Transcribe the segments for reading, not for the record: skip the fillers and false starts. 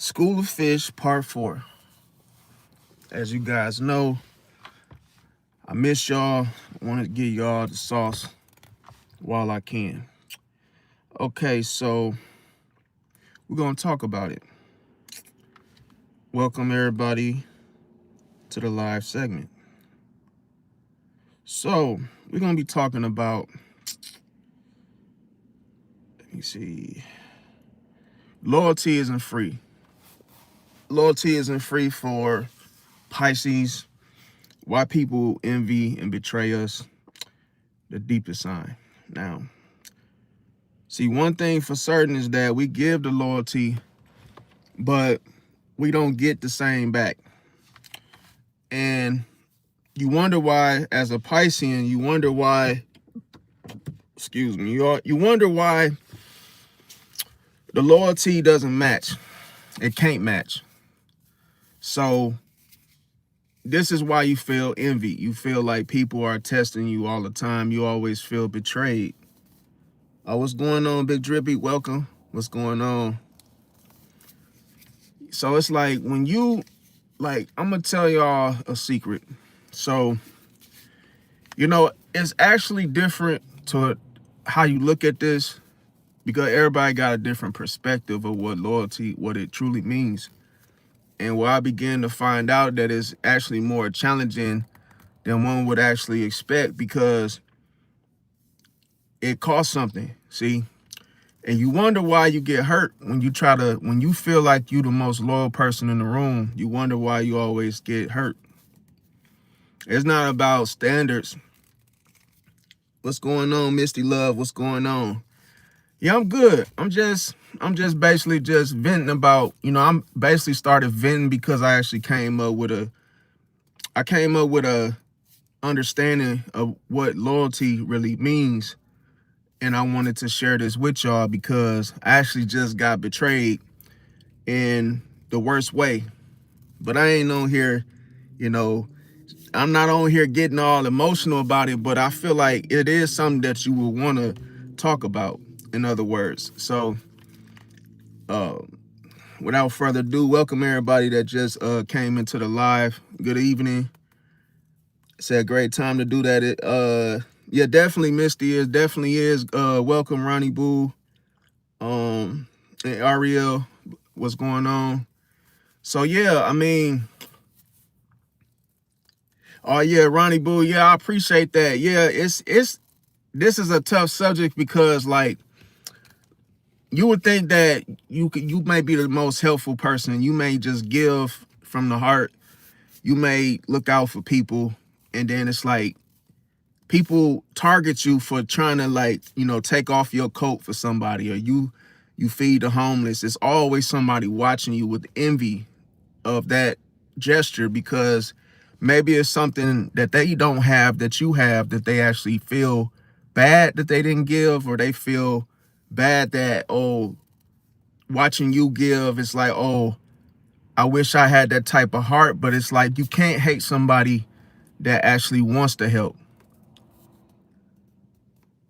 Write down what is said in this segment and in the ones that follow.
School of Fish, Part 4. As you guys know, I miss y'all. I want to give y'all the sauce while I can. Okay, so we're going to talk about it. Welcome, everybody, to the live segment. So, we're going to be talking about, let me see, loyalty isn't free. Loyalty isn't free for Pisces. Why people envy and betray us, the deepest sign. Now, see, one thing for certain is that we give the loyalty, but we don't get the same back. And you wonder why, as a Piscean, you wonder why, you wonder why the loyalty doesn't match. It can't match. So this is why you feel envy. You feel like people are testing you all the time. You always feel betrayed. What's going on, Big Drippy? Welcome. What's going on? So it's like when you, I'm going to tell y'all a secret. So, it's actually different to how you look at this because everybody got a different perspective of what loyalty, what it truly means. And where I began to find out that it's actually more challenging than one would actually expect because it costs something, see? And you wonder why you get hurt when you feel like you the most loyal person in the room. You wonder why you always get hurt. It's not about standards. What's going on, Misty Love? What's going on? Yeah, I'm good. I'm just basically just venting about, I'm basically started venting because I actually came up with a understanding of what loyalty really means. And I wanted to share this with y'all because I actually just got betrayed in the worst way. But I ain't on here, I'm not on here getting all emotional about it, but I feel like it is something that you will want to talk about, in other words. So without further ado, welcome everybody that just came into the live. Good evening. It's a great time to do that. Yeah, definitely Misty is, definitely is. Welcome Ronnie Boo, and Ariel, what's going on? So yeah, oh yeah, Ronnie Boo, yeah, I appreciate that. Yeah, this is a tough subject because you would think that you may be the most helpful person. You may just give from the heart. You may look out for people, and then it's like people target you for trying to take off your coat for somebody, or you feed the homeless. It's always somebody watching you with envy of that gesture because maybe it's something that they don't have that you have, that they actually feel bad that they didn't give, or they feel bad that, oh, watching you give, it's like, oh, I wish I had that type of heart. But it's like you can't hate somebody that actually wants to help.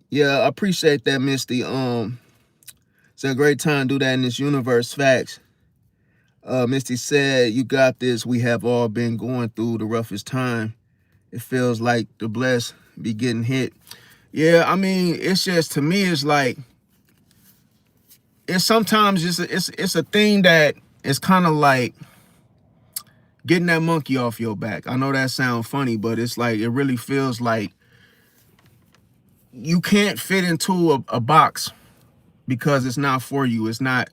Yeah, I appreciate that, Misty. It's a great time to do that in this universe. Facts. Misty said, you got this. We have all been going through the roughest time. It feels like the blessed be getting hit. Yeah, it's just, to me, it's like, it's sometimes it's a thing that is kind of like getting that monkey off your back. I know that sounds funny, but it's like, it really feels like you can't fit into a box because it's not for you. It's not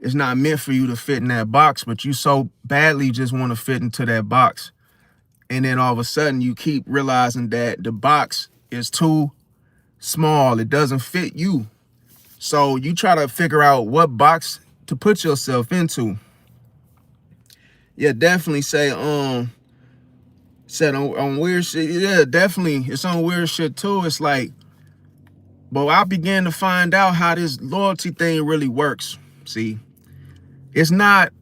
meant for you to fit in that box, but you so badly just want to fit into that box. And then all of a sudden you keep realizing that the box is too small. It doesn't fit you. So you try to figure out what box to put yourself into. Yeah, definitely say, said on weird shit. Yeah, definitely. It's on weird shit too. It's like, but I began to find out how this loyalty thing really works. See, it's not,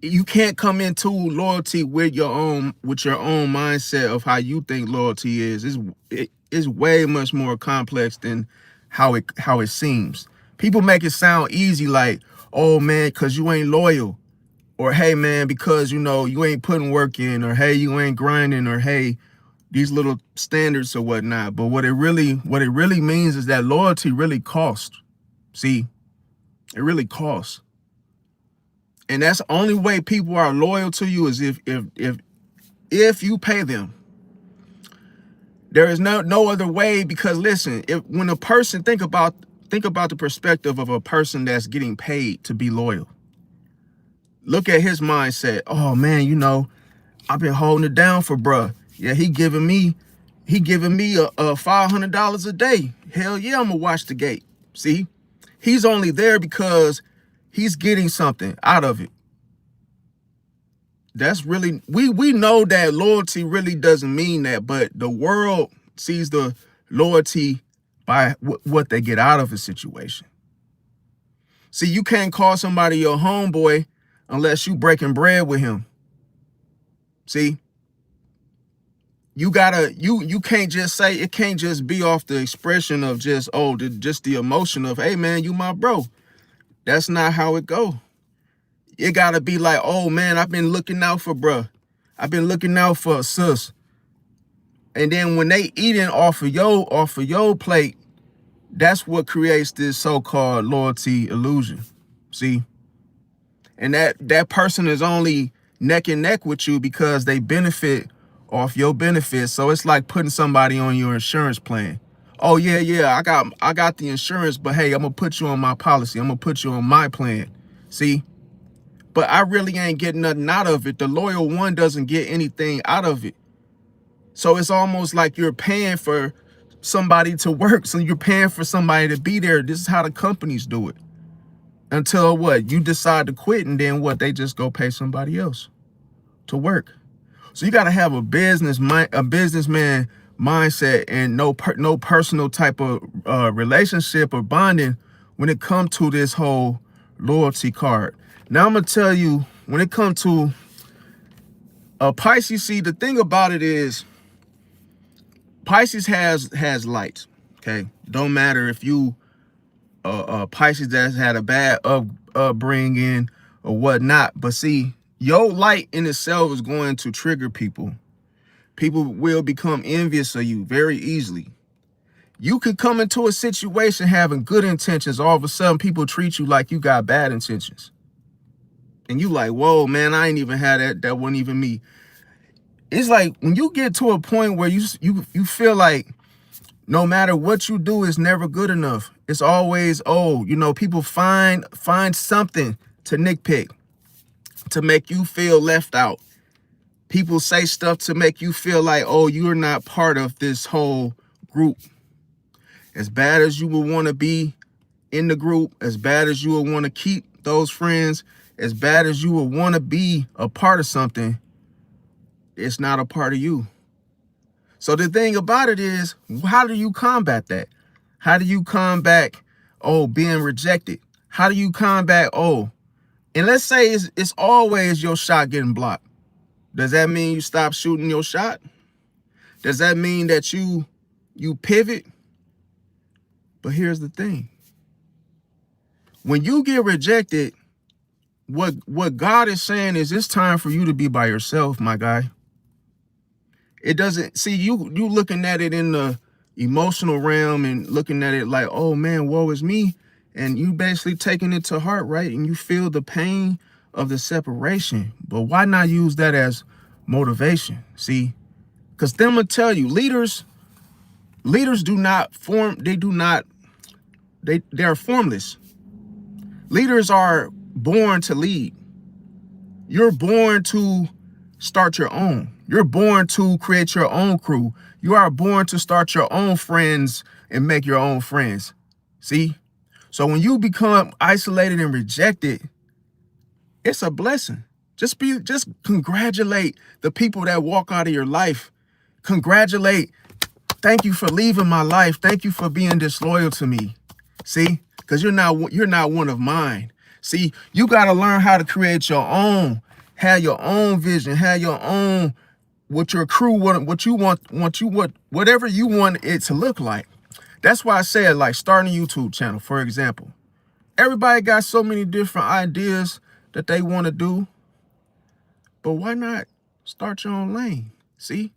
you can't come into loyalty with your own mindset of how you think loyalty is. It's way much more complex than how it seems. People make it sound easy, like, oh man, because you ain't loyal. Or hey man, because you ain't putting work in, or hey, you ain't grinding, or hey, these little standards or whatnot. But what it really means is that loyalty really costs. See, it really costs. And that's the only way people are loyal to you is if you pay them. There is no other way, because listen, when a person think about the perspective of a person that's getting paid to be loyal. Look at his mindset. Oh man, I've been holding it down for bruh. Yeah, he giving me a $500 a day. Hell yeah, I'm gonna watch the gate. See, he's only there because he's getting something out of it. That's really, we know that loyalty really doesn't mean that, but the world sees the loyalty by what they get out of a situation. See, you can't call somebody your homeboy unless you breaking bread with him. See, you can't just say, it can't just be off the expression of just the emotion of, hey man, you my bro. That's not how it go. It gotta be like, oh man, I've been looking out for bruh. I've been looking out for a sis. And then when they eating off of your plate, that's what creates this so-called loyalty illusion. See? And that person is only neck and neck with you because they benefit off your benefits. So it's like putting somebody on your insurance plan. Oh yeah, I got the insurance, but hey, I'm gonna put you on my policy. I'm gonna put you on my plan. See? But I really ain't getting nothing out of it. The loyal one doesn't get anything out of it. So it's almost like you're paying for somebody to work. So you're paying for somebody to be there. This is how the companies do it. Until what? You decide to quit, and then what? They just go pay somebody else to work. So you got to have a businessman mindset, and no personal type of relationship or bonding when it comes to this whole loyalty card. Now I'm gonna tell you, when it comes to Pisces, see, the thing about it is Pisces has light. Okay, don't matter if you Pisces that's had a bad upbringing or whatnot, but see, your light in itself is going to trigger people. People will become envious of you very easily. You could come into a situation having good intentions. All of a sudden, people treat you like you got bad intentions. And you like, whoa, man, I ain't even had that. That wasn't even me. It's like when you get to a point where you feel like no matter what you do, it's never good enough. It's always, people find something to nitpick, to make you feel left out. People say stuff to make you feel like, oh, you're not part of this whole group. As bad as you would want to be in the group, as bad as you would want to keep those friends, as bad as you would want to be a part of something, it's not a part of you. So the thing about it is, how do you combat that? How do you combat, being rejected? How do you combat, and let's say it's always your shot getting blocked. Does that mean you stop shooting your shot? Does that mean that you pivot? But here's the thing. When you get rejected, what God is saying is it's time for you to be by yourself, my guy. It doesn't, see, you looking at it in the emotional realm and looking at it like, oh man, woe is me. And you basically taking it to heart, right? And you feel the pain of the separation. But why not use that as motivation? See, because them will tell you, leaders do not form, they're formless. Leaders are born to lead. You're born to start your own. You're born to create your own crew. You are born to start your own friends and make your own friends. See? So when you become isolated and rejected, it's a blessing. Just congratulate the people that walk out of your life. Congratulate. Thank you for leaving my life. Thank you for being disloyal to me. See? Because you're not one of mine. See, you got to learn how to create your own, have your own vision, have your own, what your crew, whatever you want it to look like. That's why I said, like, starting a YouTube channel, for example. Everybody got so many different ideas that they want to do, but why not start your own lane? See?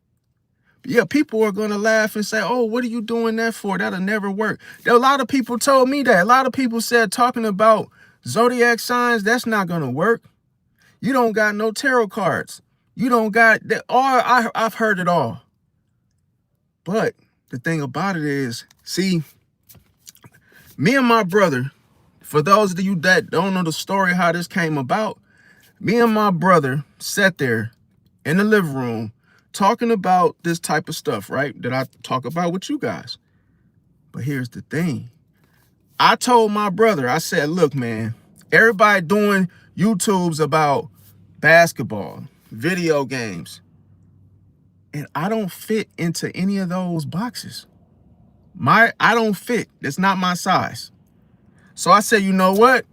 Yeah, people are going to laugh and say, oh, what are you doing that for? That'll never work. A lot of people told me that. A lot of people said talking about zodiac signs, that's not going to work. You don't got no tarot cards. You don't got that. I've heard it all. But the thing about it is, see, me and my brother, for those of you that don't know the story, how this came about, me and my brother sat there in the living room talking about this type of stuff, right? That I talk about with you guys. But here's the thing. I told my brother, I said, look, man, everybody doing YouTubes about basketball, video games, and I don't fit into any of those boxes. I don't fit. That's not my size. So I said, you know what?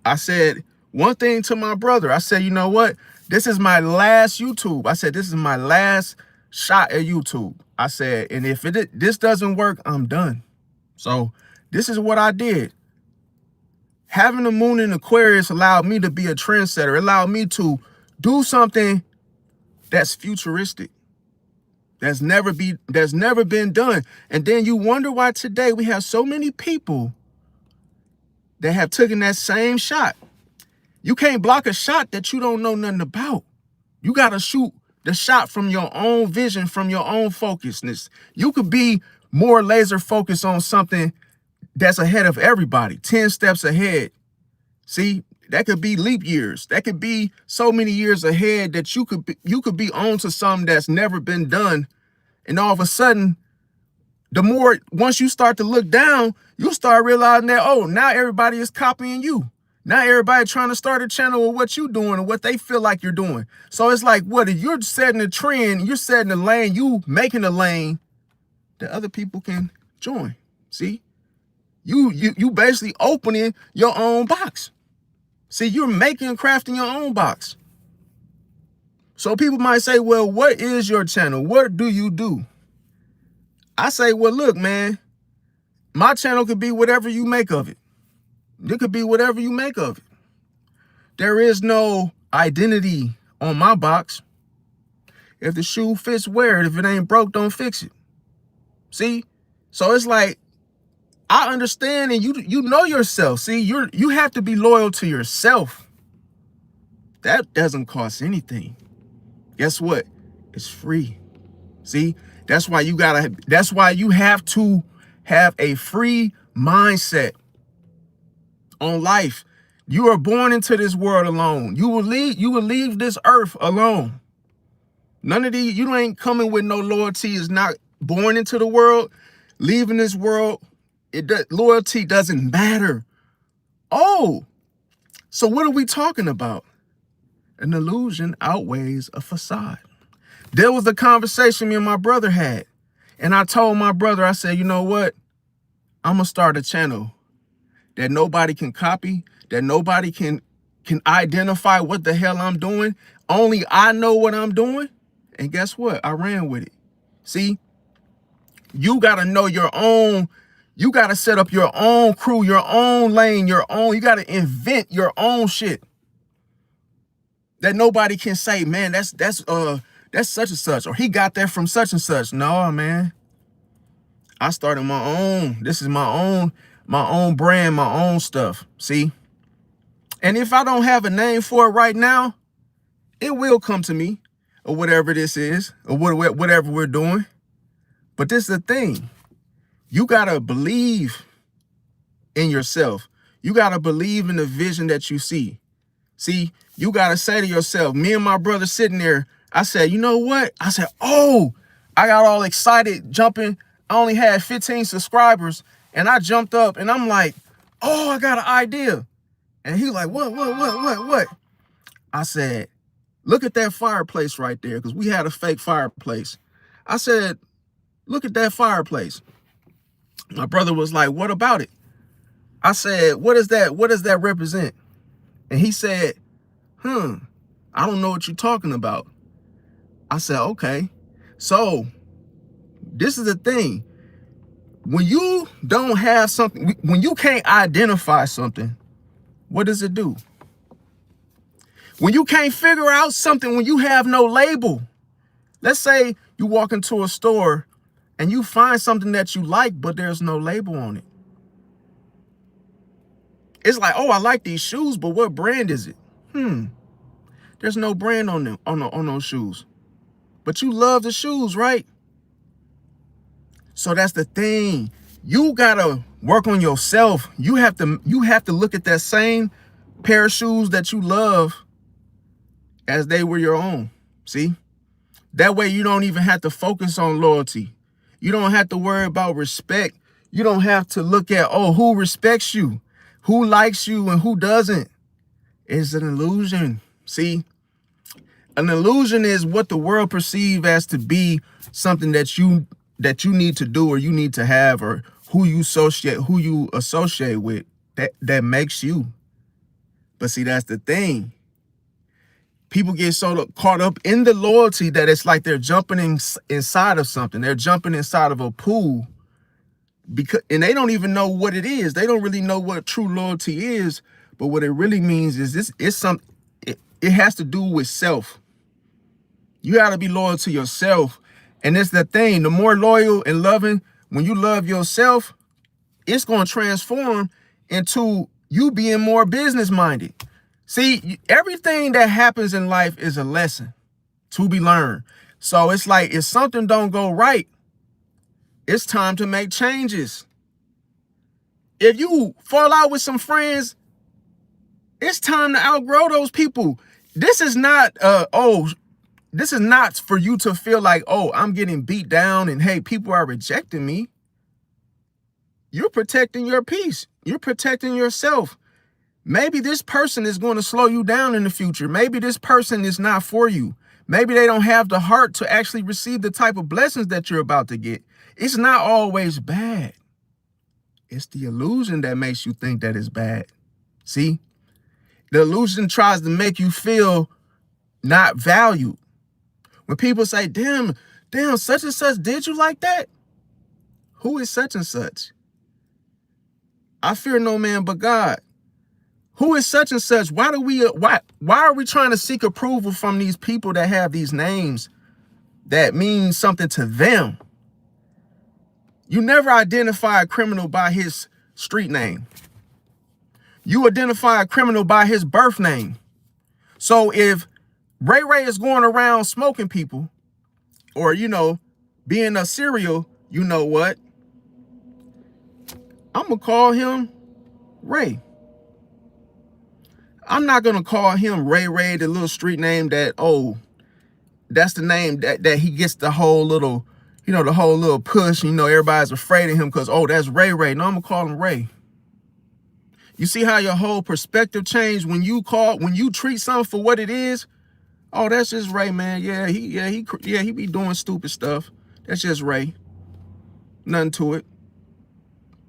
I said one thing to my brother. I said, you know what? This is my last YouTube. I said, this is my last shot at YouTube. I said, and if this doesn't work, I'm done. So this is what I did. Having the moon in Aquarius allowed me to be a trendsetter. It allowed me to do something that's futuristic. That's never been done. And then you wonder why today we have so many people that have taken that same shot. You can't block a shot that you don't know nothing about. You got to shoot the shot from your own vision, from your own focusness. You could be more laser focused on something that's ahead of everybody, 10 steps ahead. See, that could be leap years. That could be so many years ahead that you could be on to something that's never been done. And all of a sudden, once you start to look down, you start realizing that, oh, now everybody is copying you. Now everybody trying to start a channel with what you're doing and what they feel like you're doing. So it's like, what if you're setting a trend, you're setting a lane, you making a lane that other people can join. See? You basically opening your own box. See, you're making and crafting your own box. So people might say, well, what is your channel? What do you do? I say, well, look, man, my channel could be whatever you make of it. It could be whatever you make of it. There is no identity on my box. If the shoe fits, wear it. If it ain't broke, don't fix it. See? So it's like, I understand, and you know yourself. See, you have to be loyal to yourself. That doesn't cost anything. Guess what? It's free. See, that's why you have to have a free mindset on life. You are born into this world alone. You will leave this earth alone. None of these, you ain't coming with no loyalty. Is not born into the world, leaving this world. Loyalty doesn't matter. Oh, so what are we talking about? An illusion outweighs a facade. There was a conversation me and my brother had. And I told my brother, I said, you know what? I'm going to start a channel that nobody can copy, that nobody can identify what the hell I'm doing. Only I know what I'm doing. And guess what? I ran with it. See, you got to know your own. You got to set up your own crew, your own lane, you got to invent your own shit that nobody can say, man, that's such and such, or he got that from such and such. No, man. I started my own. This is my own brand, my own stuff. See? And if I don't have a name for it right now, it will come to me, or whatever this is, or whatever we're doing. But this is the thing. You got to believe in yourself. You got to believe in the vision that you see. See, you got to say to yourself, me and my brother sitting there, I said, you know what? I said, oh, I got all excited jumping. I only had 15 subscribers and I jumped up and I'm like, oh, I got an idea. And he like, what? I said, look at that fireplace right there. Because we had a fake fireplace. I said, look at that fireplace. My brother was like, what about it? I said, what is that? What does that represent? And he said, I don't know what you're talking about. I said, okay. So this is the thing. When you don't have something, when you can't identify something, what does it do? When you can't figure out something, when you have no label, let's say you walk into a store and you find something that you like, but there's no label on it. It's like, oh, I like these shoes, but what brand is it? There's no brand on them, on those shoes. But you love the shoes, right? So that's the thing. You gotta work on yourself. You have to look at that same pair of shoes that you love as they were your own. See? That way you don't even have to focus on loyalty. You don't have to worry about respect. You don't have to look at, oh, who respects you, who likes you, and who doesn't. It's an illusion. See? An illusion is what the world perceives as to be something that you need to do or you need to have, or who you associate with that makes you. But see, that's the thing. People get so caught up in the loyalty that it's like they're jumping inside of something. They're jumping inside of a pool and they don't even know what it is. They don't really know what true loyalty is. But what it really means is it has to do with self. You got to be loyal to yourself. And it's the thing, the more loyal and loving, when you love yourself, it's going to transform into you being more business minded. See, everything that happens in life is a lesson to be learned. So it's like, if something don't go right, it's time to make changes. If you fall out with some friends, it's time to outgrow those people. This is not, this is not for you to feel like, oh, I'm getting beat down and hey, people are rejecting me. You're protecting your peace. You're protecting yourself. Maybe this person is going to slow you down in the future. Maybe this person is not for you. Maybe they don't have the heart to actually receive the type of blessings that you're about to get. It's not always bad. It's the illusion that makes you think that it's bad. See? The illusion tries to make you feel not valued. When people say, damn, such and such did you like that? Who is such and such? I fear no man but God. Who is such and such? Why are we trying to seek approval from these people that have these names that mean something to them? You never identify a criminal by his street name. You identify a criminal by his birth name. So if Ray Ray is going around smoking people or, being a serial, you know what? I'm going to call him Ray. I'm not going to call him Ray Ray, the little street name that, oh, that's the name that he gets the whole little, the whole little push. Everybody's afraid of him because, oh, that's Ray Ray. No, I'm going to call him Ray. You see how your whole perspective changed when you treat something for what it is? Oh, that's just Ray, man. He be doing stupid stuff. That's just Ray. Nothing to it.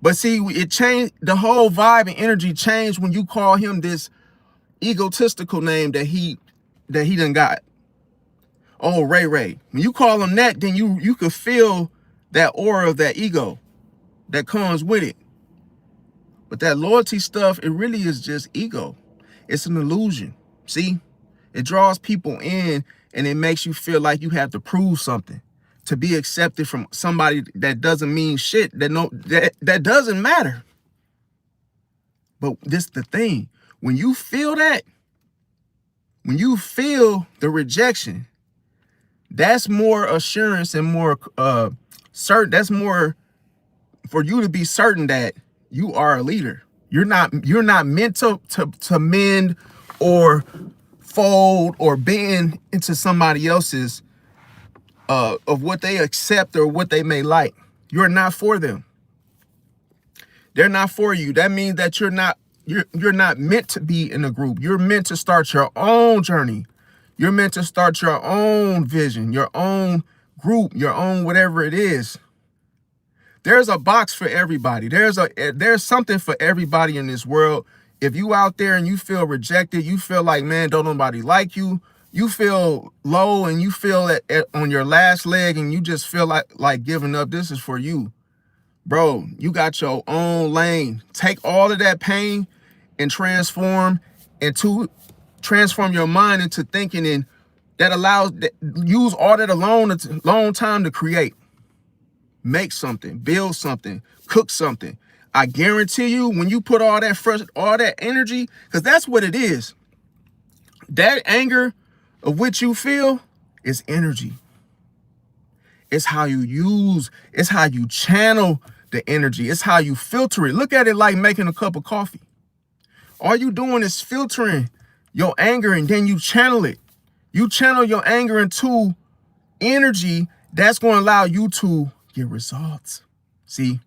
But see, it changed, the whole vibe and energy changed when you call him this egotistical name that he done got. Oh, Ray Ray. When you call him that, then you could feel that aura of that ego that comes with it. But that loyalty stuff, it really is just ego. It's an illusion. See? It draws people in and it makes you feel like you have to prove something to be accepted from somebody that doesn't mean shit, that doesn't matter. But this the thing. When you feel that, when you feel the rejection, that's more assurance and more certain. That's more for you to be certain that you are a leader. You're not meant to mend or fold or bend into somebody else's of what they accept or what they may like. You're not for them. They're not for you. That means that you're not meant to be in a group. You're meant to start your own journey. You're meant to start your own vision, your own group, your own whatever it is. There's a box for everybody. There's something for everybody in this world. If you out there and you feel rejected, you feel like, man, don't nobody like you. You feel low and you feel on your last leg and you just feel like giving up. This is for you. Bro, you got your own lane. Take all of that pain and transform your mind into thinking, and that allows, use all that alone time to create, make something, build something, cook something. I guarantee you, when you put all that energy, because that's what it is. That anger of which you feel is energy. It's how it's how you channel the energy. It's how you filter it. Look at it like making a cup of coffee. All you doing is filtering your anger, and then you channel it. You channel your anger into energy that's going to allow you to get results. See,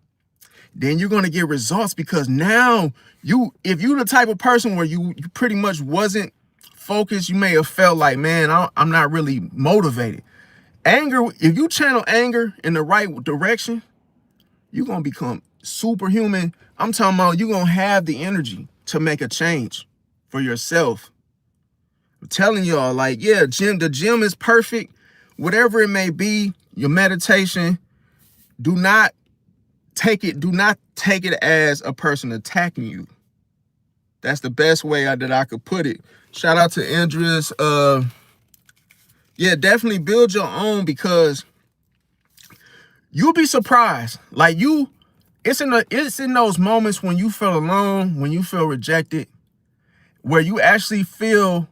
then you're going to get results because now if you're the type of person where you pretty much wasn't focused, you may have felt like, man, I'm not really motivated. Anger, if you channel anger in the right direction, you're going to become superhuman. I'm talking about you're going to have the energy to make a change for yourself. I'm telling y'all, like, yeah, the gym is perfect. Whatever it may be, your meditation, do not take it as a person attacking you. That's the best way that I could put it. Shout out to Andreas. Yeah, definitely build your own, because you'll be surprised. Like it's in those moments when you feel alone, when you feel rejected, where you actually feel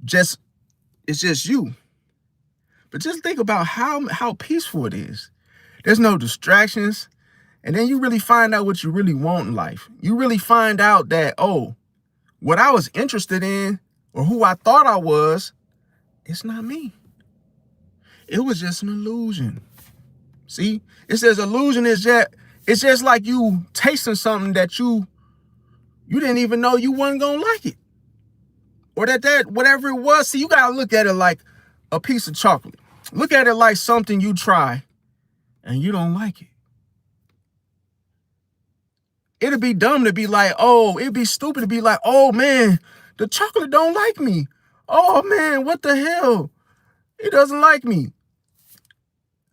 it's just you. But just think about how peaceful it is. There's no distractions. And then you really find out what you really want in life. You really find out that, oh, what I was interested in or who I thought I was, it's not me. It was just an illusion. See, it says illusion is it's just like you tasting something that you didn't even know you wasn't gonna like it. Or that whatever it was. See, you gotta look at it like a piece of chocolate. Look at it like something you try and you don't like it. It'd be dumb to be like, oh, it'd be stupid to be like, oh man, the chocolate don't like me. Oh man, what the hell? It doesn't like me.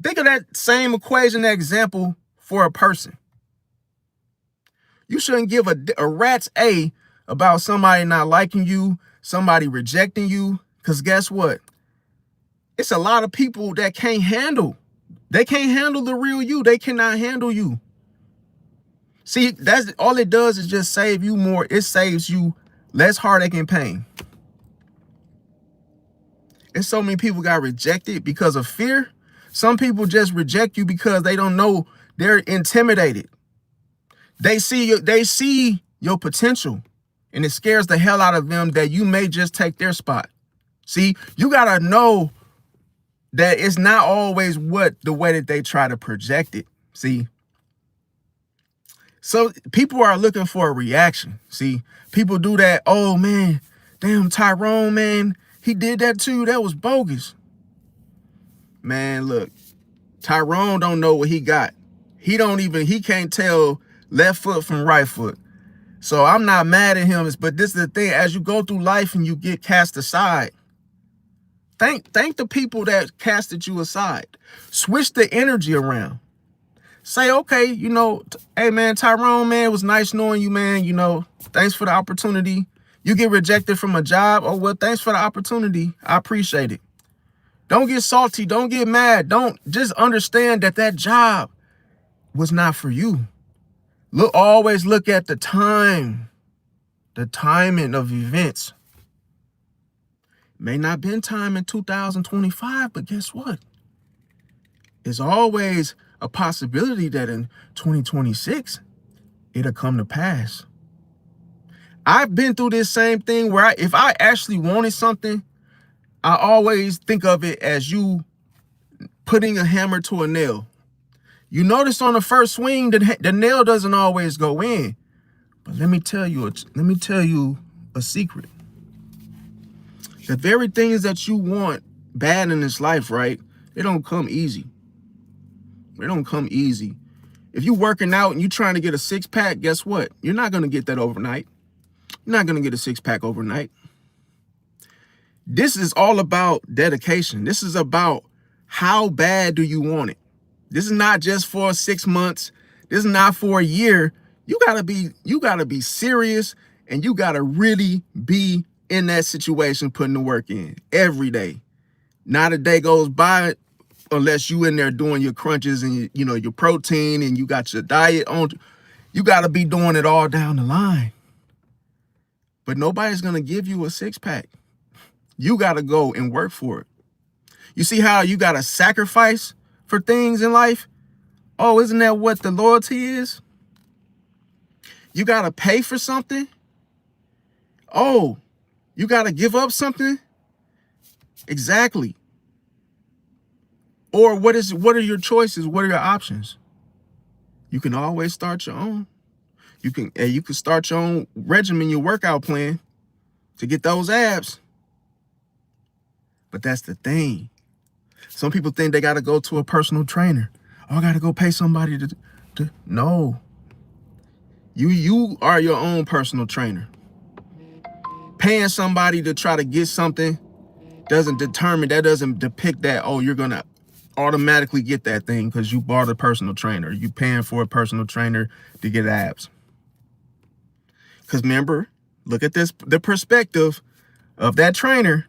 Think of that same equation, that example for a person. You shouldn't give a rat's A about somebody not liking you, somebody rejecting you, because guess what? It's a lot of people that they can't handle the real you. They cannot handle you. See, that's all it does is just save you more. It saves you less heartache and pain. And so many people got rejected because of fear. Some people just reject you because they don't know, they're intimidated. They see your potential, and it scares the hell out of them that you may just take their spot. See, you gotta know that it's not always the way that they try to project it. See, so people are looking for a reaction. See, people do that. Oh man, damn, Tyrone, man, he did that too. That was bogus. Man, look, Tyrone don't know what he got. He can't tell left foot from right foot. So I'm not mad at him, but this is the thing. As you go through life and you get cast aside, thank the people that casted you aside. Switch the energy around. Say, okay, hey man, Tyrone, man, it was nice knowing you, man. Thanks for the opportunity. You get rejected from a job. Oh, well, thanks for the opportunity. I appreciate it. Don't get salty. Don't get mad. Don't just understand that job was not for you. Always look at the timing of events. May not been time in 2025, but guess what? There's always a possibility that in 2026, it'll come to pass. I've been through this same thing where if I actually wanted something, I always think of it as you putting a hammer to a nail. You notice on the first swing, the nail doesn't always go in. But let me tell you a secret. The very things that you want bad in this life, right? They don't come easy. They don't come easy. If you're working out and you're trying to get a six-pack, guess what? You're not going to get that overnight. You're not going to get a six-pack overnight. This is all about dedication. This is about how bad do you want it? This is not just for 6 months. This is not for a year. You gotta be serious, and you gotta really be in that situation, putting the work in every day. Not a day goes by unless you in there doing your crunches and your protein and you got your diet on. You gotta be doing it all down the line. But nobody's gonna give you a six-pack. You gotta go and work for it. You see how you gotta sacrifice for things in life? Oh, isn't that what the loyalty is? You gotta pay for something. Oh, you gotta give up something. Exactly. Or what are your choices? What are your options? You can always start your own. You can start your own regimen, your workout plan to get those abs. But that's the thing. Some people think they got to go to a personal trainer. Oh, I got to go pay somebody to no. You are your own personal trainer. Paying somebody to try to get something doesn't depict that, oh, you're going to automatically get that thing because you bought a personal trainer. You paying for a personal trainer to get abs. Because remember, look at the perspective of that trainer.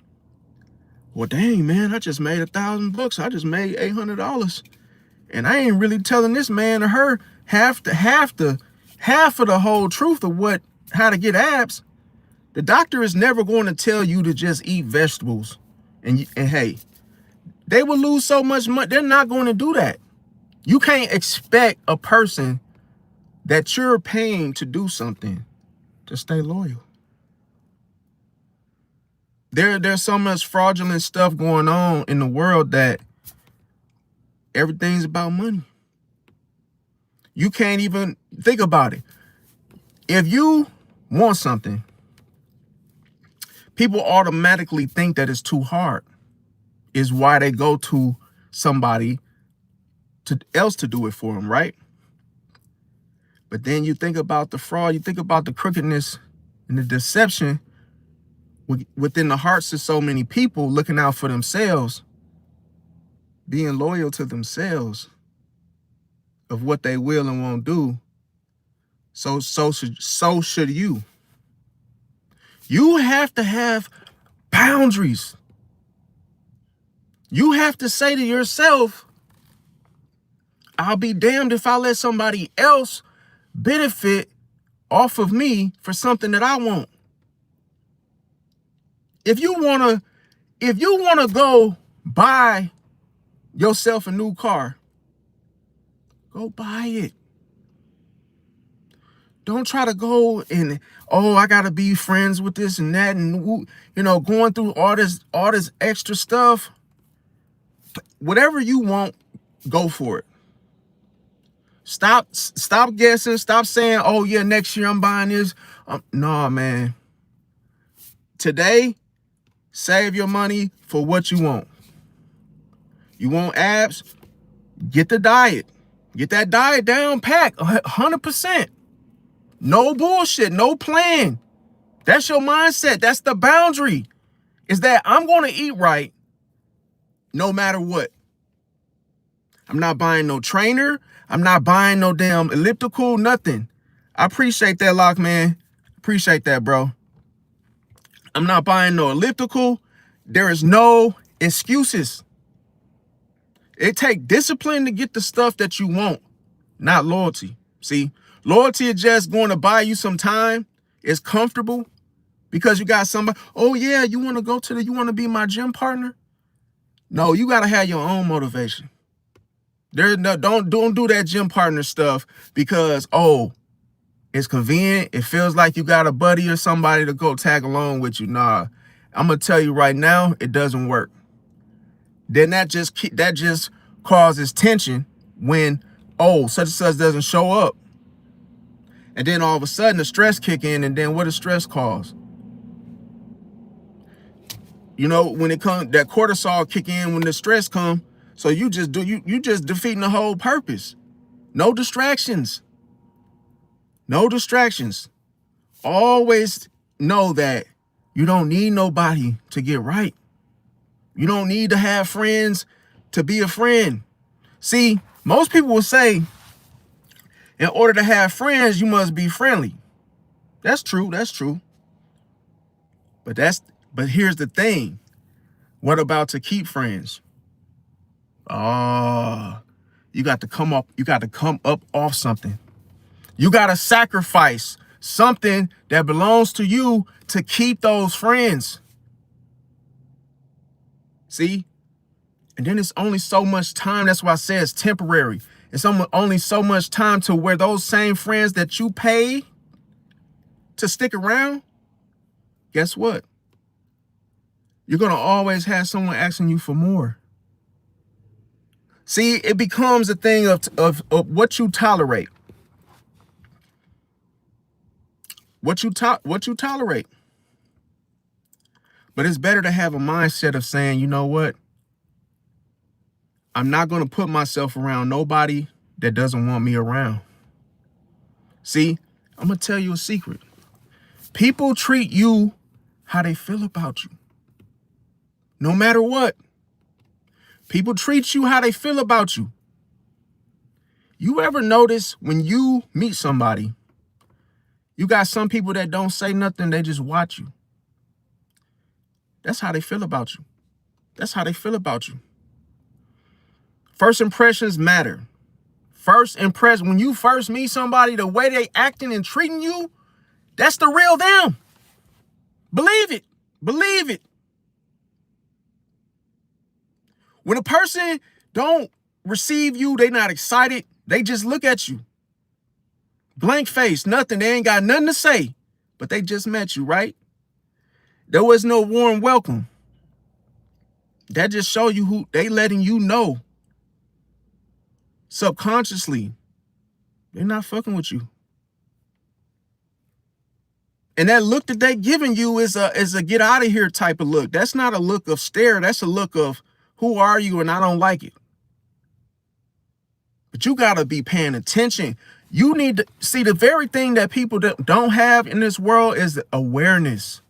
Well, dang, man, I just made $1,000. I just made $800. And I ain't really telling this man or her half of the whole truth of how to get abs. The doctor is never going to tell you to just eat vegetables. And hey, they will lose so much money. They're not going to do that. You can't expect a person that you're paying to do something to stay loyal. There's so much fraudulent stuff going on in the world that everything's about money. You can't even think about it. If you want something, people automatically think that it's too hard. Is why they go to somebody else to do it for them, right? But then you think about the fraud, you think about the crookedness and the deception within the hearts of so many people looking out for themselves, being loyal to themselves of what they will and won't do. So should you. You have to have boundaries. You have to say to yourself, I'll be damned if I let somebody else benefit off of me for something that I want. If you wanna go buy yourself a new car, go buy it. Don't try to go and, oh, I gotta be friends with this and that, and going through all this extra stuff. Whatever you want, go for it. Stop guessing. Stop saying, oh yeah, next year I'm buying this. No, man. Today, save your money for what you want. You want abs? Get the diet. Get that diet down pack, 100%. No bullshit, no plan. That's your mindset. That's the boundary. Is that I'm going to eat right no matter what. I'm not buying no trainer. I'm not buying no damn elliptical, nothing. I appreciate that, Lock, man. Appreciate that, bro. I'm not buying no elliptical. There is no excuses. It takes discipline to get the stuff that you want, not loyalty. See, loyalty is just going to buy you some time. It's comfortable because you got somebody. Oh yeah, you want to be my gym partner? No, you got to have your own motivation. Don't do that gym partner stuff because, oh, it's convenient. It feels like you got a buddy or somebody to go tag along with you. Nah, I'm going to tell you right now, it doesn't work. Then that just causes tension when, oh, such and such doesn't show up. And then all of a sudden the stress kick in, and then what does stress cause? When it comes, that cortisol kick in when the stress come. So you just defeating the whole purpose. No distractions. No distractions. Always know that you don't need nobody to get right. You don't need to have friends to be a friend. See, most people will say, In order to have friends, you must be friendly. That's true. That's true. But here's the thing. What about to keep friends? Oh, you got to come up off something. You got to sacrifice something that belongs to you to keep those friends. See? And then it's only so much time. That's why I say it's temporary. It's only so much time to where those same friends that you pay to stick around, guess what? You're going to always have someone asking you for more. See, it becomes a thing of what you tolerate. What you tolerate. But it's better to have a mindset of saying, you know what? I'm not going to put myself around nobody that doesn't want me around. See, I'm going to tell you a secret. People treat you how they feel about you. No matter what. People treat you how they feel about you. You ever notice when you meet somebody, you got some people that don't say nothing, they just watch you. That's how they feel about you. That's how they feel about you. First impressions matter. First impression, when you first meet somebody, the way they acting and treating you, that's the real them. Believe it. Believe it. When a person don't receive you, they not excited. They just look at you. Blank face, nothing. They ain't got nothing to say, but they just met you, right? There was no warm welcome. That just show you who they letting you know. Subconsciously, they're not fucking with you. And that look that they giving you is a get out of here type of look. That's not a look of stare. That's a look of who are you and I don't like it. But you got to be paying attention. You need to see the very thing that people don't have in this world is awareness.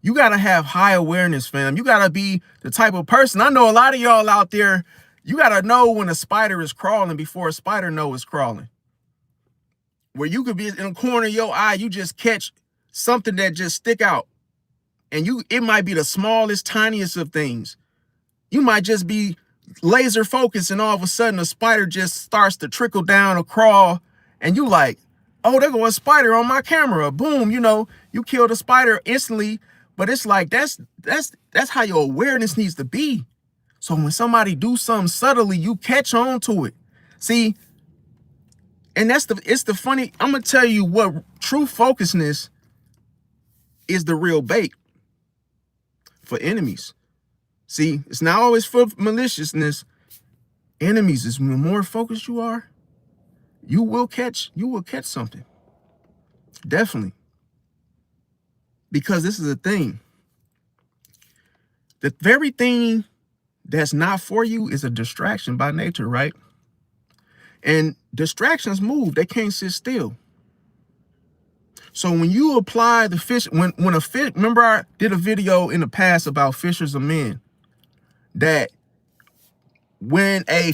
You got to have high awareness, fam. You got to be the type of person. I know a lot of y'all out there, you got to know when a spider is crawling before a spider knows it's crawling. Where you could be in a corner of your eye, you just catch something that just stick out. And it might be the smallest, tiniest of things. You might just be laser focused and all of a sudden a spider just starts to trickle down or crawl. And you like, oh, there goes a spider on my camera. Boom, you kill the spider instantly. But it's like, that's how your awareness needs to be. So when somebody do something subtly, you catch on to it. See, and it's the funny, I'm going to tell you what true focusness is the real bait for enemies. See, it's not always for maliciousness. Enemies is the more focused you are, you will catch something. Definitely. Because this is the thing. The very thing that's not for you is a distraction by nature, right? And distractions move. They can't sit still. So when you apply the fish, when a fish, remember I did a video in the past about fishers of men, that when a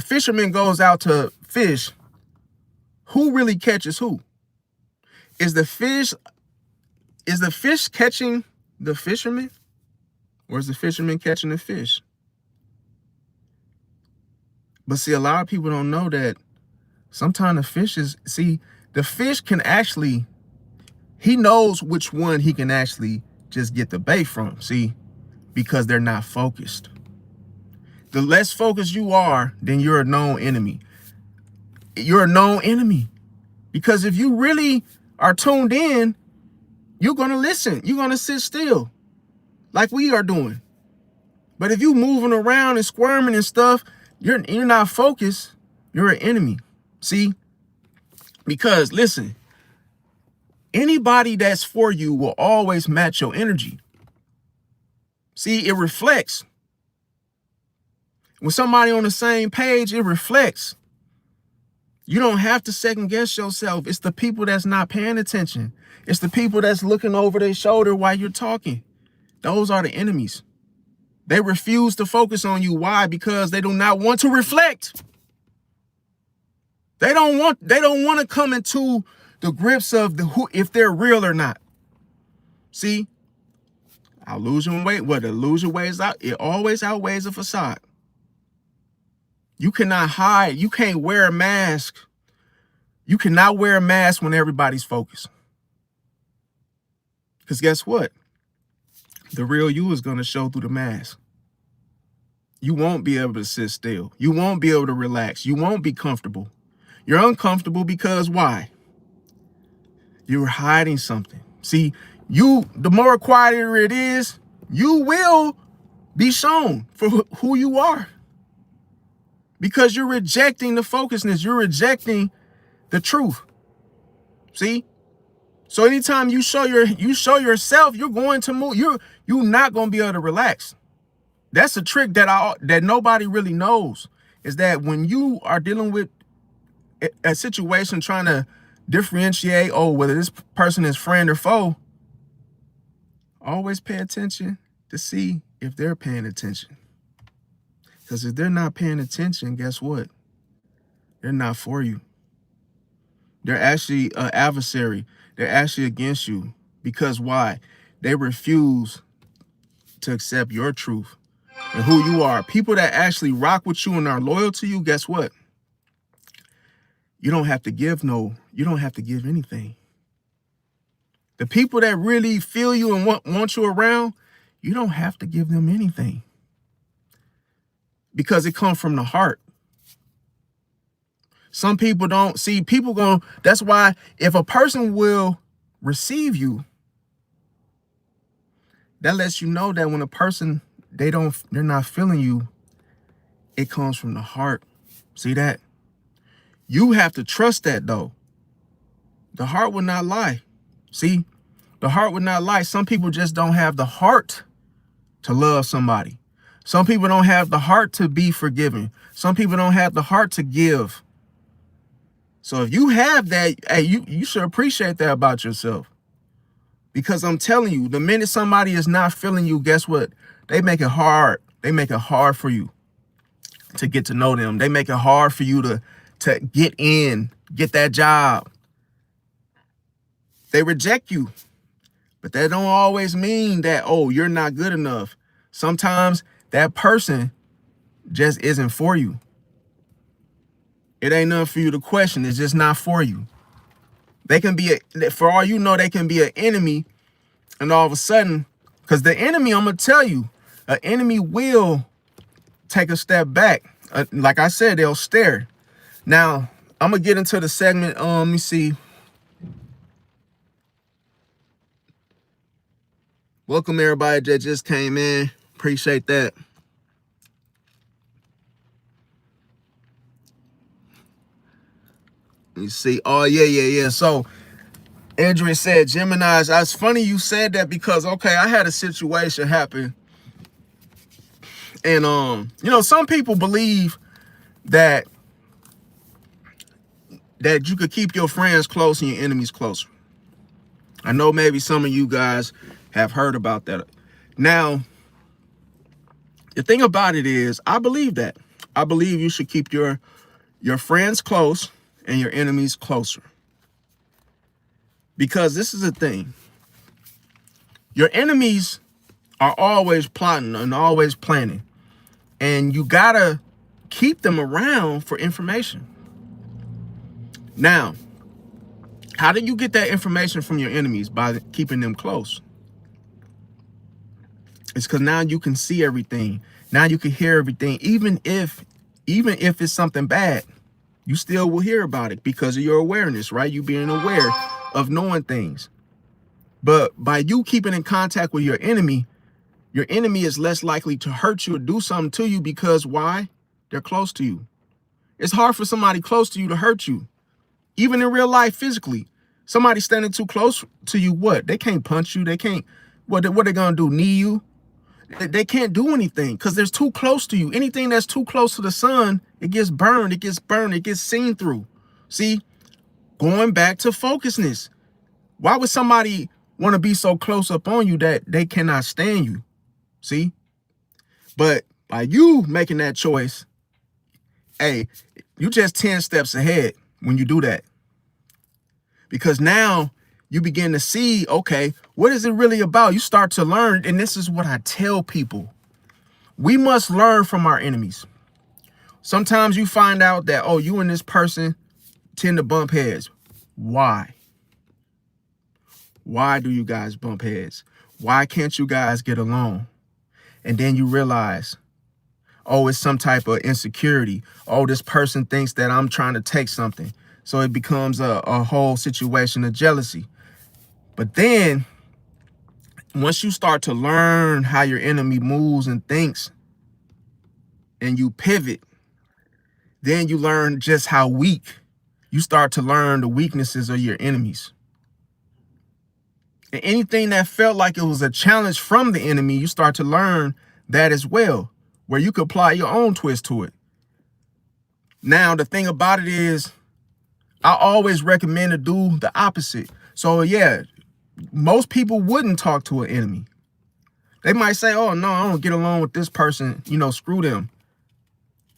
fisherman goes out to fish, who really catches who? Is the fish catching the fisherman? Or is the fisherman catching the fish? But see, a lot of people don't know that sometimes the fish can actually, he knows which one he can actually just get the bait from, see, because they're not focused. The less focused you are, then you're a known enemy. You're a known enemy. Because if you really are tuned in, you're going to listen. You're going to sit still like we are doing. But if you moving around and squirming and stuff, you're not focused. You're an enemy. See? Because listen, anybody that's for you will always match your energy. See, it reflects. When somebody on the same page, it reflects. You don't have to second guess yourself. It's the people that's not paying attention. It's the people that's looking over their shoulder while you're talking. Those are the enemies. They refuse to focus on you. Why? Because they do not want to reflect. They don't want to come into the grips of if they're real or not. See, illusion weight, what the illusion weighs out, it always outweighs a facade. You cannot hide. You can't wear a mask. You cannot wear a mask when everybody's focused. Because guess what? The real you is going to show through the mask. You won't be able to sit still. You won't be able to relax. You won't be comfortable. You're uncomfortable because why? You're hiding something. See, the more quieter it is, you will be shown for who you are. Because you're rejecting the focusness. You're rejecting the truth. See? So anytime you show yourself, you're going to move. You're not going to be able to relax. That's a trick that nobody really knows, is that when you are dealing with a situation trying to differentiate, whether this person is friend or foe, always pay attention to see if they're paying attention. Because if they're not paying attention, guess what? They're not for you. They're actually an adversary. They're actually against you. Because why? They refuse to accept your truth and who you are. People that actually rock with you and are loyal to you, guess what? You don't have to give anything. The people that really feel you and want you around, you don't have to give them anything. Because it comes from the heart. Some people don't see that's why if a person will receive you, that lets you know that when a person, they're not feeling you, it comes from the heart. See that? You have to trust that though. The heart will not lie. See, the heart would not lie. Some people just don't have the heart to love somebody. Some people don't have the heart to be forgiving. Some people don't have the heart to give. So if you have that, hey, you should appreciate that about yourself. Because I'm telling you, the minute somebody is not feeling you, guess what? They make it hard. They make it hard for you to get to know them. They make it hard for you to get in, get that job. They reject you. But that don't always mean that, you're not good enough. Sometimes that person just isn't for you. It ain't nothing for you to question. It's just not for you. They can be, for all you know, they can be an enemy. And all of a sudden, because the enemy, I'm going to tell you, an enemy will take a step back. Like I said, they'll stare. Now, I'm going to get into the segment. Let me see. Welcome everybody that just came in. Appreciate that. Let me see. Oh, yeah. So, Andrea said, Geminis. It's funny you said that because, I had a situation happen. And, some people believe that you could keep your friends close and your enemies closer. I know maybe some of you guys have heard about that. Now, the thing about it is, I believe that. I believe you should keep your friends close and your enemies closer. Because this is the thing. Your enemies are always plotting and always planning. And you gotta keep them around for information. Now, how do you get that information from your enemies? By keeping them close. It's because now you can see everything. Now you can hear everything. Even if it's something bad, you still will hear about it because of your awareness, right? You being aware of knowing things. But by you keeping in contact with your enemy is less likely to hurt you or do something to you because why? They're close to you. It's hard for somebody close to you to hurt you. Even in real life, physically. Somebody standing too close to you, what? They can't punch you. They can't, what they gonna do, knee you? They can't do anything because they're too close to you. Anything that's too close to the sun, it gets burned, it gets seen through. See, going back to focusness. Why would somebody want to be so close up on you that they cannot stand you? See? But by you making that choice, hey, you just 10 steps ahead. when you do that. Because now you begin to see, okay, what is it really about? You start to learn, and this is what I tell people. We must learn from our enemies. Sometimes you find out that, oh, you and this person tend to bump heads. Why? Why do you guys bump heads? Why can't you guys get along? And then you realize, oh, it's some type of insecurity. Oh, this person thinks that I'm trying to take something. So it becomes a whole situation of jealousy. But then once you start to learn how your enemy moves and thinks, and you pivot, then you learn just how weak. You start to learn the weaknesses of your enemies. And anything that felt like it was a challenge from the enemy, you start to learn that as well, where you could apply your own twist to it. Now, the thing about it is, I always recommend to do the opposite. So yeah, most people wouldn't talk to an enemy. They might say, oh no, I don't get along with this person, screw them.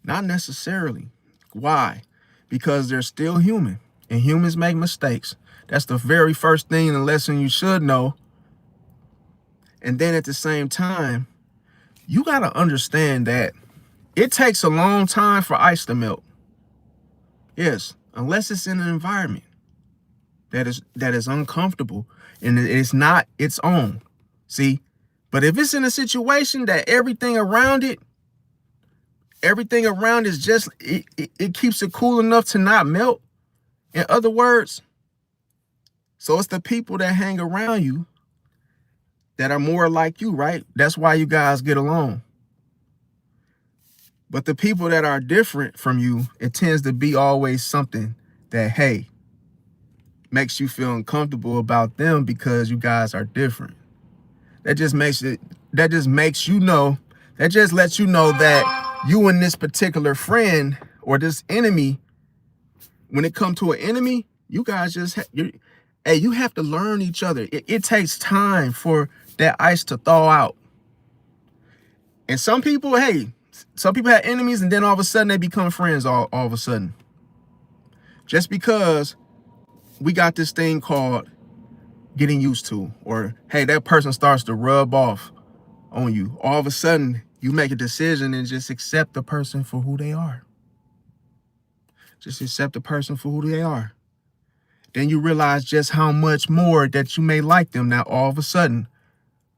Not necessarily. Why? Because they're still human, and humans make mistakes. That's the very first thing, the lesson you should know. And then at the same time, you got to understand that it takes a long time for ice to melt. Yes, unless it's in an environment that is uncomfortable and it's not its own. See, but if it's in a situation that everything around is just, it keeps it cool enough to not melt. In other words, so it's the people that hang around you that are more like you, right? That's why you guys get along. But the people that are different from you, it tends to be always something that, hey, makes you feel uncomfortable about them because you guys are different. That just lets you know that you and this particular friend or this enemy, when it comes to an enemy, you guys you have to learn each other. It takes time for that ice to thaw out. And some people have enemies, and then all of a sudden they become friends all of a sudden. Just because we got this thing called getting used to, or hey, that person starts to rub off on you. All of a sudden, you make a decision and just accept the person for who they are. Just accept the person for who they are. Then you realize just how much more that you may like them now all of a sudden.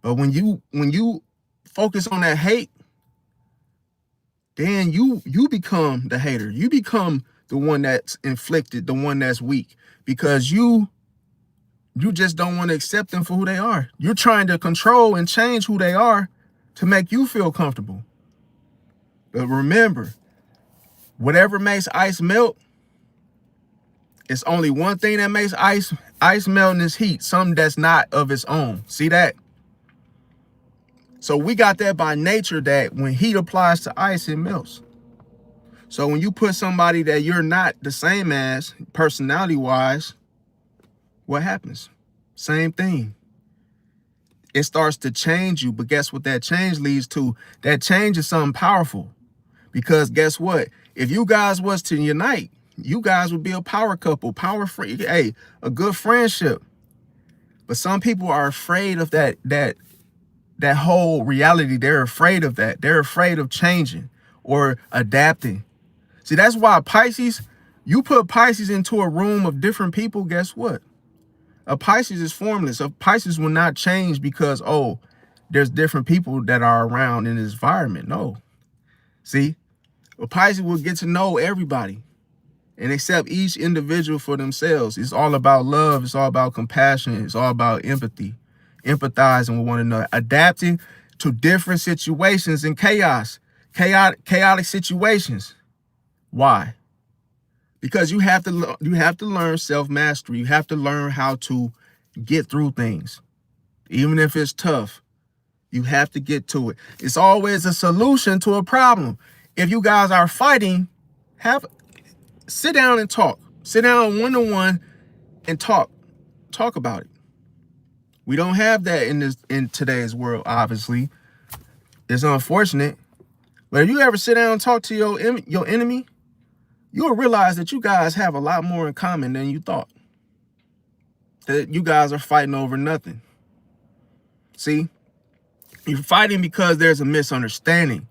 But when you focus on that hate, then you become the hater. You become the one that's inflicted, the one that's weak, because you just don't want to accept them for who they are. You're trying to control and change who they are to make you feel comfortable. But remember, whatever makes ice melt, it's only one thing that makes ice melt, and is heat, something that's not of its own. See that? So we got that by nature, that when heat applies to ice, it melts. So when you put somebody that you're not the same as, personality-wise, what happens? Same thing. It starts to change you, but guess what that change leads to? That change is something powerful. Because guess what? If you guys was to unite, you guys would be a power couple, power free, hey, a good friendship. But some people are afraid of that whole reality. They're afraid of that. They're afraid of changing or adapting. See, that's why Pisces, you put Pisces into a room of different people, guess what? A Pisces is formless. A Pisces will not change because, oh, there's different people that are around in this environment. No. See, a Pisces will get to know everybody and accept each individual for themselves. It's all about love. It's all about compassion. It's all about empathy, empathizing with one another, adapting to different situations and chaotic situations. Why? Because you have to learn self-mastery. You have to learn how to get through things. Even if it's tough, you have to get to it. It's always a solution to a problem. If you guys are fighting, sit down and talk. Sit down one-on-one and talk about it. We don't have that in today's world, obviously. It's unfortunate. But if you ever sit down and talk to your enemy, you'll realize that you guys have a lot more in common than you thought. That you guys are fighting over nothing. See, you're fighting because there's a misunderstanding.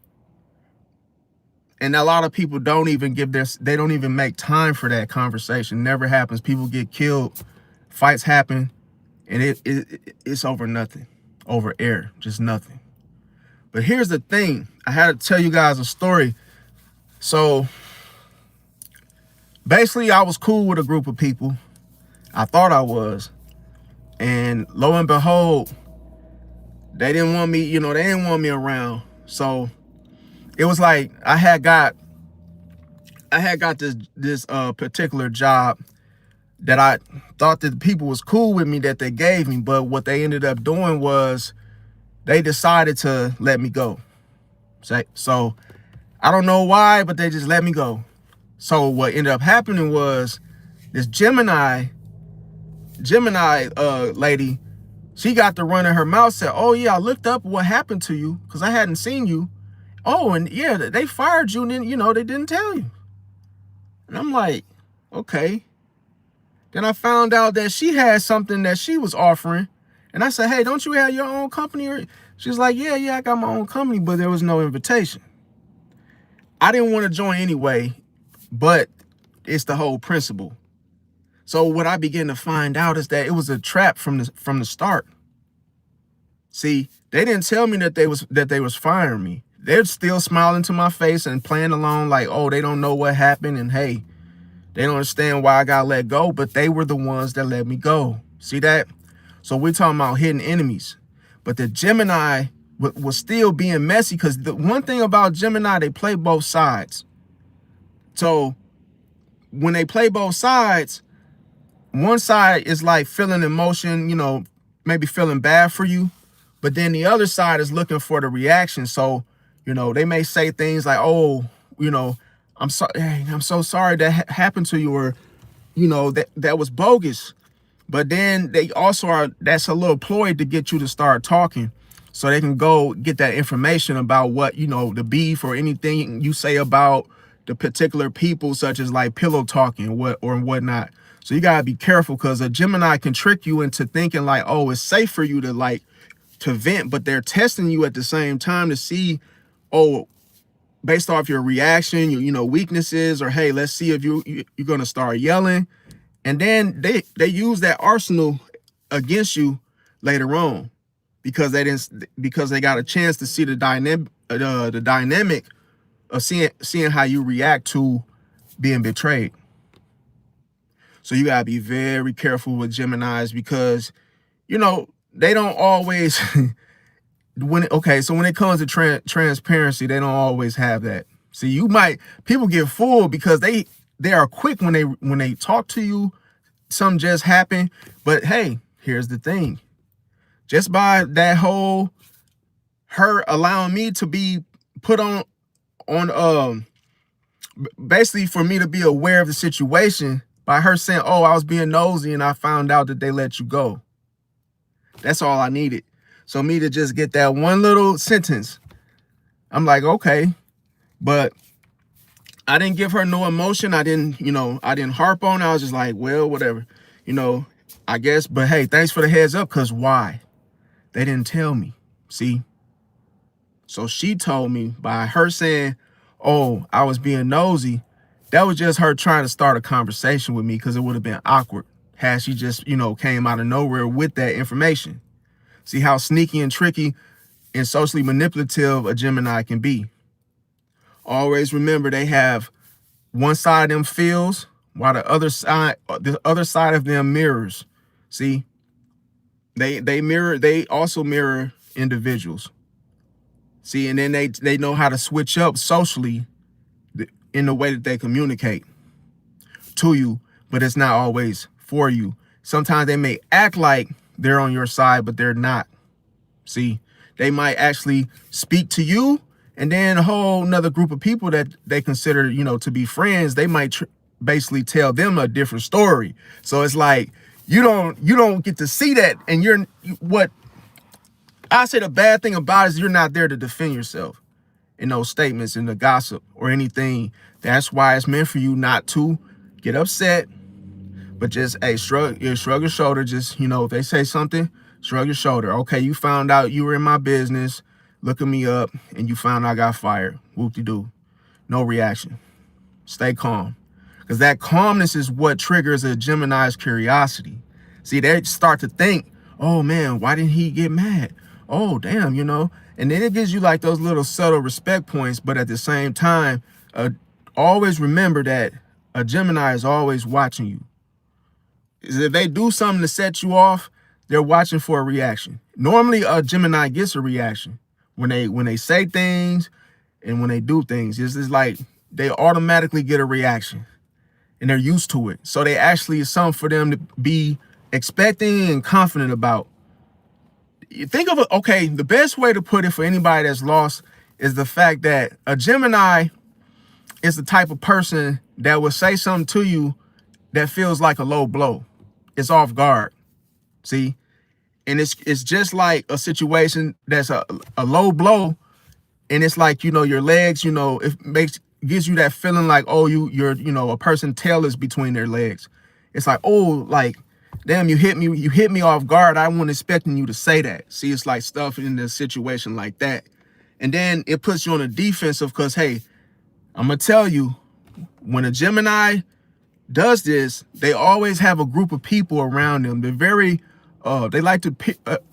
And a lot of people don't even they don't even make time for that conversation. It never happens. People get killed, fights happen, and it's over nothing, over air, just nothing. But here's the thing. I had to tell you guys a story. So basically, I was cool with a group of people. I thought I was. And lo and behold, they didn't want me, they didn't want me around. So it was like I had got this particular job that I thought that the people was cool with me that they gave me, but what they ended up doing was they decided to let me go. So I don't know why, but they just let me go. So what ended up happening was this Gemini lady, she got to running her mouth, said, "Oh yeah, I looked up what happened to you because I hadn't seen you. Oh, and yeah, they fired you, and then, they didn't tell you." And I'm like, okay. Then I found out that she had something that she was offering. And I said, "Hey, don't you have your own company?" She was like, yeah, I got my own company, but there was no invitation. I didn't want to join anyway, but it's the whole principle. So what I began to find out is that it was a trap from the start. See, they didn't tell me that they was firing me. They're still smiling to my face and playing along like, oh, they don't know what happened, and hey, they don't understand why I got let go, but they were the ones that let me go. See that? So we're talking about hidden enemies. But the Gemini was still being messy, because the one thing about Gemini, they play both sides. So when they play both sides, one side is like feeling emotion, maybe feeling bad for you, but then the other side is looking for the reaction. So, they may say things like, oh, I'm so sorry that happened to you, or, that was bogus. But then they also that's a little ploy to get you to start talking, so they can go get that information about what, the beef or anything you say about the particular people, such as like pillow talking or whatnot. So you gotta be careful, because a Gemini can trick you into thinking like, oh, it's safe for you to vent, but they're testing you at the same time to see, oh, based off your reaction, your weaknesses, or hey, let's see if you're gonna start yelling. And then they use that arsenal against you later on, because they got a chance to see the dynamic of seeing how you react to being betrayed. So you gotta be very careful with Geminis, because they don't always when it comes to transparency, they don't always have that. See, people get fooled because they are quick when they talk to you. Something just happened, but hey, here's the thing. Just by that whole her allowing me to be put on basically for me to be aware of the situation, by her saying, oh, I was being nosy and I found out that they let you go. That's all I needed. So me to just get that one little sentence, I'm like, okay. But I didn't give her no emotion. I didn't harp on it. I was just like, well, whatever, I guess. But hey, thanks for the heads up, because why? They didn't tell me. See? So she told me by her saying, oh, I was being nosy. That was just her trying to start a conversation with me, because it would have been awkward had she just, came out of nowhere with that information. See how sneaky and tricky and socially manipulative a Gemini can be. Always remember, they have one side of them feels, while the other side of them mirrors. See, they also mirror individuals. See, and then they know how to switch up socially in the way that they communicate to you, but it's not always for you. Sometimes they may act like they're on your side, but they're not. See, they might actually speak to you, and then a whole nother group of people that they consider, to be friends, they might basically tell them a different story. So it's like, you don't get to see that. And what I say the bad thing about it is you're not there to defend yourself. in those statements, in the gossip or anything. That's why it's meant for you not to get upset, but just, hey, shrug your shoulder. Just, if they say something, shrug your shoulder. Okay, you found out you were in my business, looking me up, and you found I got fired. Whoop-de-doo. No reaction. Stay calm. Because that calmness is what triggers a Gemini's curiosity. See, they start to think, oh man, why didn't he get mad? Oh, damn, And then it gives you like those little subtle respect points, but at the same time, always remember that a Gemini is always watching you. If they do something to set you off, they're watching for a reaction. Normally, a Gemini gets a reaction when they say things and when they do things. It's like they automatically get a reaction, and they're used to it. So they actually, it's something for them to be expecting and confident about. You think of it, okay, the best way to put it for anybody that's lost is the fact that a Gemini is the type of person that will say something to you that feels like a low blow. It's off guard. See? And it's just like a situation that's a low blow, and it's like, your legs, it gives you that feeling like, oh, you're a person's tail is between their legs. It's like, oh, like, damn, you hit me off guard. I wasn't expecting you to say that. See, it's like stuff in the situation like that. And then it puts you on the defensive because, hey, I'm going to tell you, when a Gemini does this, they always have a group of people around them. They're very, they like to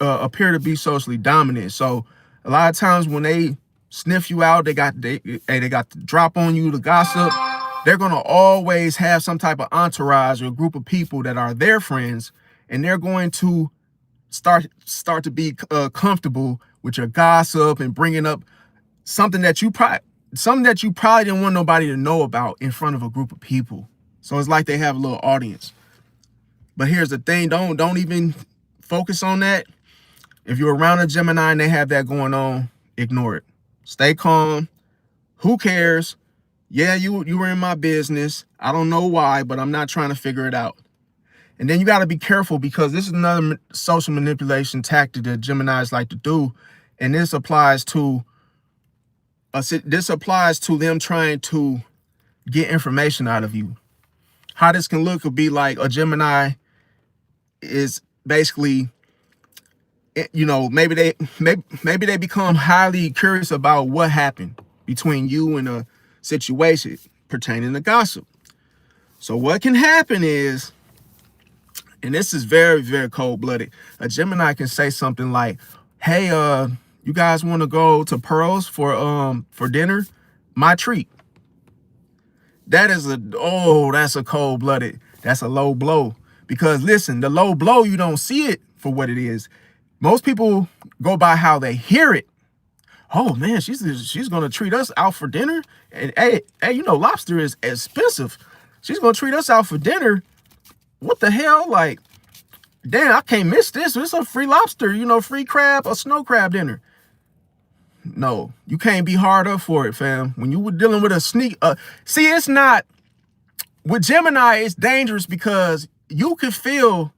appear to be socially dominant. So a lot of times when they sniff you out, they got the drop on you, the gossip. They're going to always have some type of entourage or a group of people that are their friends, and they're going to start to be comfortable with your gossip and bringing up something that you probably didn't want nobody to know about in front of a group of people. So it's like they have a little audience. But here's the thing, don't even focus on that. If you're around a Gemini and they have that going on, ignore it. Stay calm. Who cares? Yeah, you were in my business. I don't know why, but I'm not trying to figure it out. And then you got to be careful, because this is another social manipulation tactic that Geminis like to do. And this applies to them trying to get information out of you. How this can look would be like a Gemini is basically, maybe they become highly curious about what happened between you and a situation pertaining to gossip. So what can happen is, and this is very, very cold-blooded, a Gemini can say something like, hey, you guys want to go to Pearl's for dinner? My treat. That's a cold-blooded, that's a low blow. Because listen, the low blow, you don't see it for what it is. Most people go by how they hear it. Oh man, she's gonna treat us out for dinner. And hey, lobster is expensive. She's gonna treat us out for dinner. What the hell? Like, damn, I can't miss this. It's a free lobster, free crab, a snow crab dinner. No, you can't be hard up for it, fam. When you were dealing with a sneak, see, it's not, with Gemini, it's dangerous because you could feel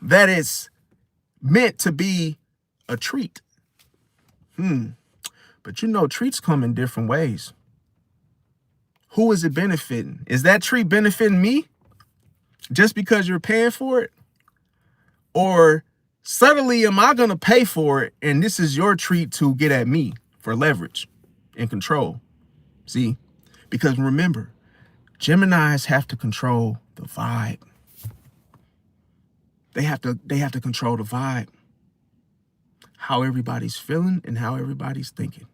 that it's meant to be a treat. But treats come in different ways. Who is it benefiting? Is that treat benefiting me just because you're paying for it? Or subtly, am I going to pay for it and this is your treat to get at me for leverage and control? See, because remember, Geminis have to control the vibe. They have to control the vibe, how everybody's feeling and how everybody's thinking.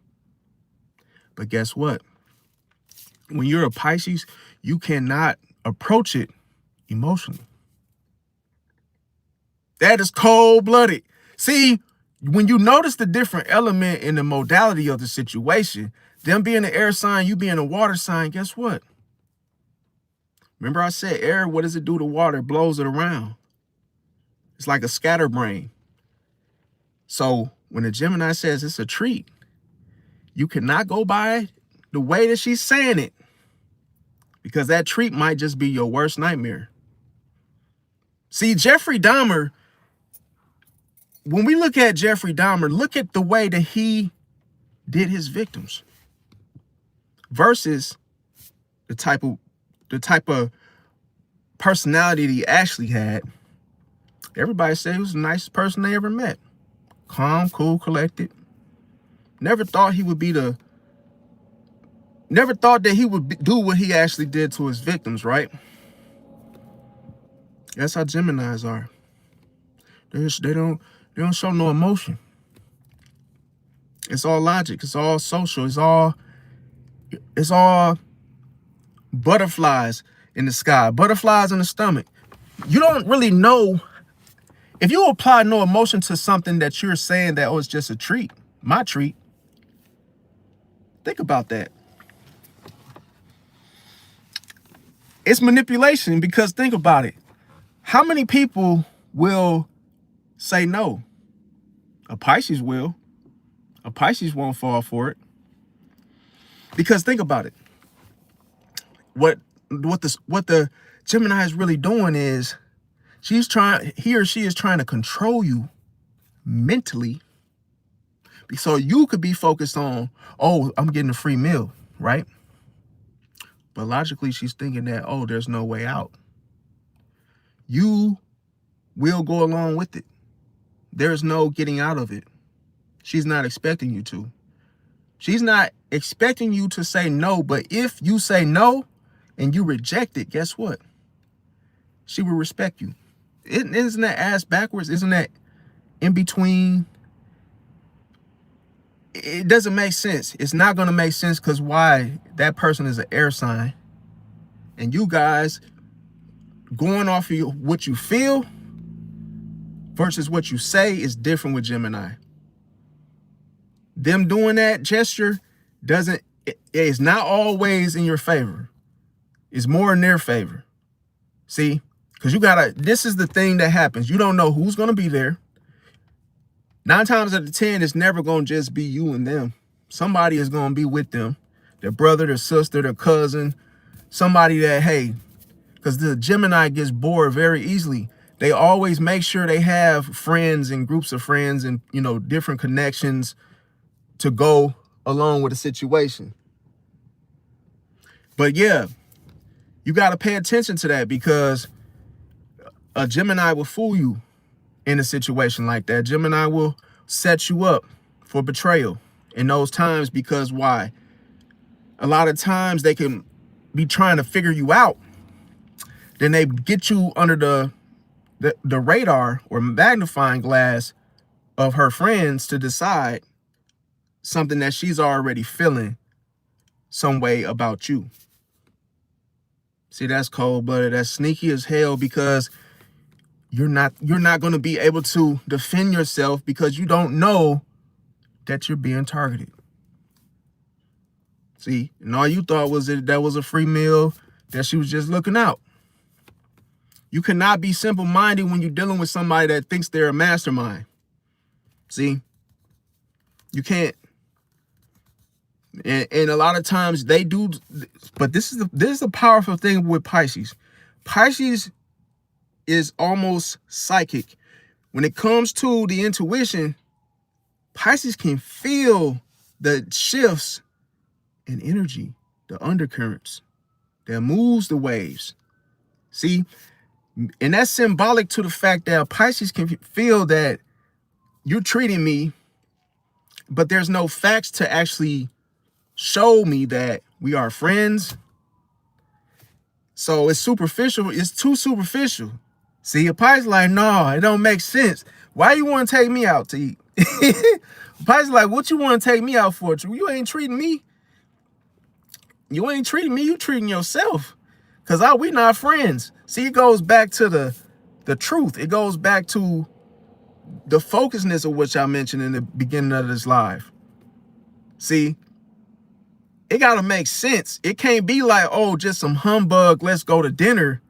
But guess what? When you're a Pisces, you cannot approach it emotionally. That is cold-blooded. See, when you notice the different element in the modality of the situation, them being an air sign, you being a water sign, guess what? Remember I said air, what does it do to water? It blows it around. It's like a scatterbrain. So when a Gemini says it's a treat, you cannot go by the way that she's saying it, because that treat might just be your worst nightmare. See, Jeffrey Dahmer, when we look at Jeffrey Dahmer, look at the way that he did his victims versus the type of personality that he actually had. Everybody said he was the nicest person they ever met. Calm, cool, collected. Never thought he would be never thought that he would do what he actually did to his victims, right? That's how Geminis are. They don't show no emotion. It's all logic. It's all social. It's all butterflies in the sky, butterflies in the stomach. You don't really know if you apply no emotion to something that you're saying that, oh, it's just a treat, my treat. Think about that. It's manipulation, because think about it. How many people will say no? A Pisces will. A Pisces won't fall for it. Because think about it. What the Gemini is really doing is he or she is trying to control you mentally, so you could be focused on, oh, I'm getting a free meal, right? But logically, she's thinking that, oh, there's no way out. You will go along with it. There's no getting out of it. She's not expecting you to. She's not expecting you to say no, but if you say no and you reject it, guess what? She will respect you. Isn't that ass backwards? Isn't that in between? It doesn't make sense. It's not going to make sense, because why? That person is an air sign. And you guys going off of what you feel versus what you say is different with Gemini. Them doing that gesture is not always in your favor. It's more in their favor. See? Because this is the thing that happens. You don't know who's going to be there. 9 times out of 10, it's never going to just be you and them. Somebody is going to be with them. Their brother, their sister, their cousin. Somebody that, hey, because the Gemini gets bored very easily. They always make sure they have friends and groups of friends and, different connections to go along with the situation. But yeah, you got to pay attention to that, because a Gemini will fool you in a situation like that. Gemini will set you up for betrayal in those times, because why? A lot of times they can be trying to figure you out. Then they get you under the radar or magnifying glass of her friends to decide something that she's already feeling some way about you. See, that's cold-blooded. That's sneaky as hell, because you're not going to be able to defend yourself, because you don't know that you're being targeted. See, and all you thought was that was a free meal, that she was just looking out. You cannot be simple-minded when you're dealing with somebody that thinks they're a mastermind. See, you can't. And a lot of times they do, but this is the powerful thing with Pisces. Pisces is almost psychic. When it comes to the intuition, Pisces can feel the shifts in energy, the undercurrents that moves the waves. See, and that's symbolic to the fact that Pisces can feel that you're treating me, but there's no facts to actually show me that we are friends. So it's superficial. It's too superficial. See, a Pisces like, no, it don't make sense. Why you want to take me out to eat? Pisces like, what you want to take me out for? You ain't treating me. You ain't treating me. You treating yourself. Because we not friends. See, it goes back to the truth. It goes back to the focusness of which I mentioned in the beginning of this live. See, it got to make sense. It can't be like, oh, just some humbug, let's go to dinner.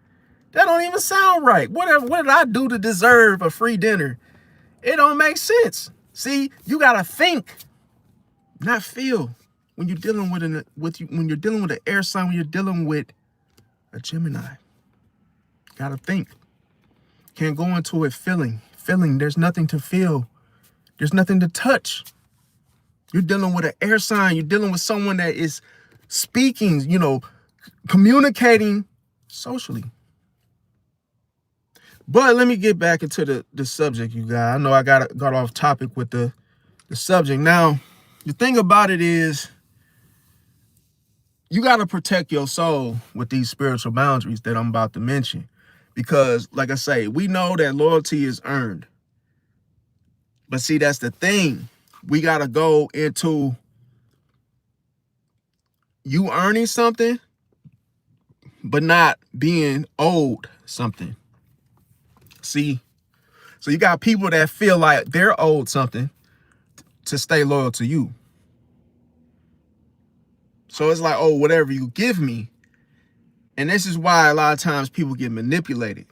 That don't even sound right. What did I do to deserve a free dinner? It don't make sense. See, you got to think, not feel. When you're dealing with when you're dealing with an air sign, when you're dealing with a Gemini, got to think. Can't go into it feeling feeling. There's nothing to feel. There's nothing to touch. You're dealing with an air sign. You're dealing with someone that is speaking, communicating socially. But let me get back into the subject, you guys. I know I got off topic with the subject. Now, the thing about it is, you got to protect your soul with these spiritual boundaries that I'm about to mention. Because, like I say, we know that loyalty is earned. But see, that's the thing. We got to go into you earning something, but not being owed something. See? So you got people that feel like they're owed something to stay loyal to you. So it's like, oh, whatever you give me. And this is why a lot of times people get manipulated.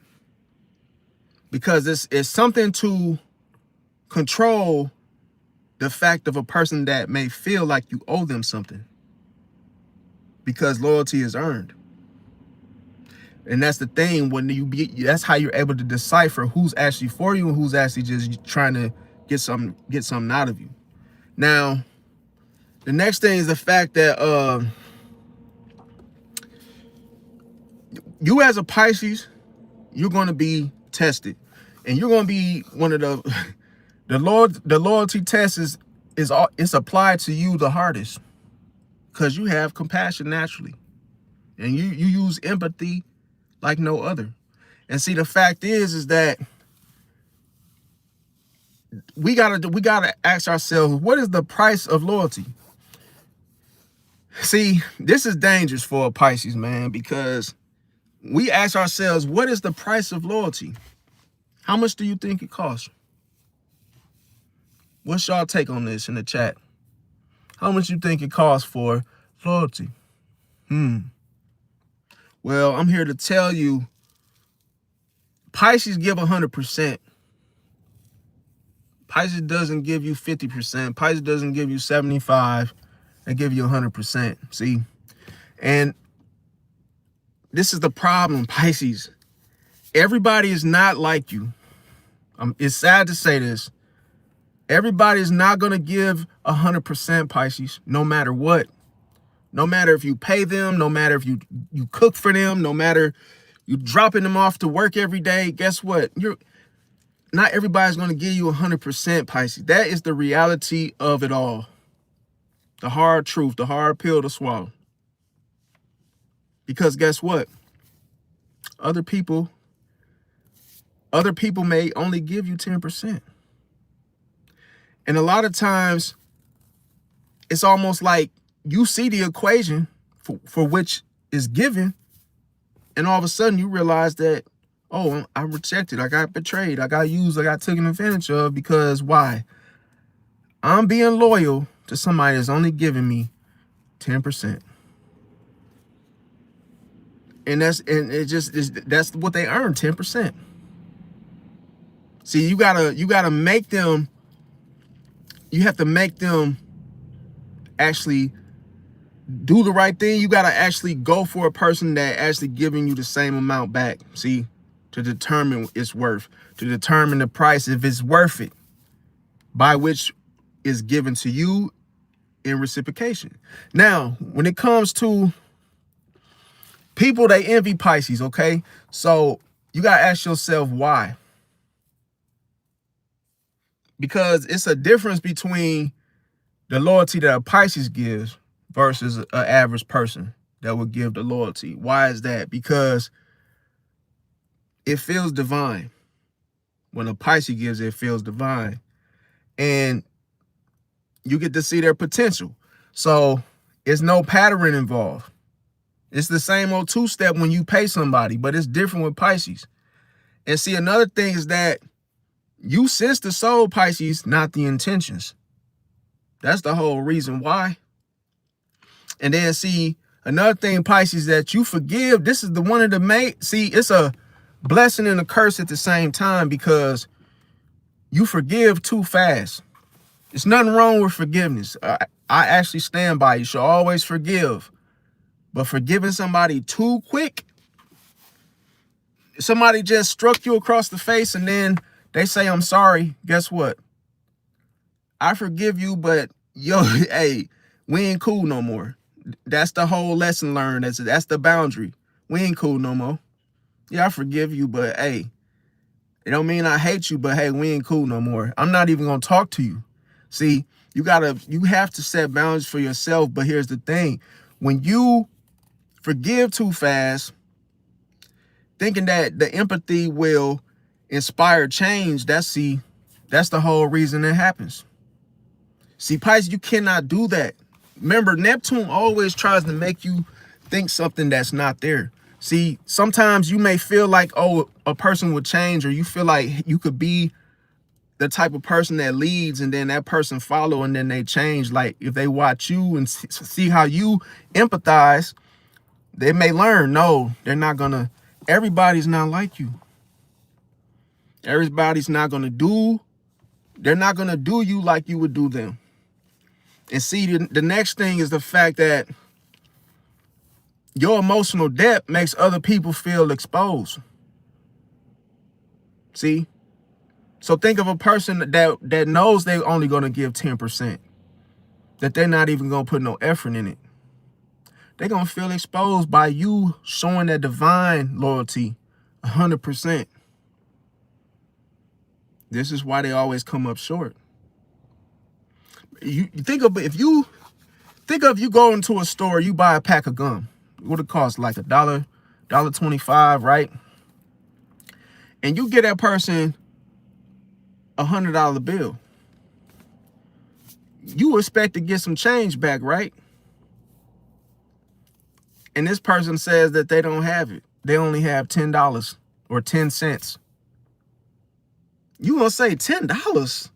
Because it's something to control the fact of a person that may feel like you owe them something. Because loyalty is earned. And that's the thing, that's how you're able to decipher who's actually for you and who's actually just trying to get something out of you. Now, the next thing is the fact that you as a Pisces, you're going to be tested. And you're going to be one of the loyalty test it's applied to you the hardest. Because you have compassion naturally. And you use empathy like no other. And see, the fact is that we gotta ask ourselves, what is the price of loyalty? See, this is dangerous for a Pisces, man, because we ask ourselves, what is the price of loyalty? How much do you think it costs? What's y'all take on this in the chat? How much you think it costs for loyalty? Well, I'm here to tell you, Pisces give 100%. Pisces doesn't give you 50%. Pisces doesn't give you 75%. They give you 100%. See? And this is the problem, Pisces. Everybody is not like you. It's sad to say this. Everybody is not going to give 100%, Pisces, no matter what. No matter if you pay them, no matter if you cook for them, no matter you dropping them off to work every day. Guess what? Not everybody's going to give you 100%, Pisces. That is the reality of it all. The hard truth, the hard pill to swallow. Because guess what? Other people may only give you 10%. And a lot of times, it's almost like you see the equation for which is given, and all of a sudden you realize that, oh, I'm rejected, I got betrayed, I got used, I got taken advantage of, because why? I'm being loyal to somebody that's only giving me 10. And that's what they earn, 10%. See, you gotta make them, you have to make them actually do the right thing. You gotta actually go for a person that actually giving you the same amount back. See, to determine its worth, to determine the price, if it's worth it, by which is given to you in reciprocation. Now, when it comes to people, they envy Pisces, okay? So you gotta ask yourself why. Because it's a difference between the loyalty that a Pisces gives versus an average person that would give the loyalty. Why is that? Because it feels divine. When a Pisces gives, it feels divine. And you get to see their potential. So it's no pattern involved. It's the same old two-step when you pay somebody, but it's different with Pisces. And see, another thing is that you sense the soul, Pisces, not the intentions. That's the whole reason why. And then see, another thing, Pisces, that you forgive. This is the one of the main. See, it's a blessing and a curse at the same time, because you forgive too fast. There's nothing wrong with forgiveness. I actually stand by. You should always forgive. But forgiving somebody too quick, somebody just struck you across the face and then They say, I'm sorry. Guess what? I forgive you, but yo, hey, we ain't cool no more. That's the whole lesson learned. That's the boundary. We ain't cool no more. Yeah, I forgive you, but hey, it don't mean I hate you, but hey, we ain't cool no more. I'm not even gonna talk to you. See, you have to set boundaries for yourself. But here's the thing. When you forgive too fast, thinking that the empathy will inspire change, that's the whole reason it happens. See, Pisces, you cannot do that. Remember, Neptune always tries to make you think something that's not there. See, sometimes you may feel like, oh, a person would change, or you feel like you could be the type of person that leads and then that person follow and then they change. Like if they watch you and see how you empathize, they may learn, no, they're not gonna, everybody's not like you. Everybody's not gonna do, they're not gonna do you like you would do them. And see, the next thing is the fact that your emotional depth makes other people feel exposed. See? So think of a person that knows they're only going to give 10%, that they're not even going to put no effort in it. They're going to feel exposed by you showing that divine loyalty 100%. This is why they always come up short. You think of, if you go into a store, you buy a pack of gum. What it costs, like $1.25, right? And you get that person $100 bill. You expect to get some change back, right? And this person says that they don't have it. They only have $10 or 10 cents. You gonna say $10?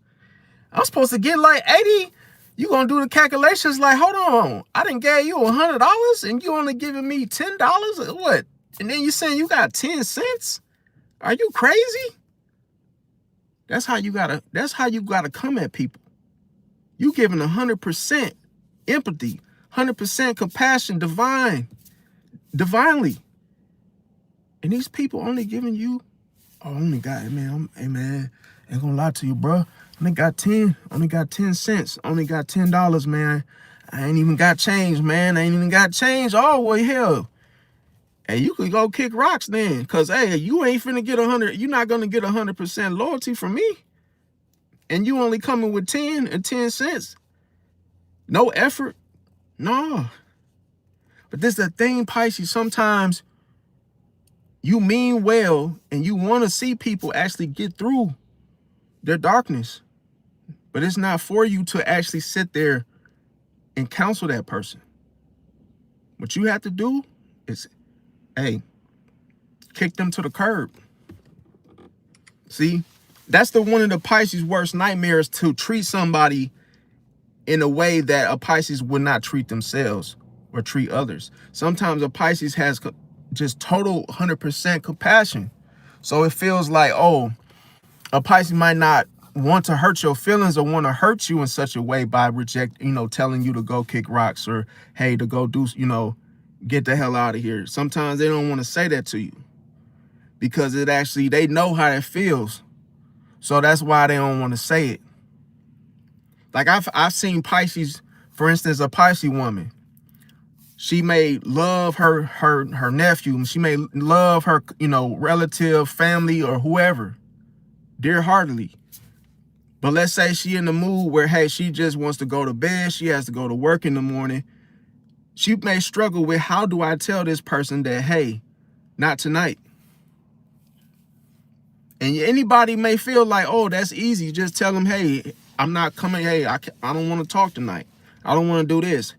I'm supposed to get like 80. You gonna do the calculations like, hold on, I done gave you $100 and you only giving me $10? What? And then you saying you got 10 cents? Are you crazy? That's how you gotta come at people. You giving 100% empathy, 100% compassion, divinely. And these people only giving you, oh, only got it, man. Hey man, ain't gonna lie to you, bro. Only got 10 cents, only got $10, man. I ain't even got change, man. I ain't even got change. Oh, well, hell. Hey, you could go kick rocks then. Cause hey, you ain't finna get 100, you're not gonna get 100% loyalty from me. And you only coming with 10 and 10 cents. No effort. No. But this is the thing, Pisces. Sometimes you mean well and you want to see people actually get through their darkness. But it's not for you to actually sit there and counsel that person. What you have to do is, hey, kick them to the curb. See, that's one of the Pisces' worst nightmares, to treat somebody in a way that a Pisces would not treat themselves or treat others. Sometimes a Pisces has just total 100% compassion. So it feels like, oh, a Pisces might not want to hurt your feelings or want to hurt you in such a way by telling you to go kick rocks or, hey, to go do, get the hell out of here. Sometimes they don't want to say that to you because they know how it feels. So that's why they don't want to say it. Like I've seen Pisces, for instance, a Pisces woman. She may love her nephew. She may love her, relative, family, or whoever, dear-heartedly. But let's say she in the mood where, hey, she just wants to go to bed. She has to go to work in the morning. She may struggle with, how do I tell this person that, hey, not tonight? And anybody may feel like, oh, that's easy. Just tell them, hey, I'm not coming. Hey, I don't want to talk tonight. I don't want to do this.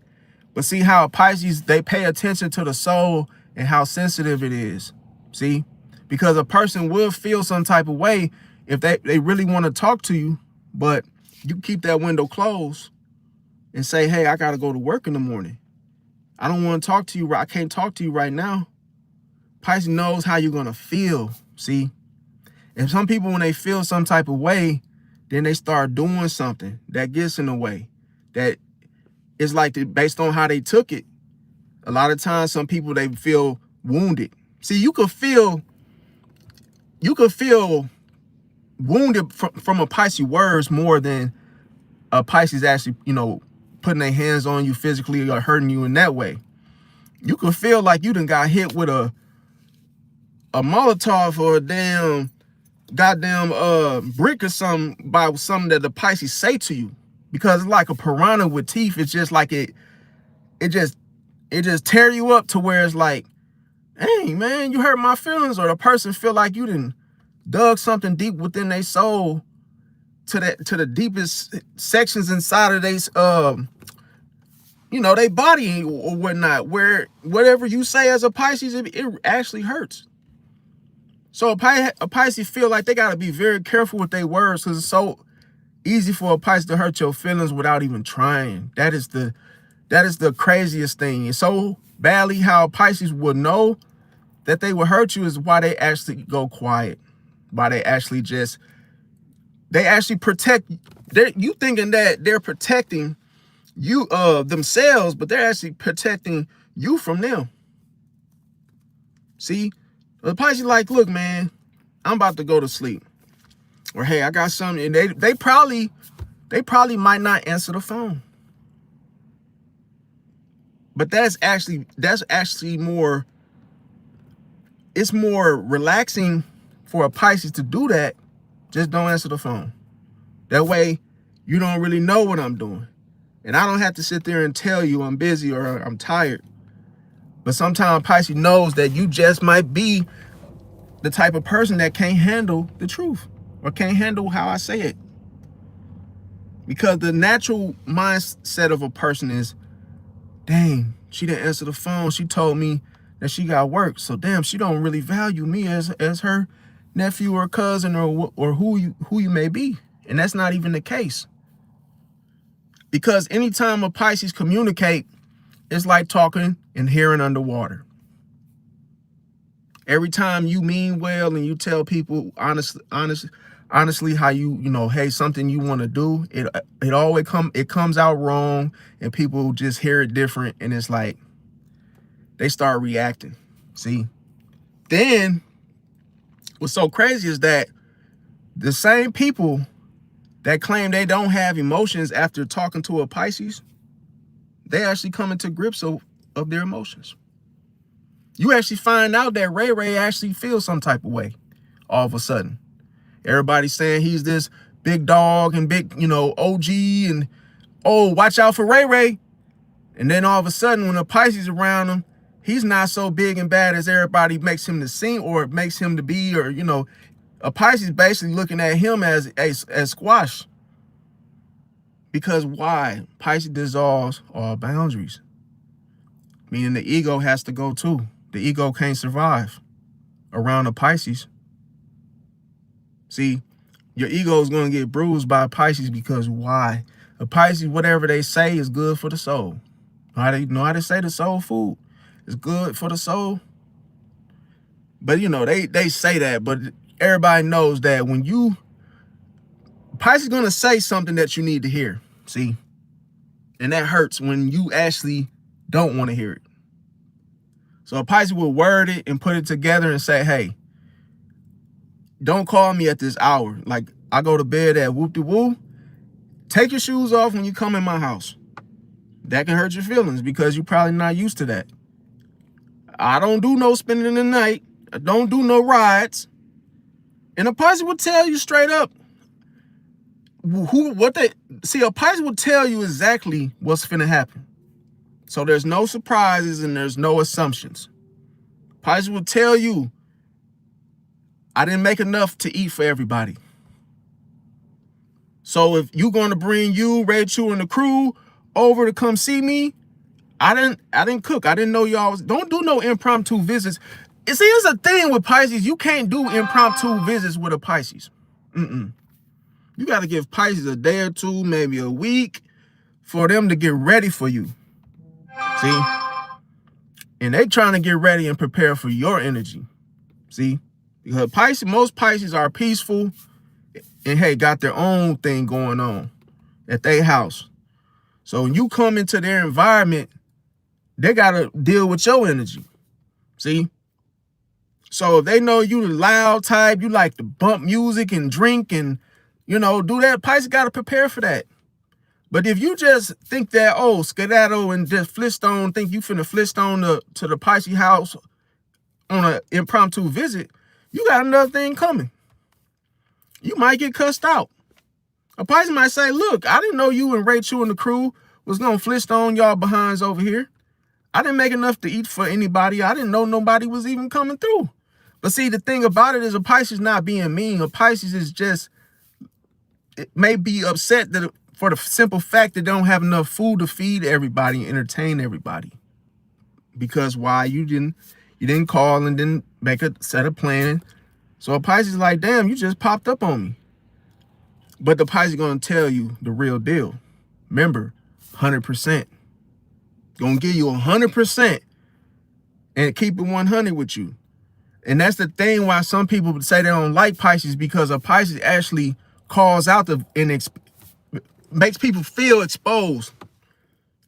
But see how Pisces, they pay attention to the soul and how sensitive it is. See? Because a person will feel some type of way if they really want to talk to you, but you keep that window closed and say, hey, I got to go to work in the morning. I don't want to talk to you. I can't talk to you right now. Pisces knows how you're going to feel. See? And some people, when they feel some type of way, then they start doing something that gets in the way. That is like based on how they took it. A lot of times, some people, they feel wounded. See, you could feel wounded from a Pisces words more than a Pisces actually, putting their hands on you physically or hurting you in that way. You can feel like you done got hit with a Molotov or a goddamn brick or something by something that the Pisces say to you, because it's like a piranha with teeth. It's just like it just tear you up to where it's like, hey man, you hurt my feelings. Or the person feel like you done dug something deep within their soul to the deepest sections inside of they body or whatnot, where whatever you say as a Pisces, it actually hurts. So a Pisces feel like they got to be very careful with their words, because it's so easy for a Pisces to hurt your feelings without even trying. That is the craziest thing. And so badly how Pisces would know that they will hurt you is why they actually go quiet. Why they actually protect. You thinking that they're protecting you themselves, but they're actually protecting you from them. See, the Pisces like, look, man, I'm about to go to sleep, or hey, I got something, and they probably might not answer the phone. But that's actually more. It's more relaxing for a Pisces to do that. Just don't answer the phone. That way, you don't really know what I'm doing. And I don't have to sit there and tell you I'm busy or I'm tired. But sometimes Pisces knows that you just might be the type of person that can't handle the truth or can't handle how I say it. Because the natural mindset of a person is, dang, she didn't answer the phone. She told me that she got work. So damn, she don't really value me as her nephew or cousin or who you may be. And that's not even the case. Because anytime a Pisces communicate, it's like talking and hearing underwater. Every time you mean well and you tell people honestly how hey, something you want to do, it always comes out wrong, and people just hear it different, and it's like they start reacting. See? Then what's so crazy is that the same people that claim they don't have emotions after talking to a Pisces, they actually come into grips of their emotions. You actually find out that Ray actually feels some type of way all of a sudden. Everybody's saying he's this big dog and big, OG, and watch out for Ray. And then all of a sudden, when a Pisces around him, he's not so big and bad as everybody makes him to seem, or makes him to be, or a Pisces basically looking at him as squash. Because why? Pisces dissolves all boundaries. Meaning the ego has to go too. The ego can't survive around a Pisces. See, your ego is going to get bruised by a Pisces, because why? A Pisces, whatever they say is good for the soul. Know how they say the soul food is good for the soul. But they say that, but everybody knows that when Pisces is going to say something that you need to hear. See? And that hurts when you actually don't want to hear it. So a Pisces will word it and put it together and say, hey, don't call me at this hour. Like, I go to bed at whoop-de-woo. Take your shoes off when you come in my house. That can hurt your feelings because you're probably not used to that. I don't do no spending the night. I don't do no rides. And a Pisces will tell you straight up a Pisces will tell you exactly what's finna happen. So there's no surprises and there's no assumptions. Pisces will tell you, I didn't make enough to eat for everybody. So if you're going to bring you, Rachel, and the crew over to come see me, I didn't cook. I didn't know y'all don't do no impromptu visits. See, it's a thing with Pisces. You can't do impromptu visits with a Pisces. You got to give Pisces a day or two, maybe a week, for them to get ready for you. See? And they trying to get ready and prepare for your energy. See? Because most Pisces are peaceful and, hey, got their own thing going on at their house. So when you come into their environment, they got to deal with your energy. See? So if they know you the loud type, you like to bump music and drink and, you know, do that, Pisces got to prepare for that. But if you just think that, oh, skedaddle and just Flintstone, think you finna Flintstone to the Pisces house on an impromptu visit, you got another thing coming. You might get cussed out. A Pisces might say, look, I didn't know you and Rachel and the crew was going to Flintstone y'all behinds over here. I didn't make enough to eat for anybody. I didn't know nobody was even coming through. But see, the thing about it is a Pisces not being mean. A Pisces is just, it may be upset that for the simple fact that they don't have enough food to feed everybody and entertain everybody. Because why? You didn't call and didn't make a set of planning. So a Pisces is like, damn, you just popped up on me. But the Pisces is going to tell you the real deal. Remember, 100%. Going to give you 100% and keep it 100 with you. And that's the thing why some people say they don't like Pisces, because a Pisces actually calls out and makes people feel exposed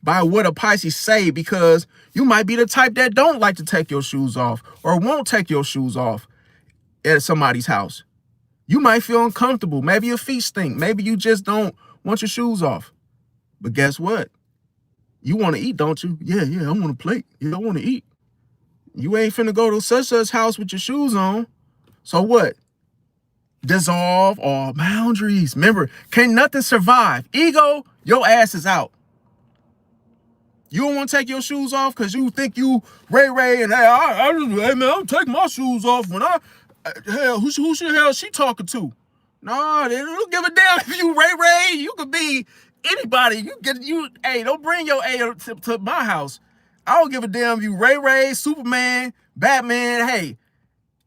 by what a Pisces say, because you might be the type that don't like to take your shoes off or won't take your shoes off at somebody's house. You might feel uncomfortable. Maybe your feet stink. Maybe you just don't want your shoes off. But guess what? You want to eat, don't you? Yeah, I want a plate. Yeah, I want to eat. You ain't finna go to such house with your shoes on. So what? Dissolve all boundaries. Remember, can't nothing survive. Ego, your ass is out. You don't want to take your shoes off because you think you Ray and hey man, I'll take my shoes off when hell, who the hell she talking to? No, they don't give a damn if you Ray. You could be anybody. Hey, don't bring your A to my house. I don't give a damn if you Ray, Superman, Batman. Hey,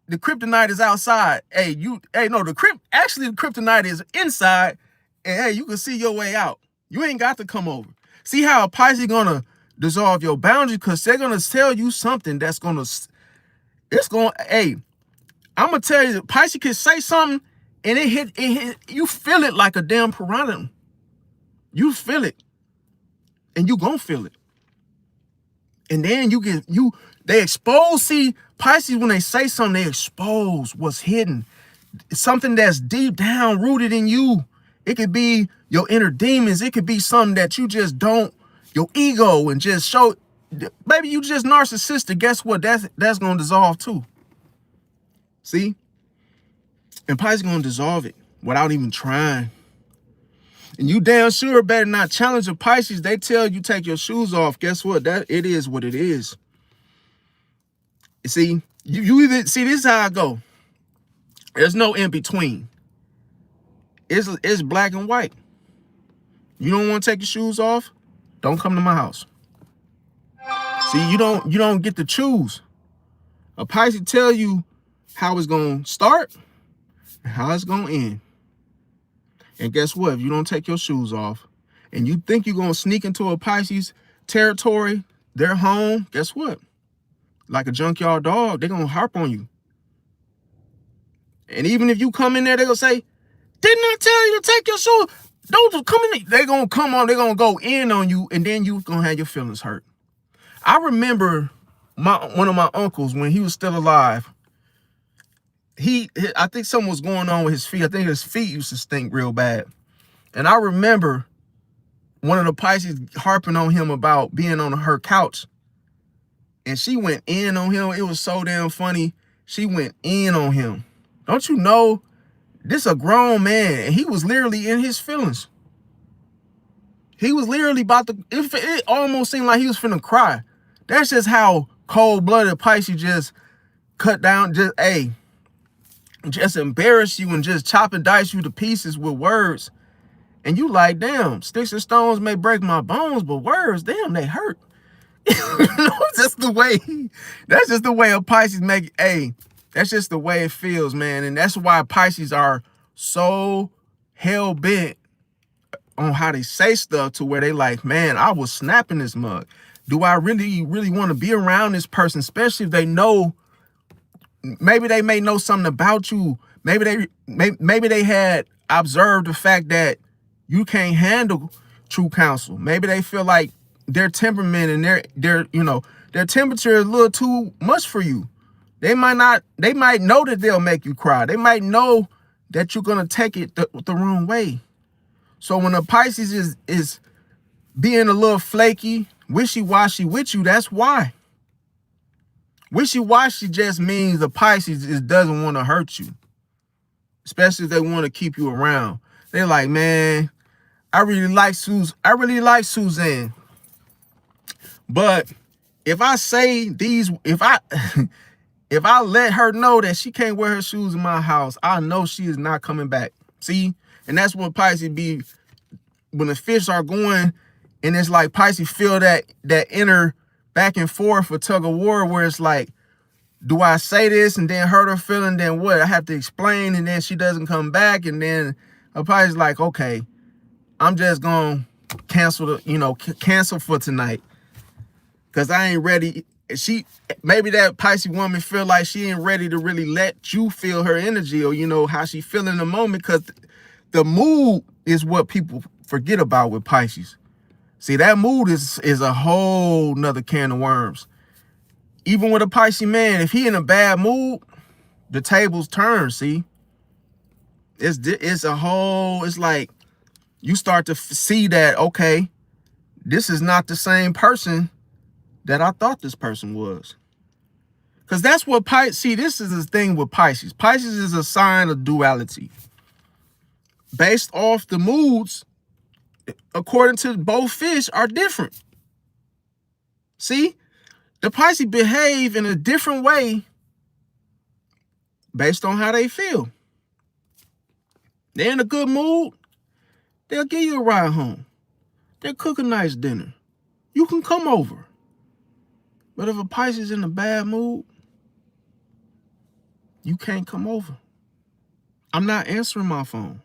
the kryptonite is outside. Hey, the kryptonite is inside, and hey, you can see your way out. You ain't got to come over. See how a Pisces gonna dissolve your boundaries, because they're gonna tell you something that's gonna, hey, I'm gonna tell you, Pisces can say something and it hit, you feel it like a damn piranha. You feel it, and you gonna feel it. And then they expose, see, Pisces, when they say something, they expose what's hidden. It's something that's deep down rooted in you. It could be your inner demons. It could be something that you just don't, your ego, and just show, maybe you just narcissistic. Guess what? That's going to dissolve too. See? And Pisces going to dissolve it without even trying. And you damn sure better not challenge a Pisces. They tell you take your shoes off. Guess what? It is what it is. You see, you even see, this is how I go. There's no in between. It's black and white. You don't want to take your shoes off? Don't come to my house. See, you don't get to choose. A Pisces tell you how it's gonna start and how it's gonna end. And guess what? If you don't take your shoes off and you think you're gonna sneak into a Pisces territory, their home, guess what? Like a junkyard dog, they're gonna harp on you. And even if you come in there, they're gonna say, didn't I tell you to take your shoes? Don't come in. They're gonna come on, they're gonna go in on you, and then you gonna have your feelings hurt. I remember one of my uncles, when he was still alive, I think something was going on with his feet. I think his feet used to stink real bad. And I remember one of the Pisces harping on him about being on her couch. And she went in on him. It was so damn funny. She went in on him. Don't you know, this a grown man, and he was literally in his feelings. He was literally about to, it almost seemed like he was finna cry. That's just how cold-blooded Pisces just cut down, just embarrass you and just chop and dice you to pieces with words. And you like, damn, sticks and stones may break my bones, but words, damn, they hurt. That's just the way a Pisces make, that's just the way it feels, man. And that's why Pisces are so hell-bent on how they say stuff, to where they like, man, I was snapping this mug. Do I really want to be around this person, especially if they know, maybe they may know something about you. Maybe they had observed the fact that you can't handle true counsel. Maybe they feel like their temperament and their temperature is a little too much for you. They might know that they'll make you cry. They might know that you're gonna take it the wrong way. So when a Pisces is being a little flaky, wishy-washy with you, that's why. Wishy-washy just means the Pisces doesn't want to hurt you, especially if they want to keep you around. They're like, man, I really like Suzanne, but if I say these, if I if I let her know that she can't wear her shoes in my house, I know she is not coming back. See, and that's what Pisces be when the fish are going, and it's like Pisces feel that inner back and forth for tug of war, where it's like, do I say this and then hurt her feeling? Then what? I have to explain, and then she doesn't come back, and then a Pisces like, okay, I'm just gonna cancel cancel for tonight because I ain't ready. Maybe that Pisces woman feel like she ain't ready to really let you feel her energy, or how she feel in the moment, because the mood is what people forget about with Pisces. See, that mood is a whole nother can of worms. Even with a Pisces man, if he in a bad mood, the tables turn. See, it's like you start to see that, okay, this is not the same person that I thought this person was. Because that's what Pisces, see, this is the thing with Pisces. Pisces is a sign of duality. Based off the moods, according to both fish, are different. See, the Pisces behave in a different way based on how they feel. They're in a good mood, they'll give you a ride home. They'll cook a nice dinner. You can come over. But if a Pisces is in a bad mood, you can't come over. I'm not answering my phone.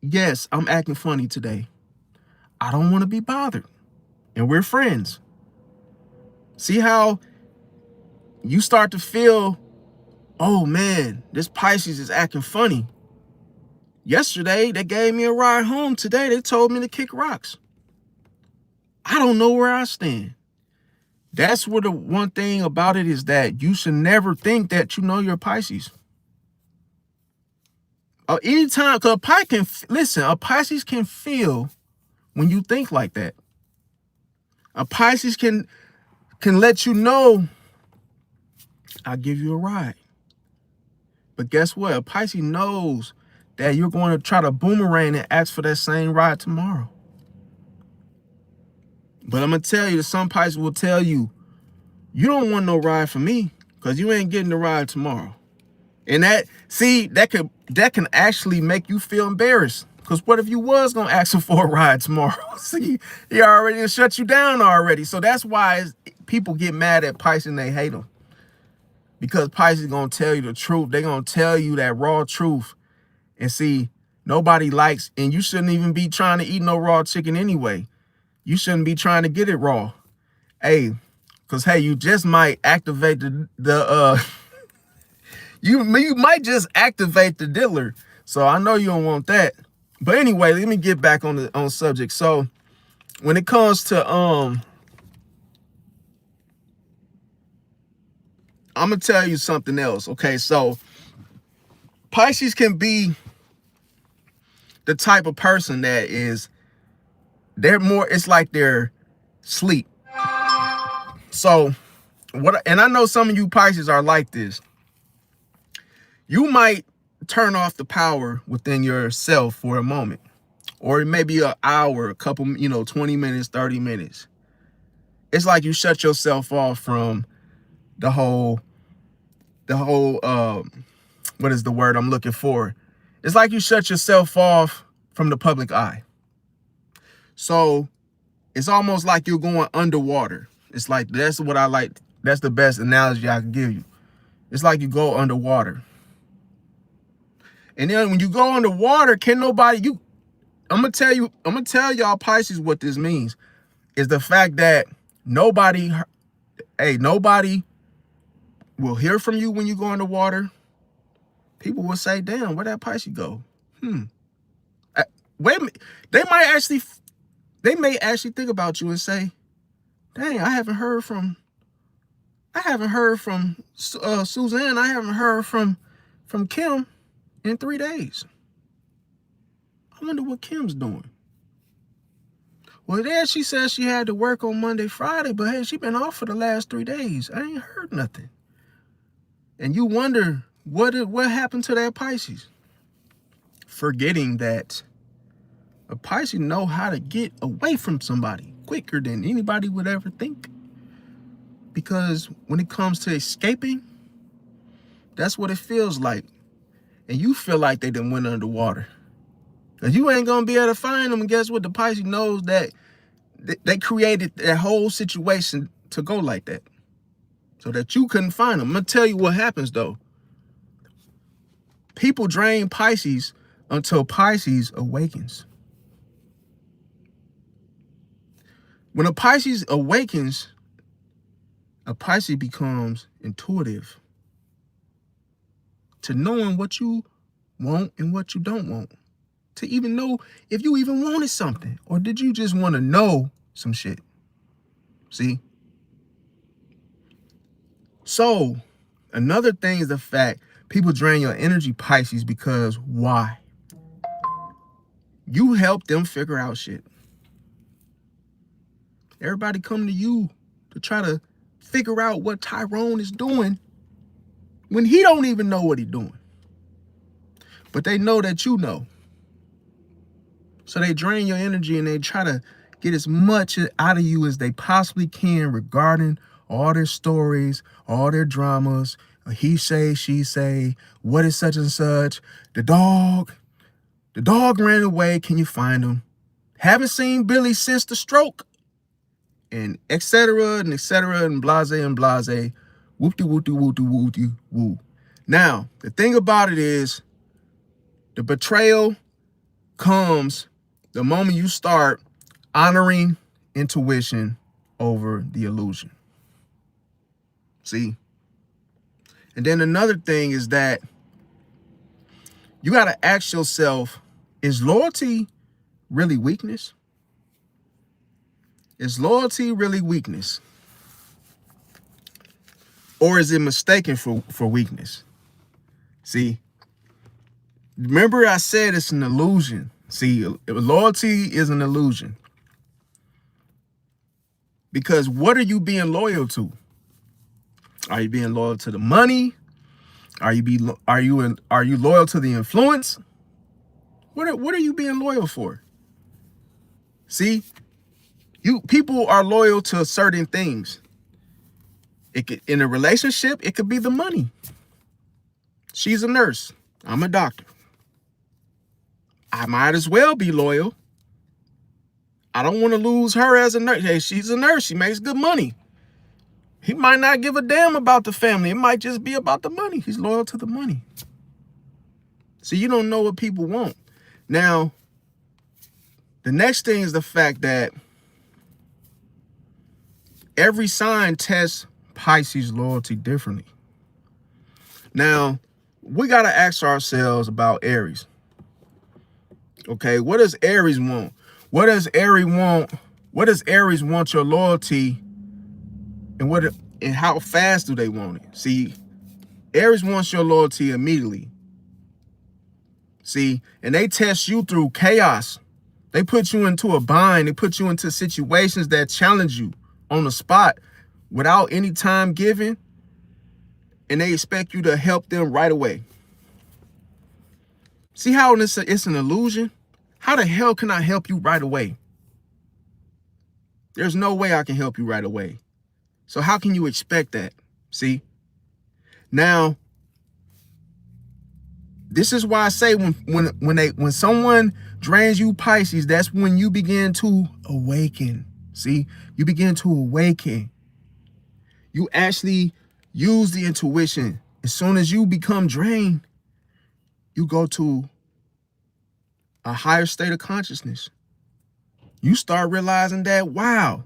Yes, I'm acting funny today. I don't want to be bothered. And we're friends. See how you start to feel, oh man, this Pisces is acting funny. Yesterday, they gave me a ride home. Today, they told me to kick rocks. I don't know where I stand. That's what the one thing about it is, that you should never think that you know your Pisces. Anytime, because a Pisces can feel when you think like that. A Pisces can let you know, I'll give you a ride. But guess what? A Pisces knows that you're going to try to boomerang and ask for that same ride tomorrow. But I'm going to tell you that some Pisces will tell you, you don't want no ride from me because you ain't getting the ride tomorrow. And that can actually make you feel embarrassed. Because what if you was going to ask him for a ride tomorrow? See, he already shut you down already. So that's why people get mad at Pisces and they hate them. Because Pisces is going to tell you the truth. They're going to tell you that raw truth. And see, nobody likes, and you shouldn't even be trying to eat no raw chicken anyway. You shouldn't be trying to get it raw. Hey, because, hey, you just might activate you might just activate the diddler. So I know you don't want that. But anyway, let me get back on subject. So when it comes to I'm gonna tell you something else. Okay, so Pisces can be the type of person that it's like they're sleep. So and I know some of you Pisces are like this. You might turn off the power within yourself for a moment, or maybe an hour, a couple, 20 minutes, 30 minutes. It's like you shut yourself off from the whole, what is the word I'm looking for? It's like you shut yourself off from the public eye. So it's almost like you're going underwater. It's like, that's what I like. That's the best analogy I can give you. It's like you go underwater. And then when you go underwater, I'm gonna tell y'all Pisces what this means. Is the fact that nobody will hear from you when you go underwater. People will say, damn, where'd that Pisces go? Wait a minute. They may actually think about you and say, dang, I haven't heard from I haven't heard from Suzanne. I haven't heard from Kim in 3 days. I wonder what Kim's doing. Well, then she said she had to work on Monday, Friday, but hey, she been off for the last 3 days. I ain't heard nothing. And you wonder what happened to that Pisces? Forgetting that a Pisces know how to get away from somebody quicker than anybody would ever think. Because when it comes to escaping, that's what it feels like. And you feel like they done went underwater. And you ain't gonna be able to find them. And guess what? The Pisces knows that they created that whole situation to go like that, so that you couldn't find them. I'm gonna tell you what happens though. People drain Pisces until Pisces awakens. When a Pisces awakens, a Pisces becomes intuitive to knowing what you want and what you don't want. To even know if you even wanted something, or did you just want to know some shit? See? So, another thing is the fact people drain your energy, Pisces, because why? You help them figure out shit. Everybody come to you to try to figure out what Tyrone is doing when he don't even know what he's doing. But they know that you know. So they drain your energy and they try to get as much out of you as they possibly can regarding all their stories, all their dramas. He say, she say, what is such and such? The dog ran away. Can you find him? Haven't seen Billy since the stroke. And et cetera and et cetera and blase and blase. Woo. Now, the thing about it is the betrayal comes the moment you start honoring intuition over the illusion. See? And then another thing is that you got to ask yourself, is loyalty really weakness? Is loyalty really weakness? Or is it mistaken for weakness? See? Remember I said it's an illusion. See, loyalty is an illusion. Because what are you being loyal to? Are you being loyal to the money? Are you loyal to the influence? What are you being loyal for? See, people are loyal to certain things. It could, in a relationship, it could be the money. She's a nurse. I'm a doctor. I might as well be loyal. I don't want to lose her as a nurse. Hey, she's a nurse. She makes good money. He might not give a damn about the family. It might just be about the money. He's loyal to the money. So you don't know what people want. Now, the next thing is the fact that every sign tests Pisces loyalty differently. Now, we got to ask ourselves about Aries. Okay, what does Aries want? What does Aries want? What does Aries want your loyalty, and how fast do they want it? See, Aries wants your loyalty immediately. See, and they test you through chaos. They put you into a bind. They put you into situations that challenge you on the spot without any time given, and they expect you to help them right away. See how it's an illusion? How the hell can I help you right away? There's no way I can help you right away. So how can you expect that? See? Now, this is why I say when someone drains you, Pisces, that's when you begin to awaken. See? You begin to awaken. You actually use the intuition. As soon as you become drained, you go to a higher state of consciousness. You start realizing that, wow,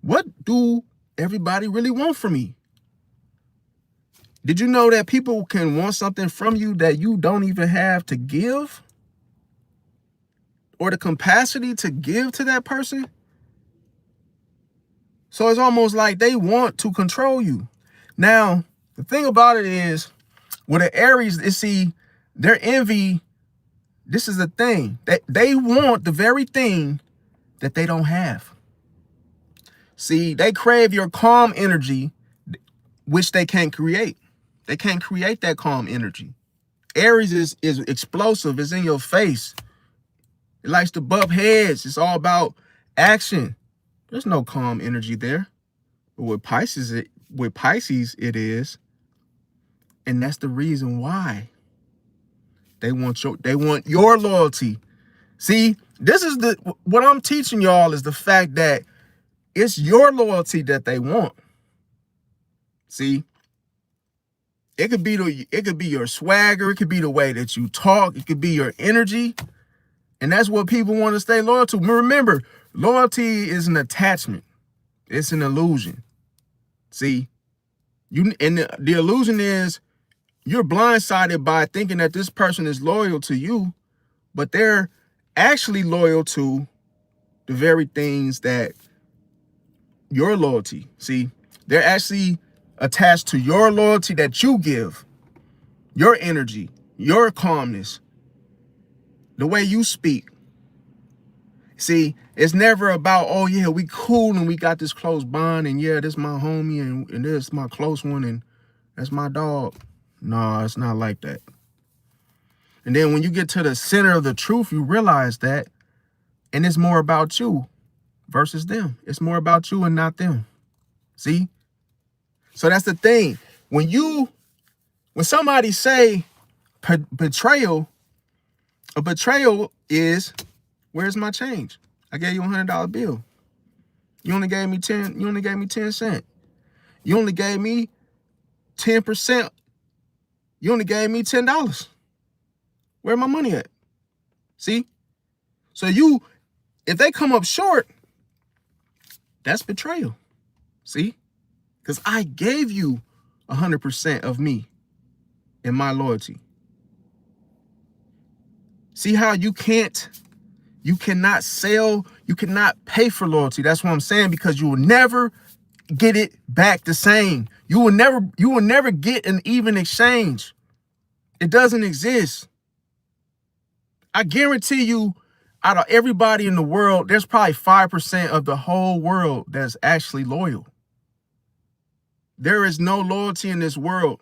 what do everybody really want from me? Did you know that people can want something from you that you don't even have to give? Or the capacity to give to that person? So it's almost like they want to control you. Now, the thing about it is, with an Aries, their envy, this is the thing. They want the very thing that they don't have. See, they crave your calm energy, which they can't create. They can't create that calm energy. Aries is explosive. It's in your face. It likes to bump heads. It's all about action. There's no calm energy there. But with Pisces it is. And that's the reason why they want your loyalty. See, this is what I'm teaching y'all is the fact that it's your loyalty that they want. See, it could be your swagger, it could be the way that you talk, it could be your energy. And that's what people want to stay loyal to. Remember, loyalty is an attachment. It's an illusion. See, the illusion is you're blindsided by thinking that this person is loyal to you, but they're actually loyal to the very things that your loyalty. See, they're actually attached to your loyalty that you give, your energy, your calmness, the way you speak. See, it's never about, oh yeah, we cool and we got this close bond, and yeah, this my homie and this my close one and that's my dog. No, it's not like that. And then when you get to the center of the truth, you realize that, and it's more about you versus them. It's more about you and not them. See? So that's the thing. When somebody say betrayal, a betrayal is, where's my change? I gave you a $100 bill. You only gave me 10 cents. You only gave me 10%. You only gave me $10. Where my money at? See? So if they come up short, that's betrayal. See? Because I gave you 100% of me and my loyalty. See how you cannot pay for loyalty. That's what I'm saying, because you will never get it back the same. You will never get an even exchange. It doesn't exist. I guarantee you, out of everybody in the world, there's probably 5% of the whole world that's actually loyal. There is no loyalty in this world.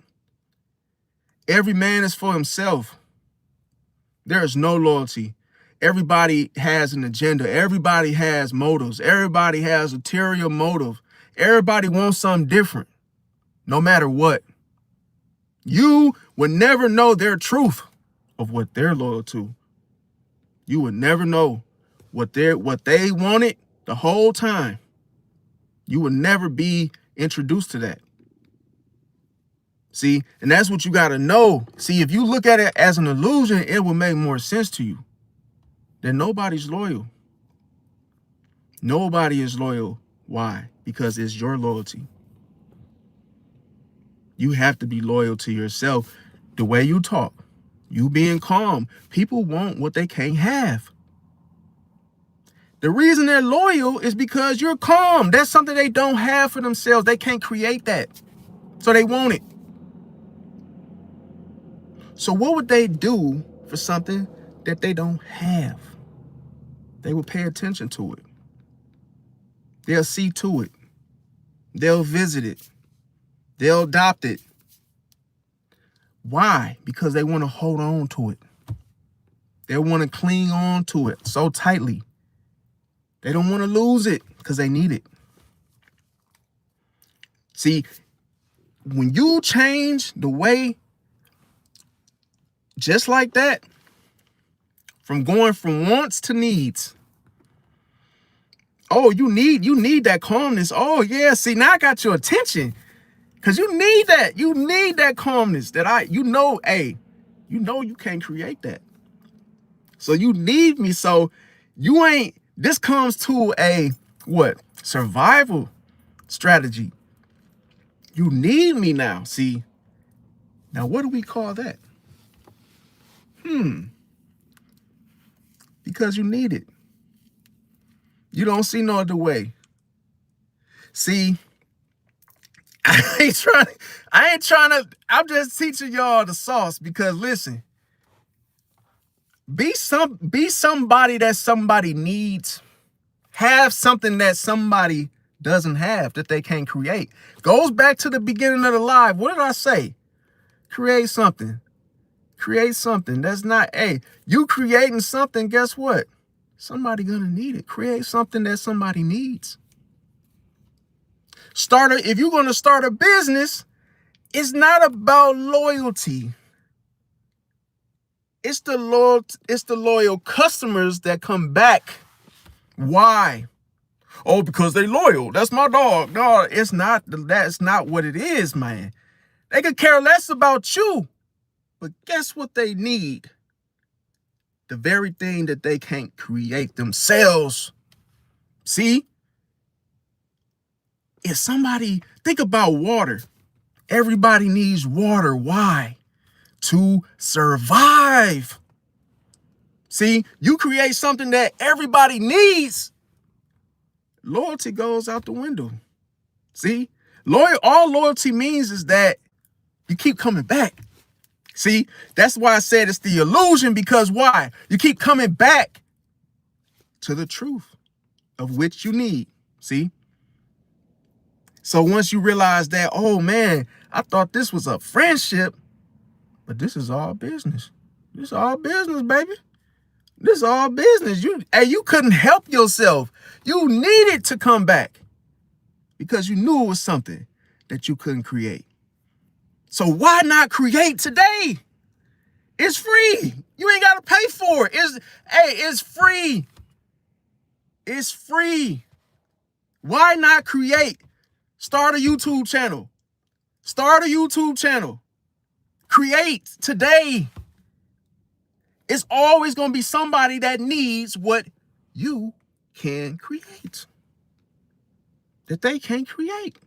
Every man is for himself. There is no loyalty. Everybody has an agenda. Everybody has motives. Everybody has ulterior motive. Everybody wants something different, no matter what. You would never know their truth of what they're loyal to. You would never know what they wanted the whole time. You would never be introduced to that. See, and that's what you got to know. See, if you look at it as an illusion, it will make more sense to you. Then nobody's loyal. Nobody is loyal. Why? Because it's your loyalty. You have to be loyal to yourself. The way you talk, you being calm. People want what they can't have. The reason they're loyal is because you're calm. That's something they don't have for themselves. They can't create that. So they want it. So what would they do for something that they don't have? They will pay attention to it. They'll see to it. They'll visit it. They'll adopt it. Why? Because they want to hold on to it. They want to cling on to it so tightly. They don't want to lose it because they need it. See, when you change the way, just like that, from going from wants to needs. Oh, you need that calmness. Oh yeah, see, now I got your attention. Cause you need that. You need that calmness that you can't create that. So you need me. So this comes to a survival strategy. You need me now. See, now what do we call that? Because you need it. You don't see no other way. See, I'm just teaching y'all the sauce because listen, be somebody that somebody needs. Have something that somebody doesn't have that they can't create. Goes back to the beginning of the live. What did I say? Create something. Create something. That's not, hey, you creating something, guess what? Somebody gonna need it. Create something that somebody needs. If you're gonna start a business, it's not about loyalty. It's the loyal customers that come back. Why? Oh, because they loyal. That's my dog. No, it's not. That's not what it is, man. They could care less about you. But guess what they need? The very thing that they can't create themselves. See? If somebody, think about water. Everybody needs water. Why? To survive. See, you create something that everybody needs. Loyalty goes out the window. See, all loyalty means is that you keep coming back. See, that's why I said it's the illusion, because why? You keep coming back to the truth of which you need. See? So once you realize that, oh man, I thought this was a friendship, but this is all business. This is all business, baby. This is all business. You couldn't help yourself. You needed to come back because you knew it was something that you couldn't create. So why not create today? It's free. You ain't got to pay for it. It's free. It's free. Why not create? Start a YouTube channel. Start a YouTube channel. Create today. It's always going to be somebody that needs what you can create, that they can't create.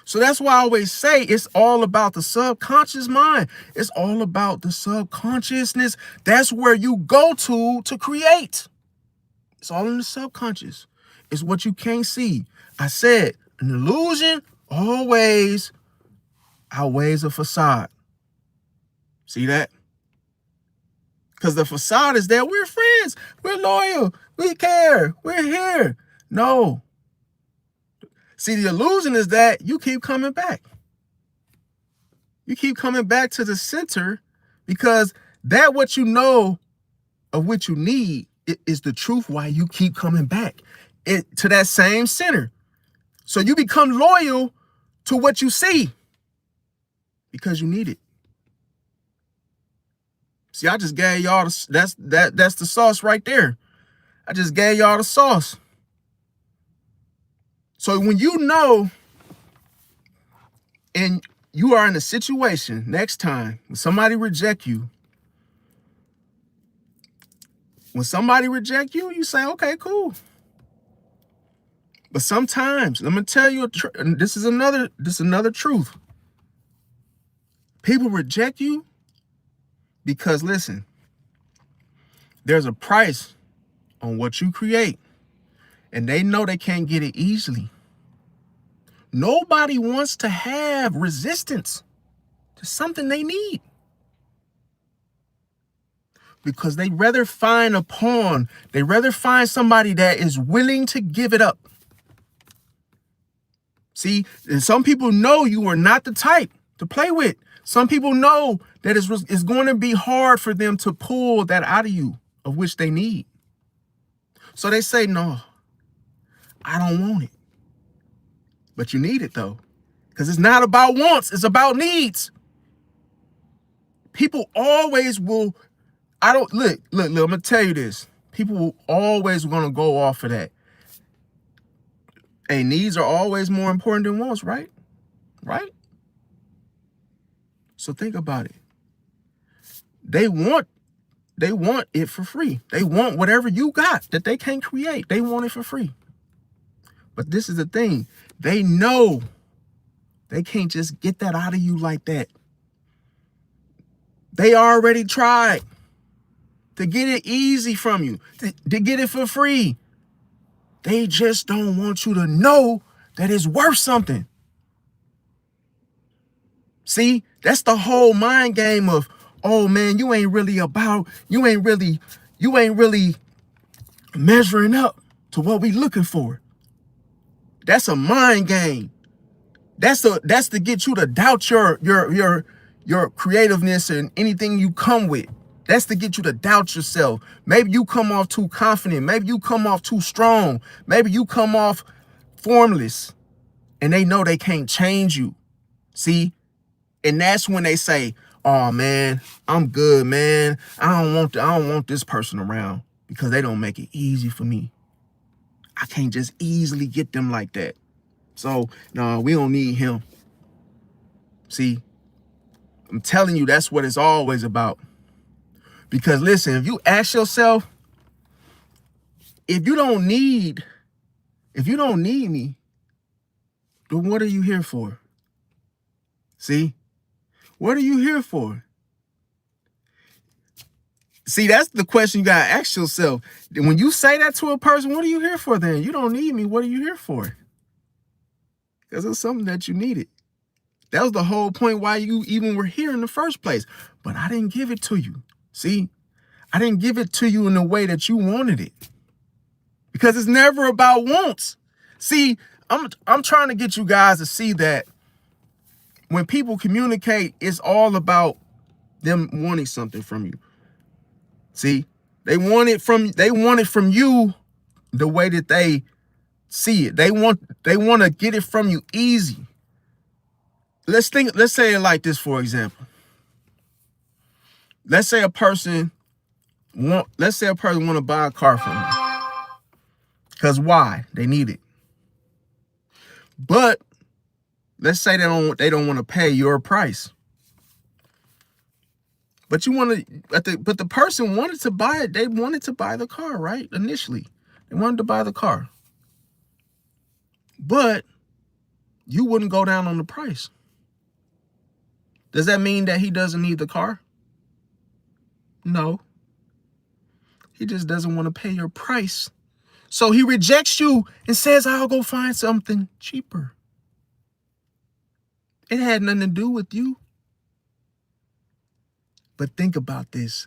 So that's why I always say it's all about the subconscious mind. It's all about the subconsciousness. That's where you go to create. It's all in the subconscious. It's what you can't see. I said an illusion always outweighs a facade. See that? Because the facade is there. We're friends. We're loyal. We care. We're here. No. See, the illusion is that you keep coming back. You keep coming back to the center because that what you know of what you need is the truth why you keep coming back to that same center. So you become loyal to what you see because you need it. See, I just gave y'all that's the sauce right there. I just gave y'all the sauce. So when you know and you are in a situation next time when somebody reject you, you say, okay, cool. But sometimes, let me tell you, this is another truth. People reject you because, listen, there's a price on what you create, and they know they can't get it easily. Nobody wants to have resistance to something they need because they rather find a pawn. They rather find somebody that is willing to give it up. See, and some people know you are not the type to play with. Some people know that it's going to be hard for them to pull that out of you of which they need. So they say, no, I don't want it. But you need it though, because it's not about wants, it's about needs. People always will, look, I'm going to tell you this. People will always going to go off of that. Hey, needs are always more important than wants, right? Right? So think about it. They want it for free. They want whatever you got that they can't create. They want it for free. But this is the thing. They know they can't just get that out of you like that. They already tried to get it easy from you, to get it for free. They just don't want you to know that it's worth something. See, that's the whole mind game of, oh man, you ain't really measuring up to what we looking for. That's a mind game. That's to get you to doubt your creativeness and anything you come with. That's to get you to doubt yourself. Maybe you come off too confident. Maybe you come off too strong. Maybe you come off formless, and they know they can't change you. See? And that's when they say, oh man, I'm good, man. I don't want this person around because they don't make it easy for me. I can't just easily get them like that. So no, we don't need him. See, I'm telling you, that's what it's always about. Because listen, if you ask yourself, if you don't need me, then what are you here for? See? What are you here for? See, that's the question you gotta ask yourself. When you say that to a person, what are you here for then? You don't need me. What are you here for? Because it's something that you needed. That was the whole point why you even were here in the first place. But I didn't give it to you. See, I didn't give it to you in the way that you wanted it. Because it's never about wants. See, I'm trying to get you guys to see that when people communicate, it's all about them wanting something from you. See, they want it from you the way that they see it. They want to get it from you easy. Let's say it like this, for example. Let's say a person want to buy a car from you. Because why? They need it. But let's say they don't want to pay your price. But the person wanted to buy it. They wanted to buy the car, right? Initially, they wanted to buy the car. But you wouldn't go down on the price. Does that mean that he doesn't need the car? No. He just doesn't want to pay your price. So he rejects you and says, I'll go find something cheaper. It had nothing to do with you. But think about this.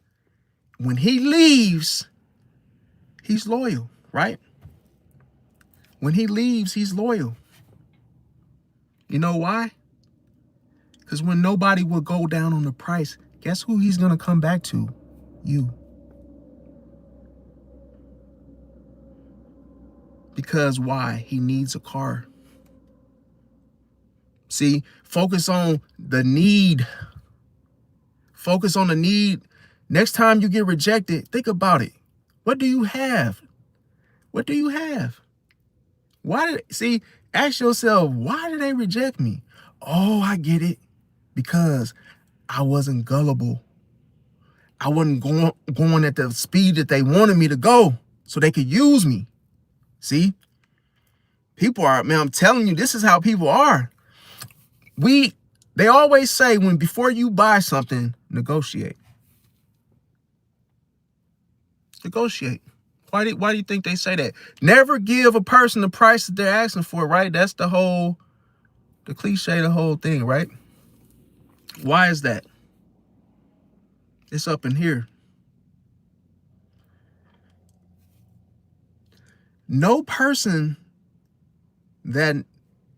When he leaves, he's loyal, right? When he leaves, he's loyal. You know why? Because when nobody will go down on the price, guess who he's going to come back to? You. Because why? He needs a car. See, focus on the need. Focus on the need. Next time you get rejected, think about it. What do you have? What do you have? Ask yourself, why did they reject me? Oh, I get it. Because I wasn't gullible. I wasn't going at the speed that they wanted me to go so they could use me. See? People are, man, I'm telling you, this is how people are. They always say before you buy something, negotiate. Negotiate. Why do you think they say that? Never give a person the price that they're asking for, right? That's the cliche, the whole thing, right? Why is that? It's up in here. No person that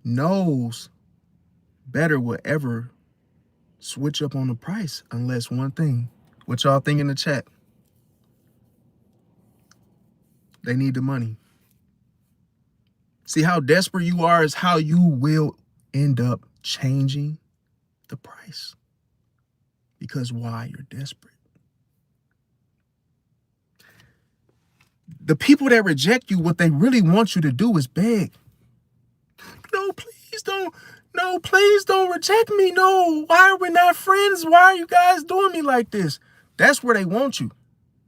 knows better will ever switch up on the price unless one thing. What y'all think in the chat? They need the money. See, how desperate you are is how you will end up changing the price. Because why? You're desperate. The people that reject you, what they really want you to do is beg. No, please don't. No, please don't reject me. No, why are we not friends? Why are you guys doing me like this? That's where they want you.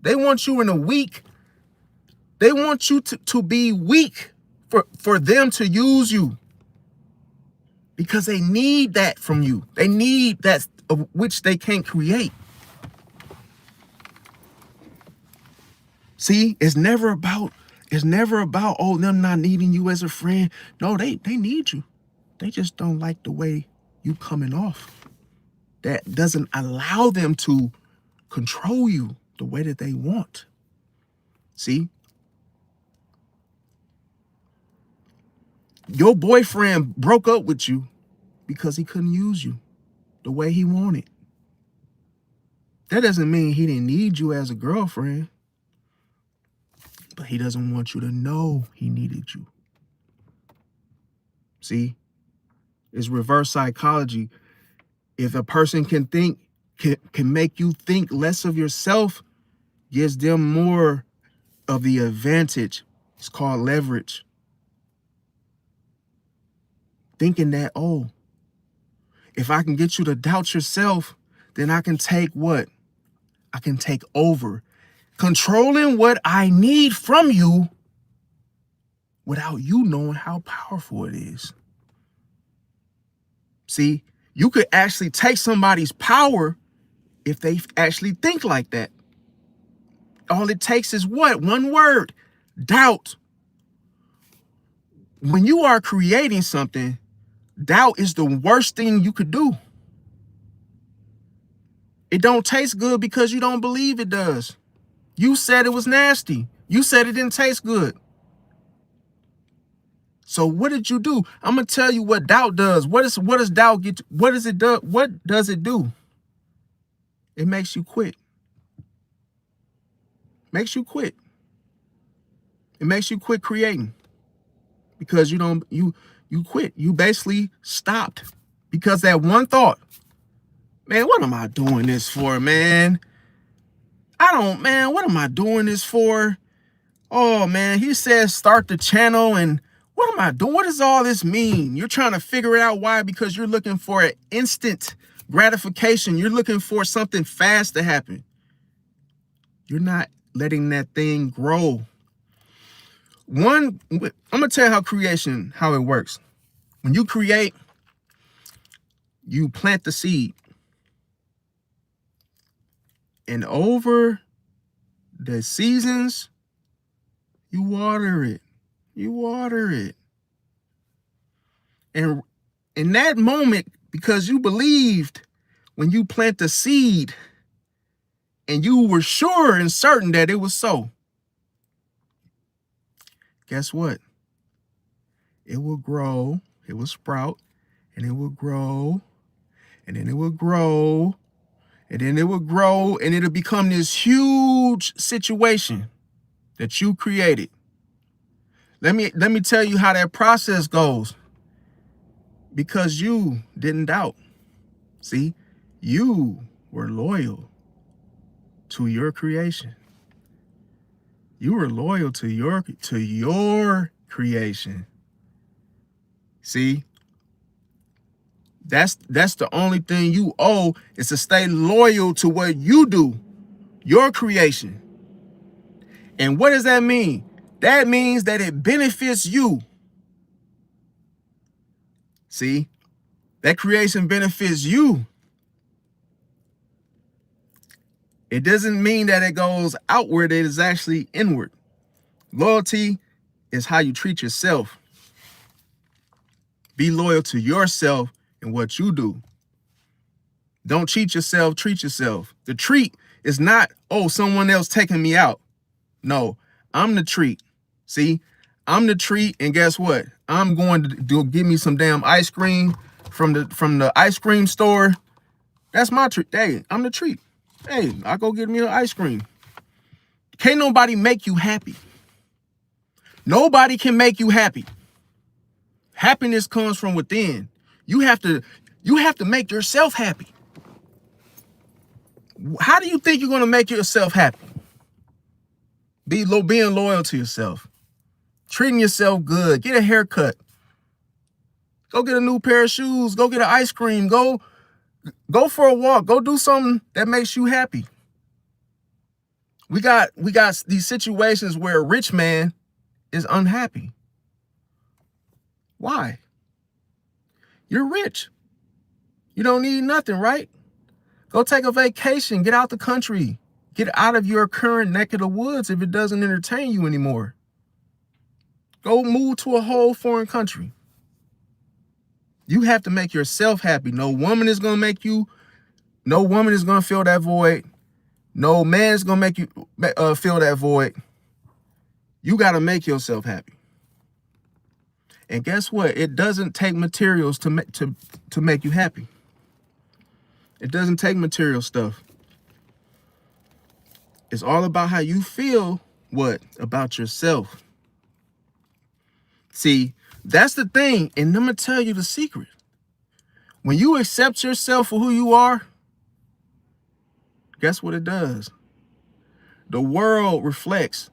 They want you in a weak. They want you to be weak for them to use you. Because they need that from you. They need that of which they can't create. See, it's never about, oh, them not needing you as a friend. No, they need you. They just don't like the way you coming off. that doesn't allow them to control you the way that they want. See? Your boyfriend broke up with you because he couldn't use you the way he wanted. That doesn't mean he didn't need you as a girlfriend, but he doesn't want you to know he needed you. See? It's reverse psychology. If a person can make you think less of yourself, gives them more of the advantage. It's called leverage. Thinking that, oh, if I can get you to doubt yourself, then I can take what? I can take over. Controlling what I need from you without you knowing how powerful it is. See, you could actually take somebody's power if they actually think like that. All it takes is what? One word: doubt. When you are creating something, doubt is the worst thing you could do. It don't taste good because you don't believe it does. You said it was nasty. You said it didn't taste good. So what did you do? I'm gonna tell you what doubt does. What does doubt get? What does it do? What does it do? It makes you quit. Makes you quit. It makes you quit creating because you quit. You basically stopped because that one thought, man, what am I doing this for, man? What am I doing this for? Oh man, he says start the channel, and what am I doing? What does all this mean? You're trying to figure it out. Why? Because you're looking for an instant gratification. You're looking for something fast to happen. You're not letting that thing grow. I'm gonna tell you how it works. When you create, you plant the seed. And over the seasons, you water it. You water it. And in that moment, because you believed when you plant the seed and you were sure and certain that it was so, guess what? It will grow, it will sprout, and it will grow, and then it will grow, and then it will grow, and it'll become this huge situation that you created. Let me tell you how that process goes. Because you didn't doubt. See, you were loyal to your creation. You were loyal to your creation. See, that's the only thing you owe, is to stay loyal to what you do, your creation. And what does that mean? That means that it benefits you. See, that creation benefits you. It doesn't mean that it goes outward. It is actually inward. Loyalty is how you treat yourself. Be loyal to yourself and what you do. Don't cheat yourself, treat yourself. The treat is not, oh, someone else taking me out. No, I'm the treat. See, I'm the treat, and guess what? I'm going to give me some damn ice cream from the ice cream store. That's my treat. Hey, I'm the treat. Hey, I go get me an ice cream. Can't nobody make you happy. Nobody can make you happy. Happiness comes from within. You have to make yourself happy. How do you think you're going to make yourself happy? Being loyal to yourself. Treating yourself good. Get a haircut. Go get a new pair of shoes. Go get an ice cream. Go for a walk. Go do something that makes you happy. We got these situations where a rich man is unhappy. Why? You're rich. You don't need nothing, right? Go take a vacation. Get out the country. Get out of your current neck of the woods if it doesn't entertain you anymore. Go move to a whole foreign country. You have to make yourself happy. No woman is going to make you No woman is going to fill that void. No man is going to make you fill that void. You got to make yourself happy. And guess what? It doesn't take materials to make you happy. It doesn't take material stuff. It's all about how you feel, what? About yourself. See, that's the thing. And I'm going to tell you the secret. When you accept yourself for who you are, guess what it does? The world reflects.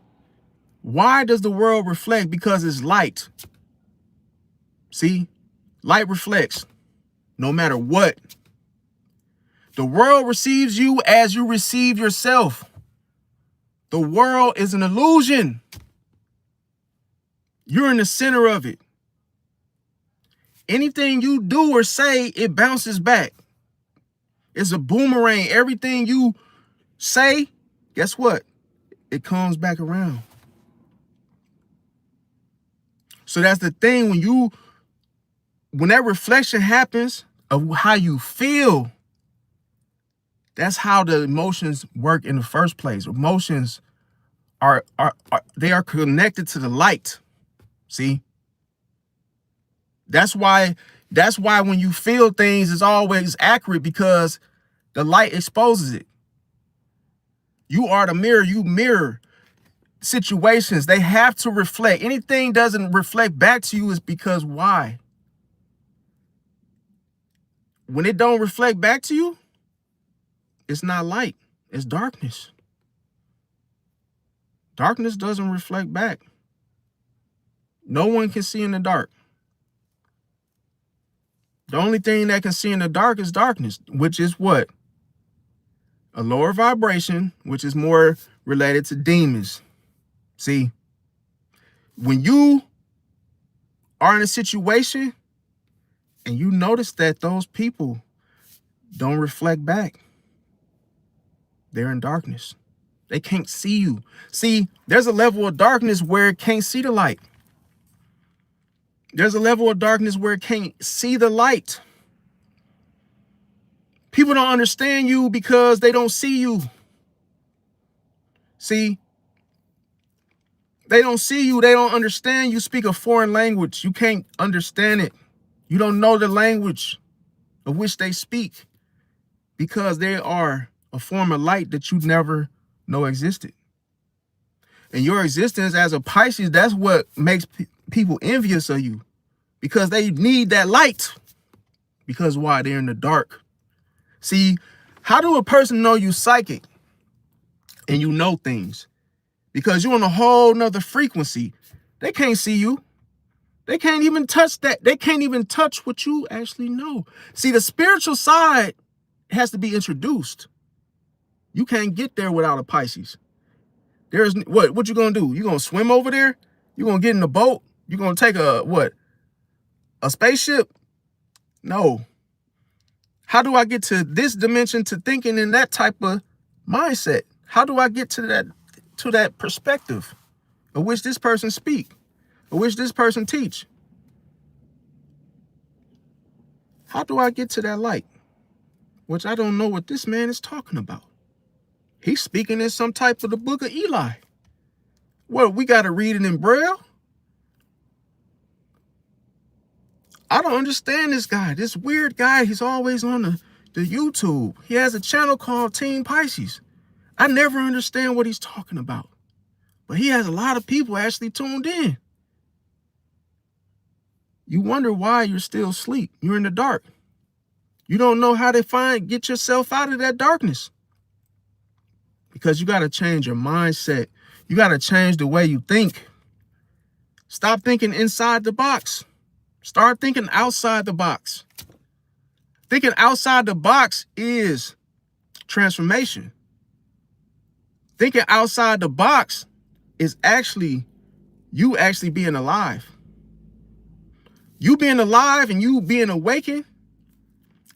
Why does the world reflect? Because it's light. See, light reflects no matter what. The world receives you as you receive yourself. The world is an illusion. You're in the center of it. Anything you do or say, it bounces back. It's a boomerang. Everything you say, guess what? It comes back around. So that's the thing. When that reflection happens of how you feel, that's how the emotions work in the first place. Emotions are connected to the light. See? That's why when you feel things, it's always accurate, because the light exposes it. You are the mirror. You mirror situations. They have to reflect. Anything doesn't reflect back to you is because why? When it don't reflect back to you, it's not light. It's darkness. Darkness doesn't reflect back. No one can see in the dark. The only thing that can see in the dark is darkness, which is what? A lower vibration, which is more related to demons. See, when you are in a situation and you notice that those people don't reflect back, they're in darkness. They can't see you. See, there's a level of darkness where it can't see the light. There's a level of darkness where it can't see the light. People don't understand you because they don't see you. See, they don't see you. They don't understand you. Speak a foreign language. You can't understand it. You don't know the language of which they speak, because they are a form of light that you never know existed. And your existence as a Pisces, that's what makes people envious of you, because they need that light. Because why? They're in the dark. See, how do a person know you psychic and you know things? Because you're on a whole nother frequency. They can't see you. They can't even touch that. They can't even touch what you actually know. See, the spiritual side has to be introduced. You can't get there without a Pisces. There's what you gonna do? You gonna swim over there? You gonna get in the boat? You gonna take a spaceship? No. How do I get to this dimension, to thinking in that type of mindset? How do I get to that perspective of which this person speak, of which this person teach? How do I get to that light? Which I don't know what this man is talking about. He's speaking in some type of the book of Eli. What, we got to read it in Braille? I don't understand this guy, this weird guy. He's always on the YouTube. He has a channel called Team Pisces. I never understand what he's talking about. But he has a lot of people actually tuned in. You wonder why you're still asleep. You're in the dark. You don't know how to get yourself out of that darkness. Because you got to change your mindset. You got to change the way you think. Stop thinking inside the box. Start thinking outside the box. Thinking outside the box is transformation. Thinking outside the box is you actually being alive. You being alive and you being awakened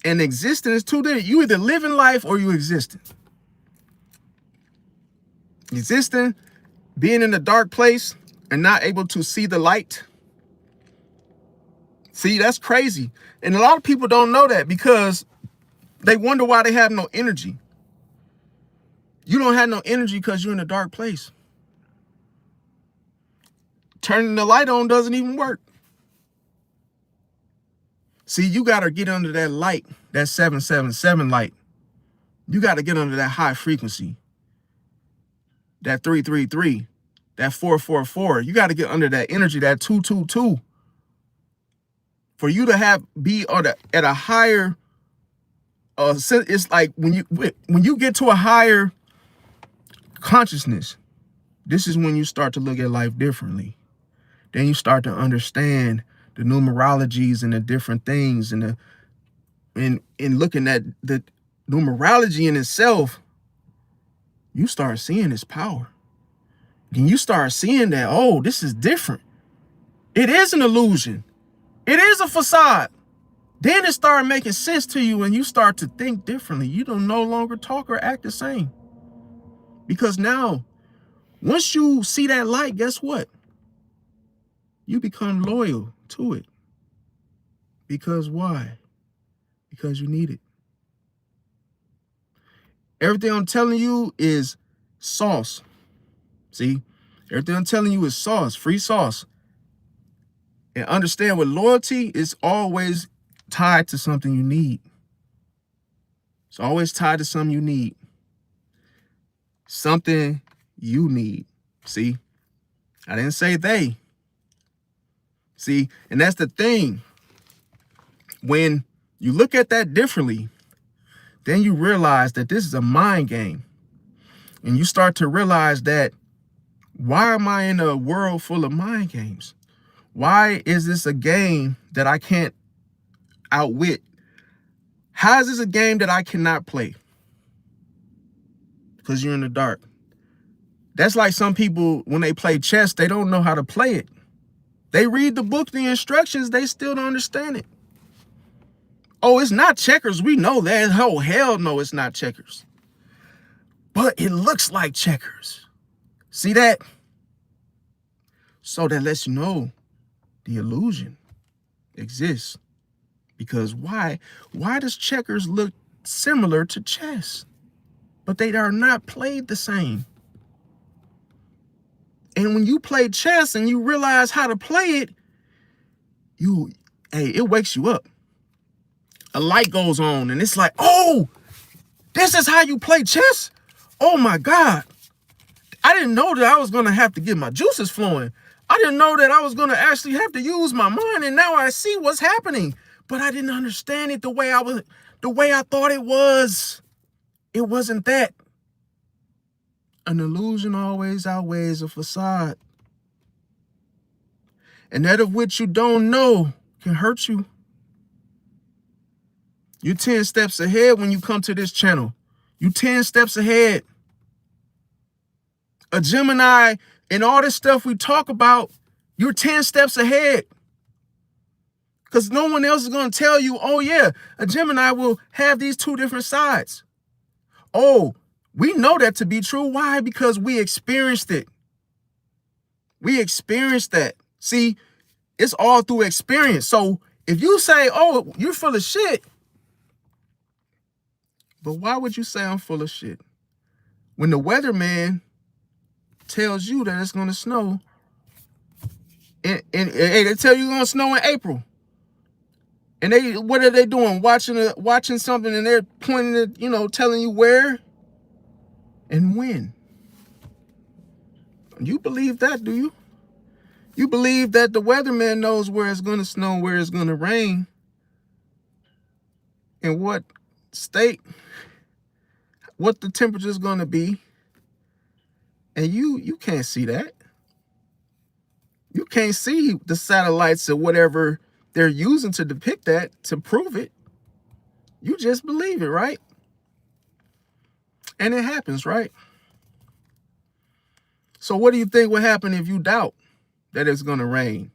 and existing is two different. You either living life or you existing. Existing, being in a dark place and not able to see the light. See, that's crazy. And a lot of people don't know that, because They wonder why they have no energy. You don't have no energy because you're in a dark place. Turning the light on doesn't even work. See, you got to get under that light, that 777 light. You got to get under that high frequency, that 333, that 444. You got to get under that energy, that 222. For you to be at a higher, it's like when you get to a higher consciousness, this is when you start to look at life differently. Then you start to understand the numerologies and the different things, and in looking at the numerology in itself, you start seeing its power. Then you start seeing that, oh, this is different. It is an illusion. It is a facade. Then it started making sense to you and you start to think differently. You don't no longer talk or act the same. Because now, once you see that light, guess what? You become loyal to it. Because why? Because you need it. Everything I'm telling you is sauce. See? Everything I'm telling you is sauce, free sauce. And understand, with loyalty, it's always tied to something you need. It's always tied to something you need. Something you need. See? I didn't say they. See? And that's the thing. When you look at that differently, then you realize that this is a mind game. And you start to realize that, why am I in a world full of mind games? Why is this a game that I can't outwit? How is this a game that I cannot play? Because you're in the dark. That's like some people, when they play chess, they don't know how to play it. They read the book, the instructions, they still don't understand it. Oh, it's not checkers. We know that. Oh, hell no, it's not checkers. But it looks like checkers. See that? So that lets you know the illusion exists. Because why? Why does checkers look similar to chess? But they are not played the same. And when you play chess and you realize how to play it, it wakes you up. A light goes on and it's like, oh, this is how you play chess? Oh my God. I didn't know that I was going to have to get my juices flowing. I didn't know that I was going to actually have to use my mind, and now I see what's happening. But I didn't understand it the way I thought it was. It wasn't that. An illusion always outweighs a facade. And that of which you don't know can hurt you. You're 10 steps ahead when you come to this channel. You're 10 steps ahead. A Gemini and all this stuff we talk about, you're 10 steps ahead. Because no one else is going to tell you, oh yeah, a Gemini will have these two different sides. Oh, we know that to be true. Why? Because we experienced it. We experienced that. See, it's all through experience. So if you say, oh, you're full of shit, but why would you say I'm full of shit? When the weatherman tells you that it's going to snow, and they tell you it's going to snow in April. And what are they doing? Watching something, and they're pointing at, telling you where and when. You believe that, do you? You believe that the weatherman knows where it's going to snow, where it's going to rain, and what state, what the temperature is going to be. And you can't see that. You can't see the satellites or whatever they're using to depict that, to prove it. You just believe it, right? And it happens, right? So what do you think will happen if you doubt that it's going to rain?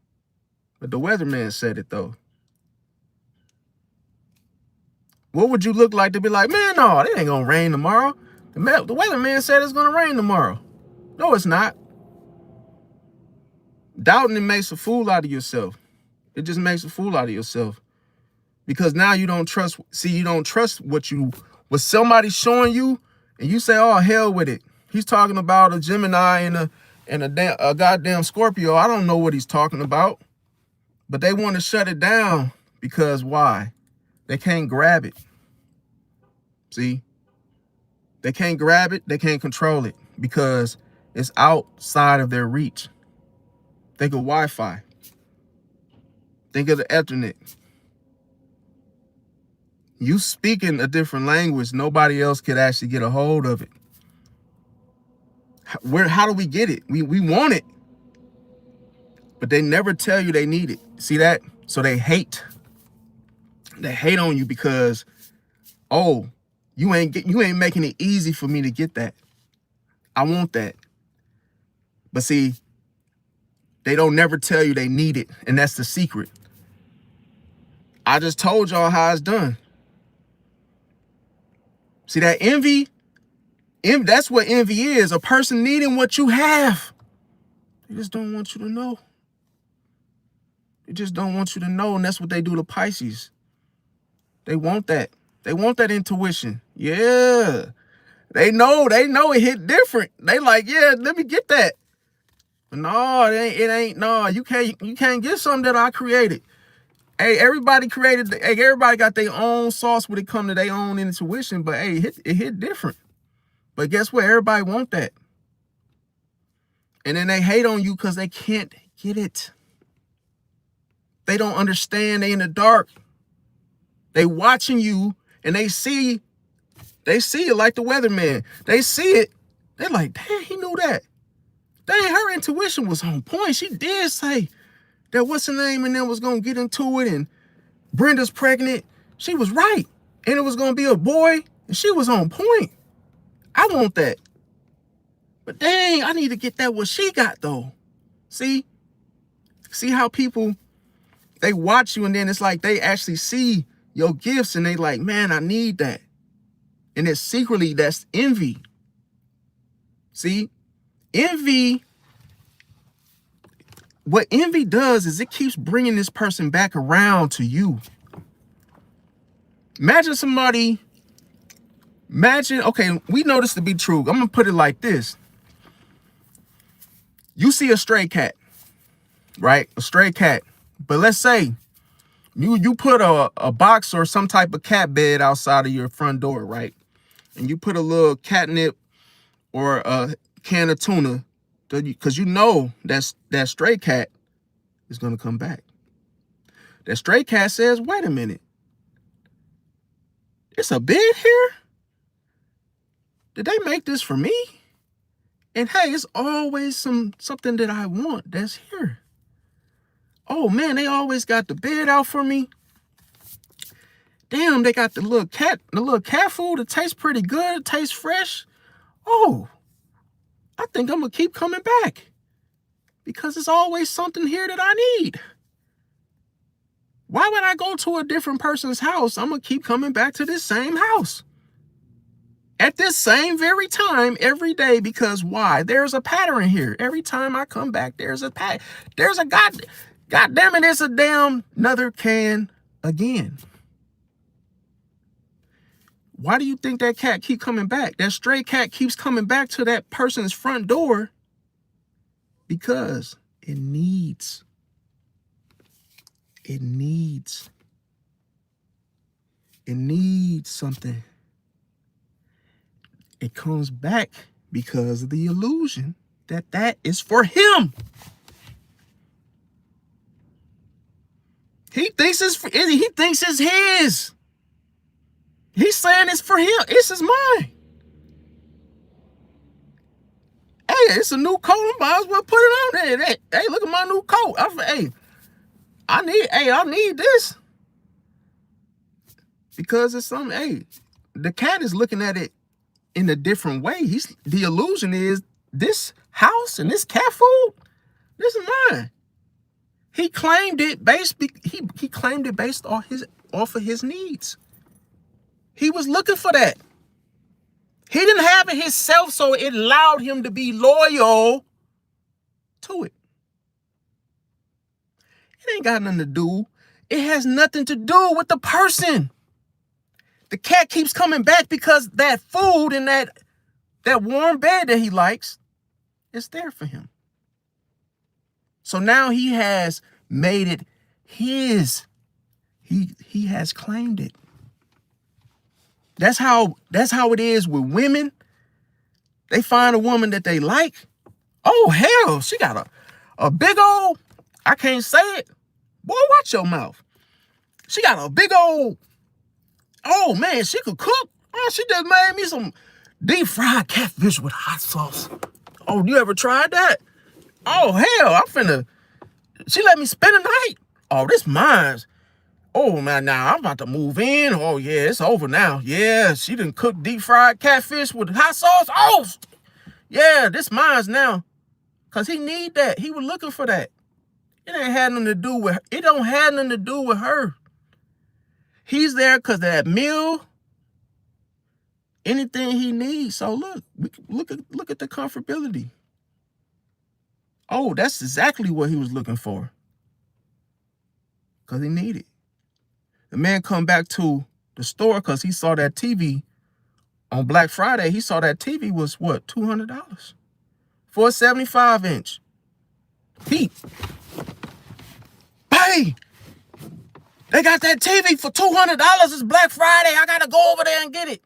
But the weatherman said it, though. What would you look like to be like, man, no, it ain't going to rain tomorrow. The weatherman said it's going to rain tomorrow. No, it's not. Doubting it makes a fool out of yourself. It just makes a fool out of yourself. Because now you don't trust. See, you don't trust what somebody's showing you, and you say, "Oh, hell with it." He's talking about a Gemini and a goddamn Scorpio. I don't know what he's talking about, but they want to shut it down because why? They can't grab it. See, they can't grab it. They can't control it because it's outside of their reach. Think of Wi-Fi. Think of the Ethernet. You speaking a different language, nobody else could actually get a hold of it. How do we get it? We want it, but they never tell you they need it. See that? So they hate. They hate on you because, oh, you ain't making it easy for me to get that. I want that. But see, they don't never tell you they need it, and that's the secret. I just told y'all how it's done. See that envy? That's what envy is. A person needing what you have. They just don't want you to know. They just don't want you to know, and that's what they do to Pisces. They want that. They want that intuition. Yeah. They know it hit different. They like, yeah, let me get that. But no, it ain't, no, you can't get something that I created. Hey, everybody got their own sauce when it come to their own intuition, but hey, it hit different. But guess what? Everybody want that. And then they hate on you because they can't get it. They don't understand. They in the dark. They watching you and they see it like the weatherman. They see it. They're like, damn, he knew that. Dang, her intuition was on point. She did say that what's her name and then was going to get into it and Brenda's pregnant. She was right. And it was going to be a boy and she was on point. I want that. But dang, I need to get that what she got though. See how people, they watch you and then it's like they actually see your gifts and they like, man, I need that. And it's secretly, that's envy. See, envy, what envy does is it keeps bringing this person back around to you. Imagine, okay, we know this to be true. I'm going to put it like this. You see a stray cat, right? A stray cat. But let's say you put a box or some type of cat bed outside of your front door, right? And you put a little catnip or a can of tuna because you know that stray cat is going to come back. That stray cat says, wait a minute. It's a bed here? Did they make this for me? And hey, it's always something that I want that's here. Oh man, they always got the bed out for me. Damn, they got the little cat food. It tastes pretty good. It tastes fresh. Oh, I think I'm gonna keep coming back because there's always something here that I need. Why would I go to a different person's house? I'm gonna keep coming back to this same house at this same very time every day because why? There's a pattern here. Every time I come back, there's a pattern. There's a God damn it, it's a damn another can again. Why do you think that cat keep coming back? That stray cat keeps coming back to that person's front door because it needs something. It comes back because of the illusion that is for him. He thinks it's his. He's saying it's for him. This is mine. Hey, it's a new coat. I might as well put it on there. Hey, look at my new coat. I need this. Because it's something, hey, the cat is looking at it in a different way. The illusion is this house and this cat food, this is mine. He claimed it based off of his needs. He was looking for that. He didn't have it himself, so it allowed him to be loyal to it. It ain't got nothing to do. It has nothing to do with the person. The cat keeps coming back because that food and that warm bed that he likes is there for him. So now he has made it his. He has claimed it. That's how it is with women. They find a woman that they like. Oh, hell, she got a big old, I can't say it. Boy, watch your mouth. She got a big old, oh, man, she could cook. Oh, she just made me some deep fried catfish with hot sauce. Oh, you ever tried that? Oh, hell, she let me spend the night. Oh, this mine's. Oh, man, now I'm about to move in. Oh, yeah, it's over now. Yeah, she done cooked deep fried catfish with hot sauce. Oh, yeah, this mine's now. Because he need that. He was looking for that. It ain't had nothing to do with her. It don't have nothing to do with her. He's there because of that meal. Anything he needs. So look at the comfortability. Oh, that's exactly what he was looking for. Because he needed. The man come back to the store because he saw that TV on Black Friday. He saw that TV was what, $200 for a 75-inch. Hey, they got that TV for $200. It's Black Friday. I gotta go over there and get it.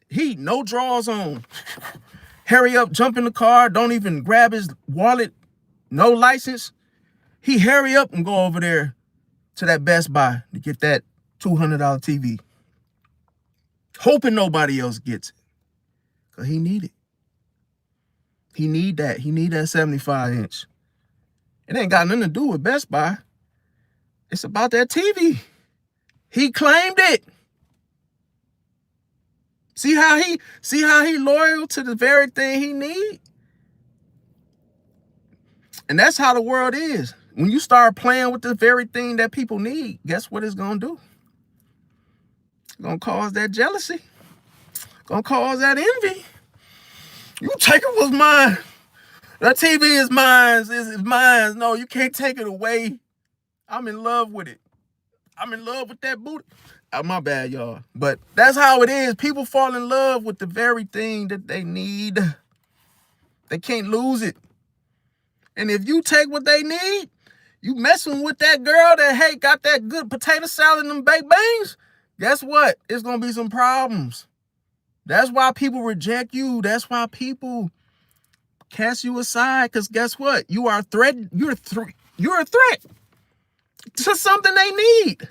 He no drawers on. Hurry up, jump in the car. Don't even grab his wallet. No license. He hurry up and go over there to that Best Buy to get that $200 TV. Hoping nobody else gets it. Because he need it. He need that. He need that 75-inch. It ain't got nothing to do with Best Buy. It's about that TV. He claimed it. See how he loyal to the very thing he need? And that's how the world is. When you start playing with the very thing that people need, guess what it's going to do? It's going to cause that jealousy. Going to cause that envy. You take it was mine. That TV is mine. It's mine. No, you can't take it away. I'm in love with it. I'm in love with that booty. Oh, my bad, y'all. But that's how it is. People fall in love with the very thing that they need. They can't lose it. And if you take what they need, you messing with that girl that, hey, got that good potato salad and them baked beans, guess what? It's going to be some problems. That's why people reject you. That's why people cast you aside. Because guess what? You are a threat. You're a threat to something they need.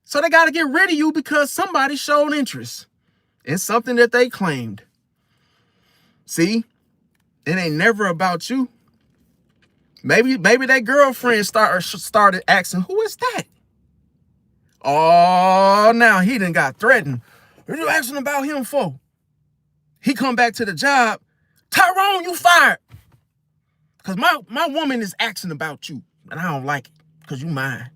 So they got to get rid of you because somebody showed interest in something that they claimed. See, it ain't never about you. Maybe that girlfriend started asking, who is that? Oh, now he done got threatened. What are you asking about him for? He come back to the job. Tyrone, you fired. Because my woman is asking about you. And I don't like it because you mine.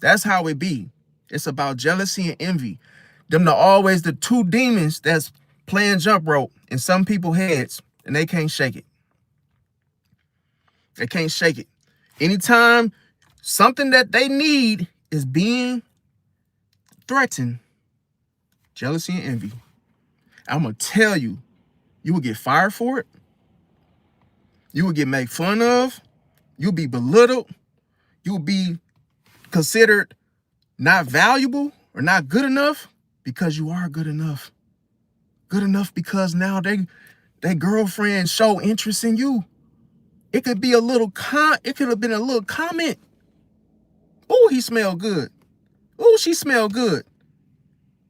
That's how it be. It's about jealousy and envy. Them are always the two demons that's playing jump rope in some people's heads. And they can't shake it. They can't shake it. Anytime something that they need is being threatened, jealousy and envy, I'm going to tell you, you will get fired for it. You will get made fun of. You'll be belittled. You'll be considered not valuable or not good enough because you are good enough. Good enough because now their girlfriend show interest in you. It could be it could have been a little comment. Oh, he smelled good. Oh, she smelled good.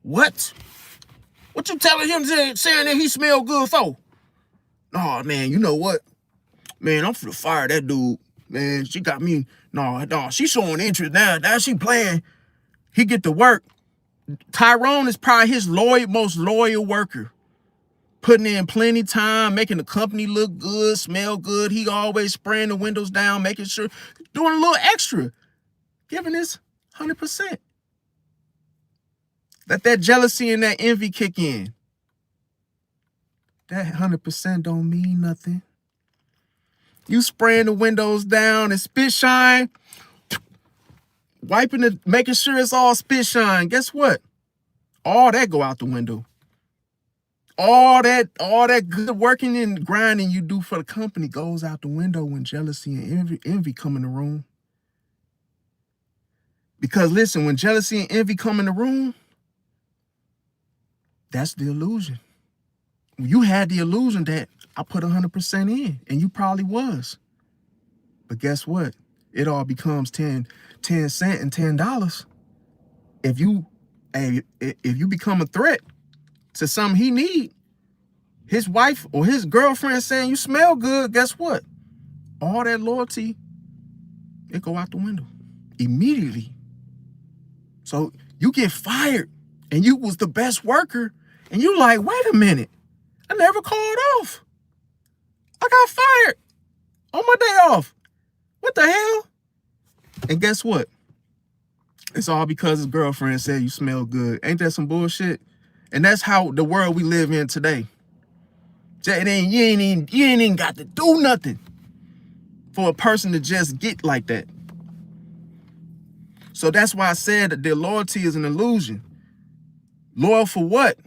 What? What you telling him saying that he smelled good for? Oh, man, you know what? Man, I'm finna fire that dude. Man, she got me. No, she showing interest now. Now she playing. He get to work. Tyrone is probably his most loyal worker. Putting in plenty time, making the company look good, smell good. He always spraying the windows down, making sure, doing a little extra, giving his 100%. Let that jealousy and that envy kick in. That 100% don't mean nothing. You spraying the windows down and spit shine. wiping it, making sure it's all spit shine. Guess what? All that go out the window. All that good working and grinding you do for the company goes out the window when jealousy and envy come in the room. Because listen, when jealousy and envy come in the room, that's the illusion. You had the illusion that I put 100% in, and you probably was. But guess what? It all becomes 10 cents and $10 if you become a threat to something he need. His wife or his girlfriend saying you smell good, guess what? All that loyalty, it go out the window immediately. So you get fired and you was the best worker and you like, wait a minute, I never called off. I got fired on my day off. What the hell? And guess what? It's all because his girlfriend said you smell good. Ain't that some bullshit? And that's how the world we live in today. You ain't even got to do nothing for a person to just get like that. So that's why I said that their loyalty is an illusion. Loyal for what?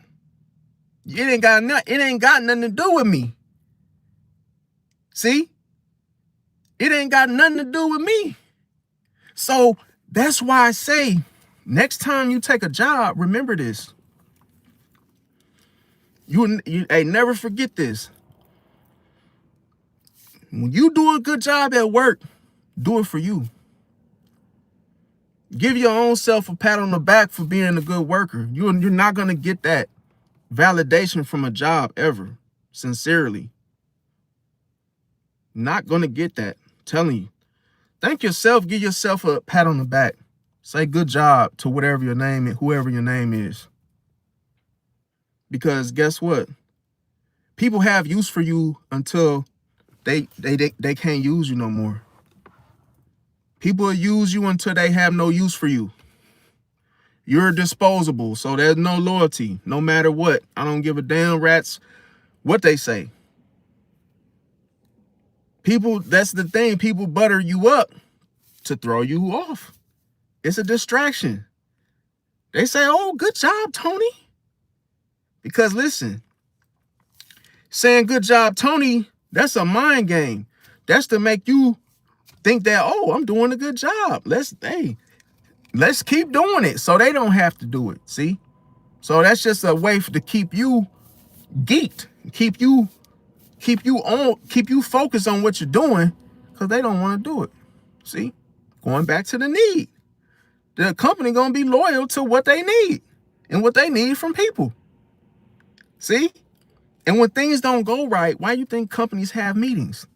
It ain't got nothing to do with me. See? It ain't got nothing to do with me. So that's why I say, next time you take a job, remember this. Hey, never forget this. When you do a good job at work, do it for you. Give your own self a pat on the back for being a good worker. You're not going to get that validation from a job ever. Sincerely. Not going to get that. I'm telling you. Thank yourself. Give yourself a pat on the back. Say good job to whatever your name is, whoever your name is. Because guess what? People have use for you until they can't use you no more. People will use you until they have no use for you. You're disposable, so there's no loyalty, no matter what. I don't give a damn rats what they say. People, that's the thing. People butter you up to throw you off. It's a distraction. They say, oh, good job, Tony. Because listen, saying good job, Tony, that's a mind game. That's to make you think that, oh, I'm doing a good job. Let's keep doing it so they don't have to do it. See? So that's just a way to keep you geeked, keep you focused on what you're doing because they don't want to do it. See? Going back to the need. The company gonna be loyal to what they need and what they need from people. See? And when things don't go right, why do you think companies have meetings?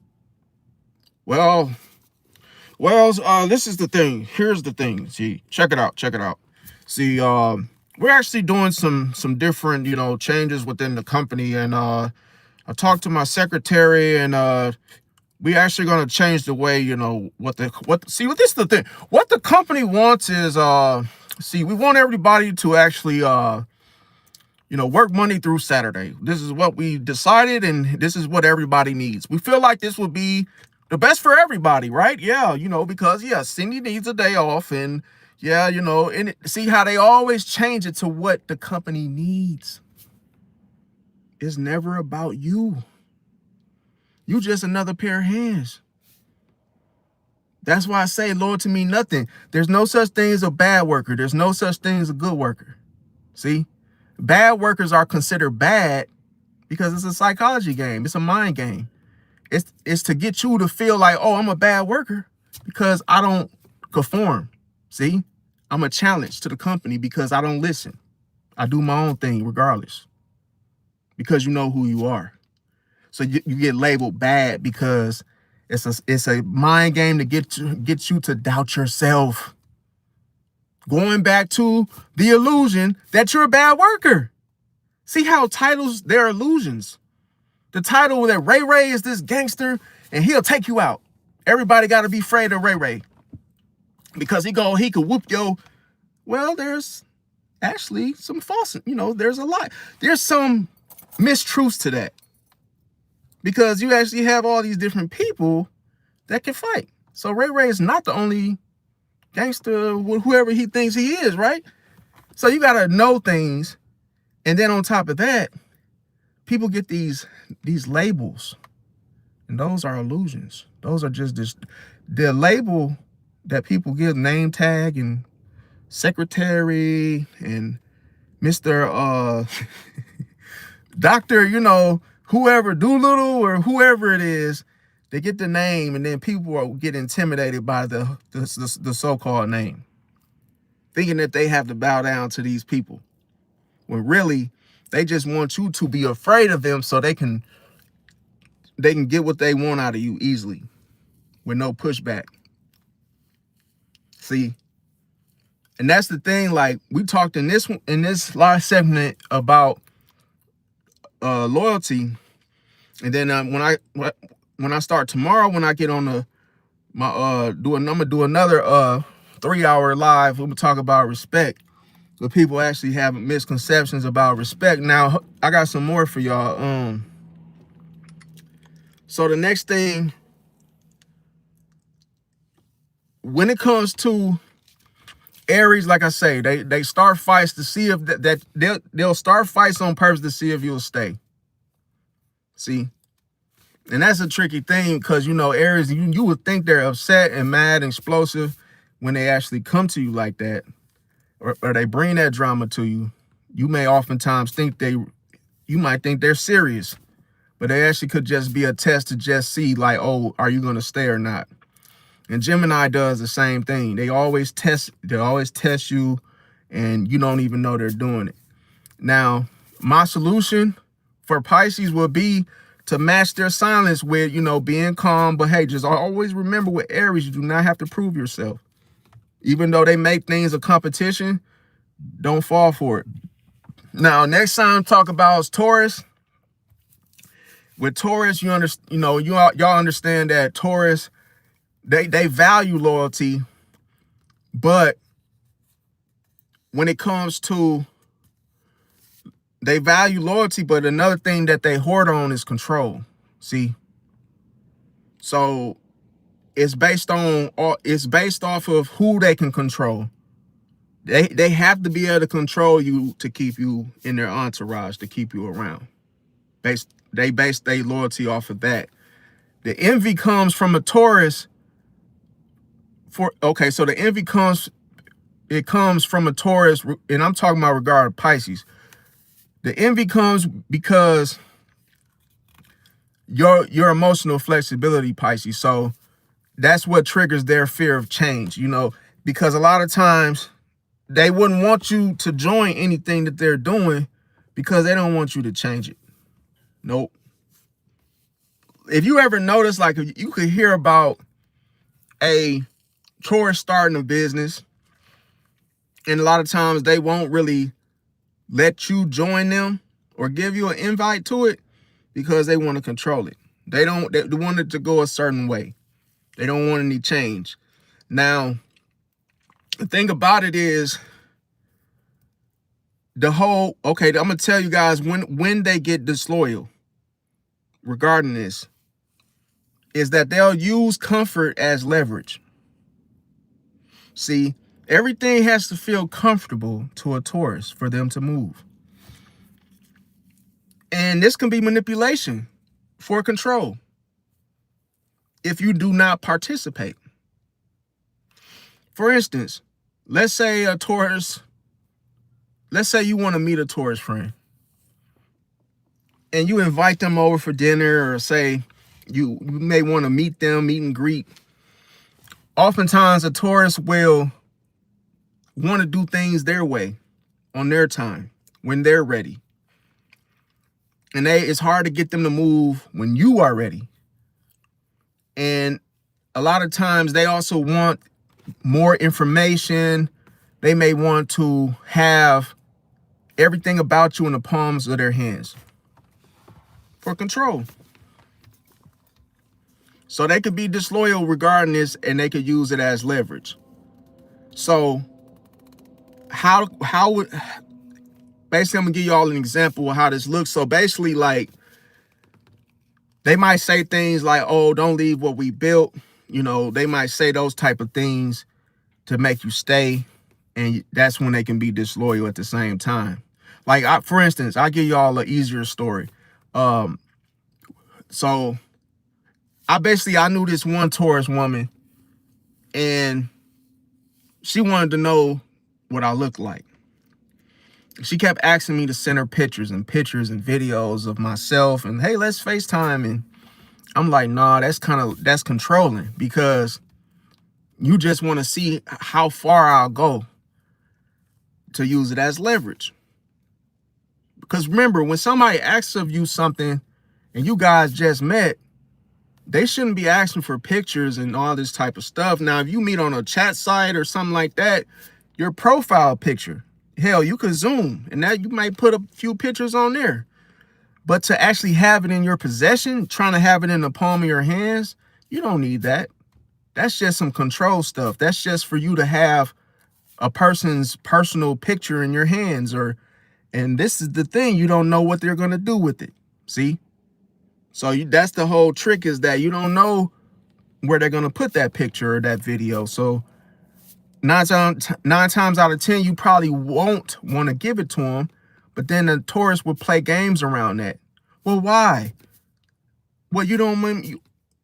Well, this is the thing. Here's the thing. See, check it out. See, we're actually doing some different, changes within the company. And I talked to my secretary, and we actually gonna change the way, what this is the thing. What the company wants is we want everybody to actually work Monday through Saturday. This is what we decided, and this is what everybody needs. We feel like this would be the best for everybody, right? Yeah, because Cindy needs a day off, and and see how they always change it to what the company needs. It's never about you. You just another pair of hands. That's why I say loyalty mean nothing. There's no such thing as a bad worker. There's no such thing as a good worker. See? Bad workers are considered bad because it's a psychology game. It's a mind game. It's to get you to feel like, oh, I'm a bad worker because I don't conform. See? I'm a challenge to the company because I don't listen. I do my own thing regardless because you know who you are. So you get labeled bad because it's a mind game to get you to doubt yourself. Going back to the illusion that you're a bad worker. See how titles, they're illusions. The title that Ray is this gangster and he'll take you out. Everybody got to be afraid of Ray because he could whoop yo. Well, there's actually some false, there's a lot. There's some mistruths to that. Because you actually have all these different people that can fight. So Ray is not the only gangster, whoever he thinks he is, right? So you got to know things. And then on top of that, people get these labels, and those are illusions. Those are just the label that people give, name tag and secretary and Mr. Doctor, whoever, Doolittle or whoever it is, they get the name, and then people get intimidated by the so-called name, thinking that they have to bow down to these people, when really they just want you to be afraid of them so they can get what they want out of you easily with no pushback. See, and that's the thing. Like, we talked in this last segment about loyalty, and then when I start tomorrow, when I get on I'm gonna do another 3-hour live. We'll talk about respect. So people actually have misconceptions about respect. Now I got some more for y'all. So the next thing, when it comes to Aries, like I say, they start fights to see if that they'll start fights on purpose to see if you'll stay. See, and that's a tricky thing, because Aries, you would think they're upset and mad and explosive when they actually come to you like that, or they bring that drama to you. You may oftentimes think you might think they're serious, but they actually could just be a test to just see, like, oh, are you going to stay or not? And Gemini does the same thing. They always test you, and you don't even know they're doing it. Now, my solution for Pisces will be to match their silence with, being calm. But hey, just always remember, with Aries, you do not have to prove yourself. Even though they make things a competition, don't fall for it. Now, next time talk about is Taurus. With Taurus, y'all understand that Taurus, they value loyalty, but when it comes to, they value loyalty, but another thing that they hoard on is control. See, so it's based off of who they can control. They have to be able to control you to keep you in their entourage, to keep you around. They base their loyalty off of that. The envy comes from a Taurus. So the envy comes from a Taurus, and I'm talking about regard to Pisces. The envy comes because your emotional flexibility, Pisces. So that's what triggers their fear of change, because a lot of times they wouldn't want you to join anything that they're doing because they don't want you to change it. Nope. If you ever notice, like, you could hear about a Taurus starting a business, and a lot of times they won't really let you join them or give you an invite to it because they want to control it. They want it to go a certain way. They don't want any change. Now, the thing about it is, I'm gonna tell you guys when they get disloyal regarding this, is that they'll use comfort as leverage. See, everything has to feel comfortable to a Taurus for them to move. And this can be manipulation for control if you do not participate. For instance, let's say you want to meet a Taurus friend, and you invite them over for dinner, or say you may want to meet and greet. Oftentimes a Taurus will want to do things their way, on their time, when they're ready. And it's hard to get them to move when you are ready. And a lot of times they also want more information. They may want to have everything about you in the palms of their hands for control. So they could be disloyal regarding this, and they could use it as leverage. So how would, basically, I'm gonna give you all an example of how this looks. So basically, like, they might say things like, oh, don't leave what we built. They might say those type of things to make you stay, and that's when they can be disloyal at the same time. Like, for instance, I'll give y'all an easier story. So I knew this one Taurus woman, and she wanted to know what I looked like. She kept asking me to send her pictures and videos of myself, and hey, let's FaceTime. And I'm like, nah, that's controlling, because you just want to see how far I'll go to use it as leverage. Because remember, when somebody asks of you something and you guys just met, they shouldn't be asking for pictures and all this type of stuff. Now, if you meet on a chat site or something like that, your profile picture, hell, you could zoom and that you might put a few pictures on there. But to actually have it in your possession, trying to have it in the palm of your hands, you don't need that. That's just some control stuff. That's just for you to have a person's personal picture in your hands. And this is the thing, you don't know what they're going to do with it. See? So that's the whole trick, is that you don't know where they're going to put that picture or that video. So nine times out of 10, you probably won't want to give it to them. But then the Taurus will play games around that. Well, why? What, you don't want,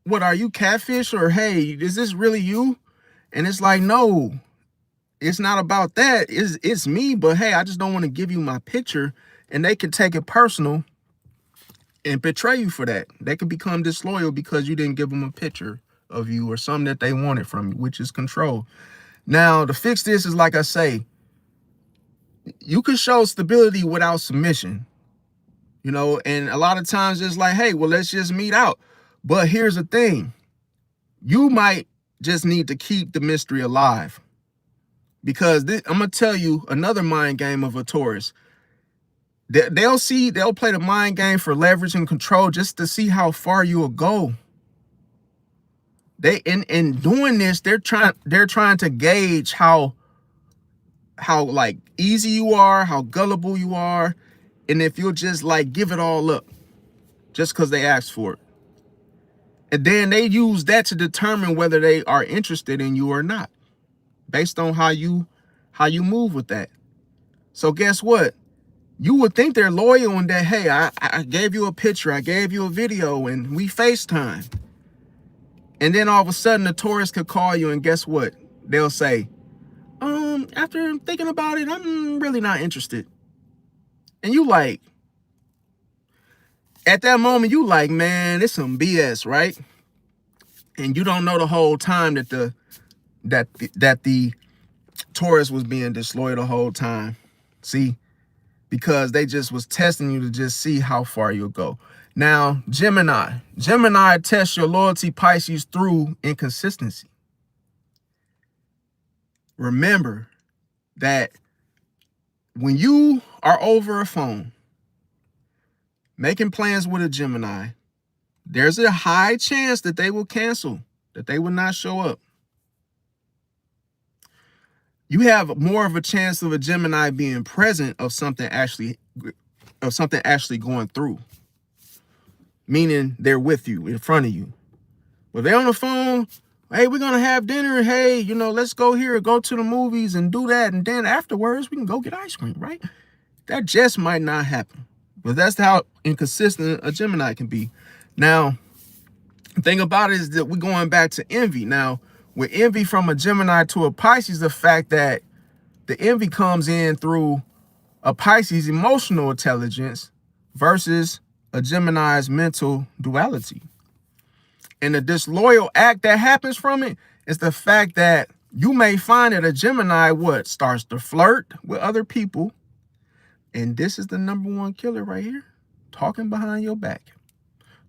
what, are you catfish? Or hey, is this really you? And it's like, no, it's not about that. It's me, but hey, I just don't want to give you my picture. And they can take it personal and betray you for that. They can become disloyal because you didn't give them a picture of you or something that they wanted from you, which is control. Now, to fix this is, like I say, you can show stability without submission, you know, and a lot of times it's like, hey, well, let's just meet out. But here's the thing. You might just need to keep the mystery alive, because I'm going to tell you another mind game of a Taurus. They'll play the mind game for leverage and control just to see how far you will go. They in doing this, they're trying to gauge how like easy you are, how gullible you are, and if you'll just like give it all up just because they asked for it. And then they use that to determine whether they are interested in you or not, based on how you move with that. So guess what? You would think they're loyal and that, hey, I gave you a picture, I gave you a video, and we FaceTime. And then all of a sudden the Taurus could call you, and guess what? They'll say, after thinking about it, I'm really not interested. And you like, at that moment, you like, man, it's some BS, right? And you don't know the whole time that the Taurus was being disloyal the whole time. See? Because they just was testing you to just see how far you'll go. Now, Gemini tests your loyalty, Pisces, through inconsistency. Remember that when you are over a phone making plans with a Gemini, there's a high chance that they will cancel, that they will not show up. You have more of a chance of a Gemini being present of something actually going through. Meaning they're with you, in front of you. But they're on the phone, hey, we're going to have dinner. Hey, you know, let's go here, go to the movies and do that. And then afterwards, we can go get ice cream, right? That just might not happen. But that's how inconsistent a Gemini can be. Now, the thing about it is that we're going back to envy. Now, with envy from a Gemini to a Pisces, the fact that the envy comes in through a Pisces emotional intelligence versus a Gemini's mental duality. And the disloyal act that happens from it is the fact that you may find that a Gemini starts to flirt with other people. And this is the #1 killer right here. Talking behind your back.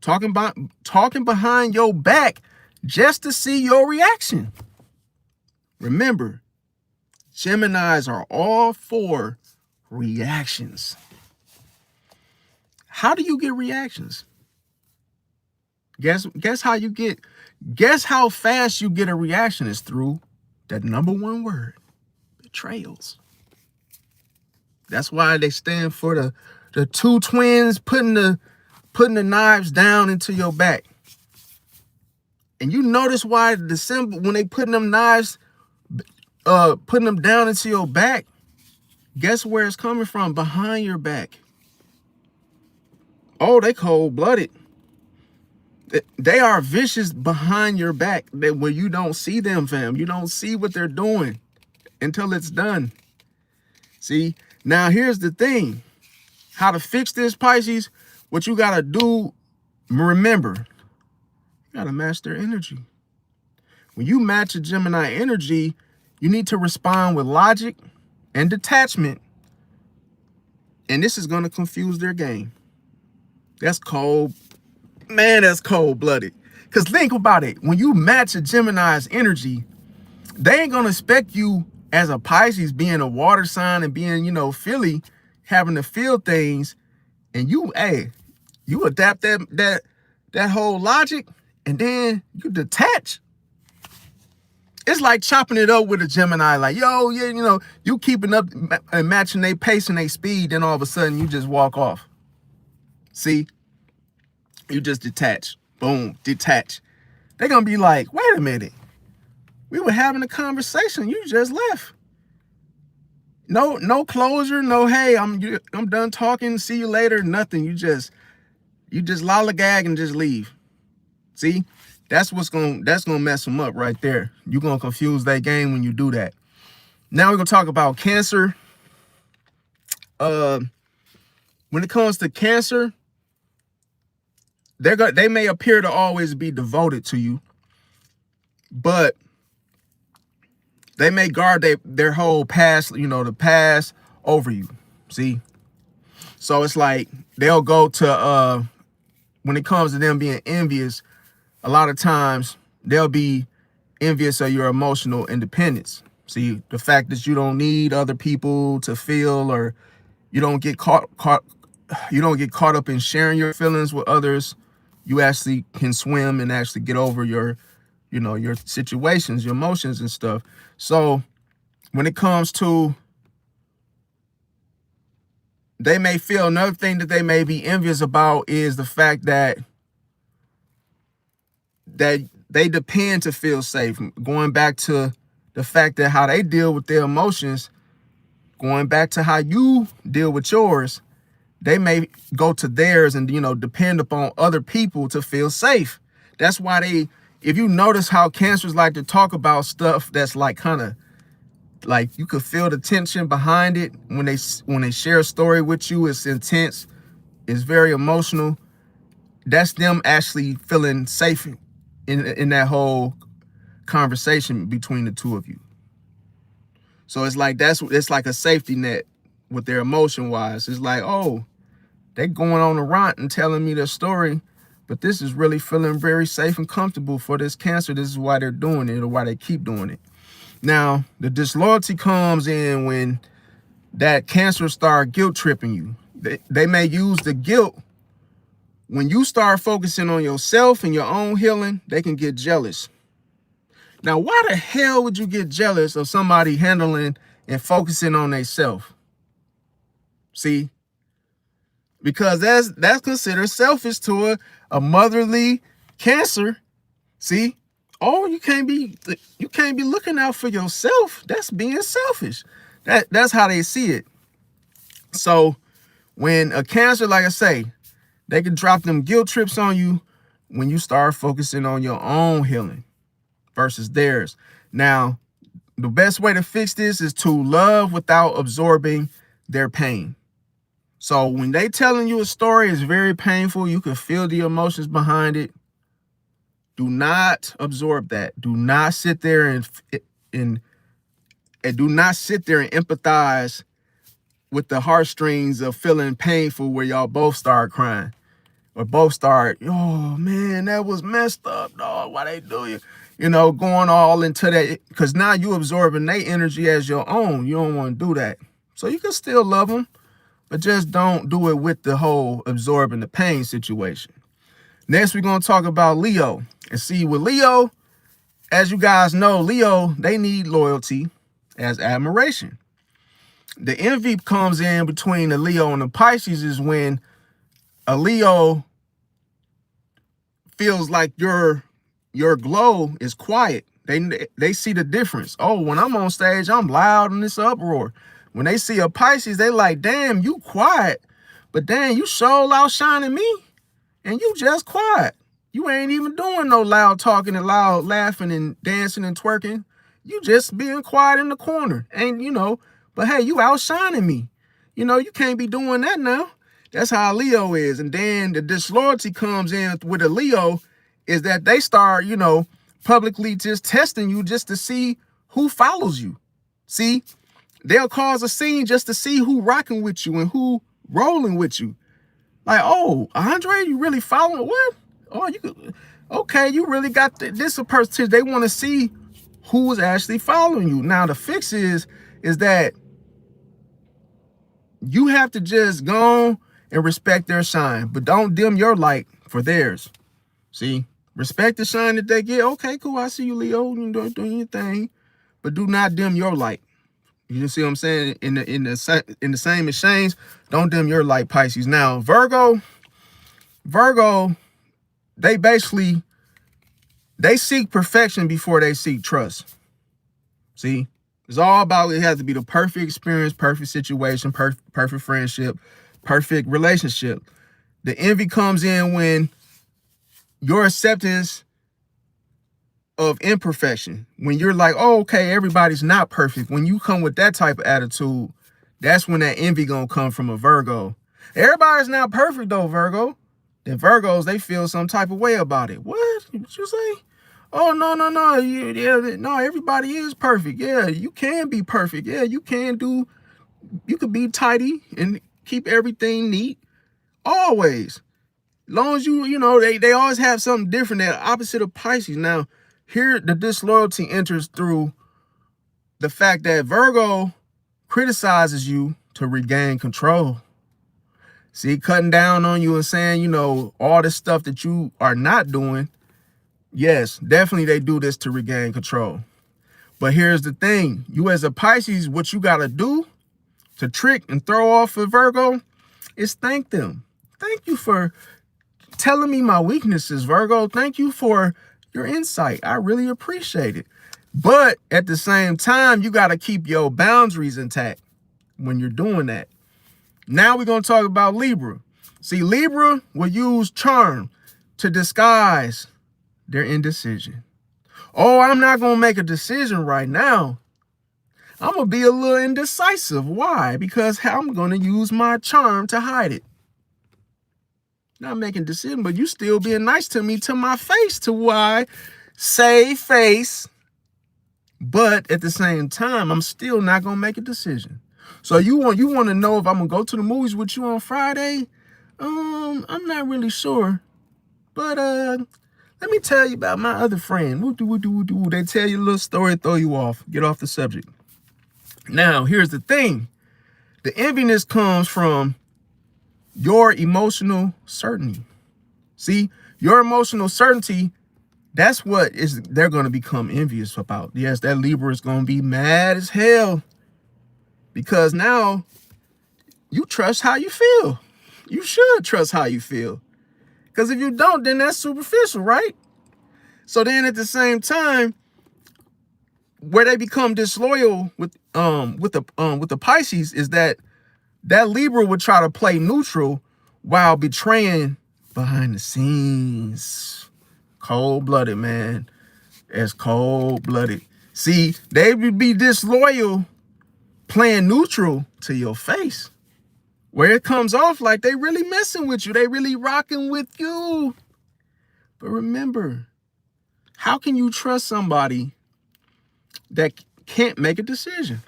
Talking behind your back just to see your reaction. Remember, Geminis are all for reactions. How do you get reactions? Guess how fast you get a reaction is through that #1 word, betrayals. That's why they stand for the two twins putting the knives down into your back. And you notice why the symbol, when they putting them knives putting them down into your back, guess where it's coming from? Behind your back. Oh, they cold-blooded. They are vicious behind your back. That when you don't see them, fam, you don't see what they're doing until it's done. See, now here's the thing. How to fix this, Pisces? What you gotta do, remember, you gotta match their energy. When you match a Gemini energy, you need to respond with logic and detachment. And this is gonna confuse their game. That's cold. Man, that's cold-blooded. Because think about it. When you match a Gemini's energy, they ain't going to expect you as a Pisces being a water sign and being, you know, Philly, having to feel things. And you, hey, you adapt that whole logic and then you detach. It's like chopping it up with a Gemini. Like, yo, yeah, you know, you keeping up and matching their pace and their speed. Then all of a sudden you just walk off. See? You just detach. Boom, detach. They're going to be like, wait a minute. We were having a conversation. You just left. No closure. No, hey, I'm done talking. See you later. Nothing. You just lollygag and just leave. See, that's gonna mess them up right there. You're gonna confuse that game when you do that. Now we're gonna talk about Cancer. When it comes to Cancer, they may appear to always be devoted to you, but they may guard their whole past, you know, the past over you. See? So it's like they'll go to when it comes to them being envious, a lot of times they'll be envious of your emotional independence. See, the fact that you don't need other people to feel, or you don't get caught up in sharing your feelings with others. You actually can swim and actually get over your situations, your emotions and stuff. So when it comes to, they may feel, another thing that they may be envious about is the fact that they depend to feel safe. Going back to the fact that how they deal with their emotions, going back to how you deal with yours, they may go to theirs and, you know, depend upon other people to feel safe. That's why if you notice how Cancers like to talk about stuff that's like kind of like you could feel the tension behind it when they share a story with you. It's intense. It's very emotional. That's them actually feeling safe in that whole conversation between the two of you. So it's like it's like a safety net with their emotion wise. It's like, oh, they're going on a rant and telling me their story, but this is really feeling very safe and comfortable for this Cancer. This is why they're doing it, or why they keep doing it. Now, the disloyalty comes in when that Cancer start guilt tripping you. They may use the guilt. When you start focusing on yourself and your own healing, they can get jealous. Now, why the hell would you get jealous of somebody handling and focusing on themselves? See? Because that's considered selfish to a motherly Cancer. See? Oh, you can't be looking out for yourself. That's being selfish. That's how they see it. So when a Cancer, like I say, they can drop them guilt trips on you when you start focusing on your own healing versus theirs. Now, the best way to fix this is to love without absorbing their pain. So when they telling you a story, it's very painful. You can feel the emotions behind it. Do not absorb that. Do not sit there and do not sit there and empathize with the heartstrings of feeling painful where y'all both start crying. Or both start, oh man, that was messed up, dog. Why they do you? You know, going all into that, because now you absorbing their energy as your own. You don't want to do that. So you can still love them, but just don't do it with the whole absorbing the pain situation. Next, we're going to talk about Leo. And see, with Leo, as you guys know, Leo, they need loyalty as admiration. The envy comes in between the Leo and the Pisces is when a Leo feels like your glow is quiet They see the difference. Oh, when I'm on stage, I'm loud in this uproar. When they see a Pisces, they like, damn, you quiet, but damn, you so outshining me, and you just quiet. You ain't even doing no loud talking and loud laughing and dancing and twerking. You just being quiet in the corner. And but hey, you outshining me. You can't be doing that now. That's how Leo is. And then the disloyalty comes in with a Leo is that they start, publicly just testing you just to see who follows you. See, they'll cause a scene just to see who rocking with you and who rolling with you. Like, oh, Andre, you really following what? Oh, okay, you really got this a person. They want to see who is actually following you. Now, the fix is that you have to just go and respect their shine, but don't dim your light for theirs. See, respect the shine that they get. Okay, cool. I see you, Leo. You doing your thing, but do not dim your light. You see what I'm saying? In the same exchange, don't dim your light, Pisces. Now, Virgo, they seek perfection before they seek trust. See, it's all about, it has to be the perfect experience, perfect situation, perfect friendship, perfect relationship. The envy comes in when your acceptance of imperfection, when you're like, oh, okay, everybody's not perfect. When you come with that type of attitude, that's when that envy gonna come from a Virgo. Everybody's not perfect though, Virgo. The Virgos, they feel some type of way about it. What you say? Oh, no. No, everybody is perfect. Yeah, you can be perfect. Yeah, you could be tidy and keep everything neat. Always. Long as they always have something different. They're opposite of Pisces. Now, here the disloyalty enters through the fact that Virgo criticizes you to regain control. See, cutting down on you and saying, all this stuff that you are not doing. Yes, definitely they do this to regain control. But here's the thing. You as a Pisces, what you got to do to trick and throw off a Virgo is thank them. Thank you for telling me my weaknesses, Virgo. Thank you for your insight. I really appreciate it. But at the same time, you got to keep your boundaries intact when you're doing that. Now we're going to talk about Libra. See, Libra will use charm to disguise their indecision. Oh, I'm not going to make a decision right now. I'm going to be a little indecisive. Why? Because I'm going to use my charm to hide it. Not making a decision, but you still being nice to me to my face, to why save face. But at the same time, I'm still not going to make a decision. So you want to know if I'm going to go to the movies with you on Friday? I'm not really sure. But let me tell you about my other friend. They tell you a little story, throw you off, get off the subject. Now, here's the thing. The enviness comes from your emotional certainty. See, your emotional certainty, that's what they're going to become envious about. Yes, that Libra is going to be mad as hell because now you trust how you feel. You should trust how you feel. Because if you don't, then that's superficial, right? So then at the same time, where they become disloyal with the Pisces is that Libra would try to play neutral while betraying behind the scenes. Cold-blooded, man. As cold-blooded. See, they would be disloyal playing neutral to your face. Where it comes off like they really messing with you. They really rocking with you. But remember, how can you trust somebody that can't make a decision?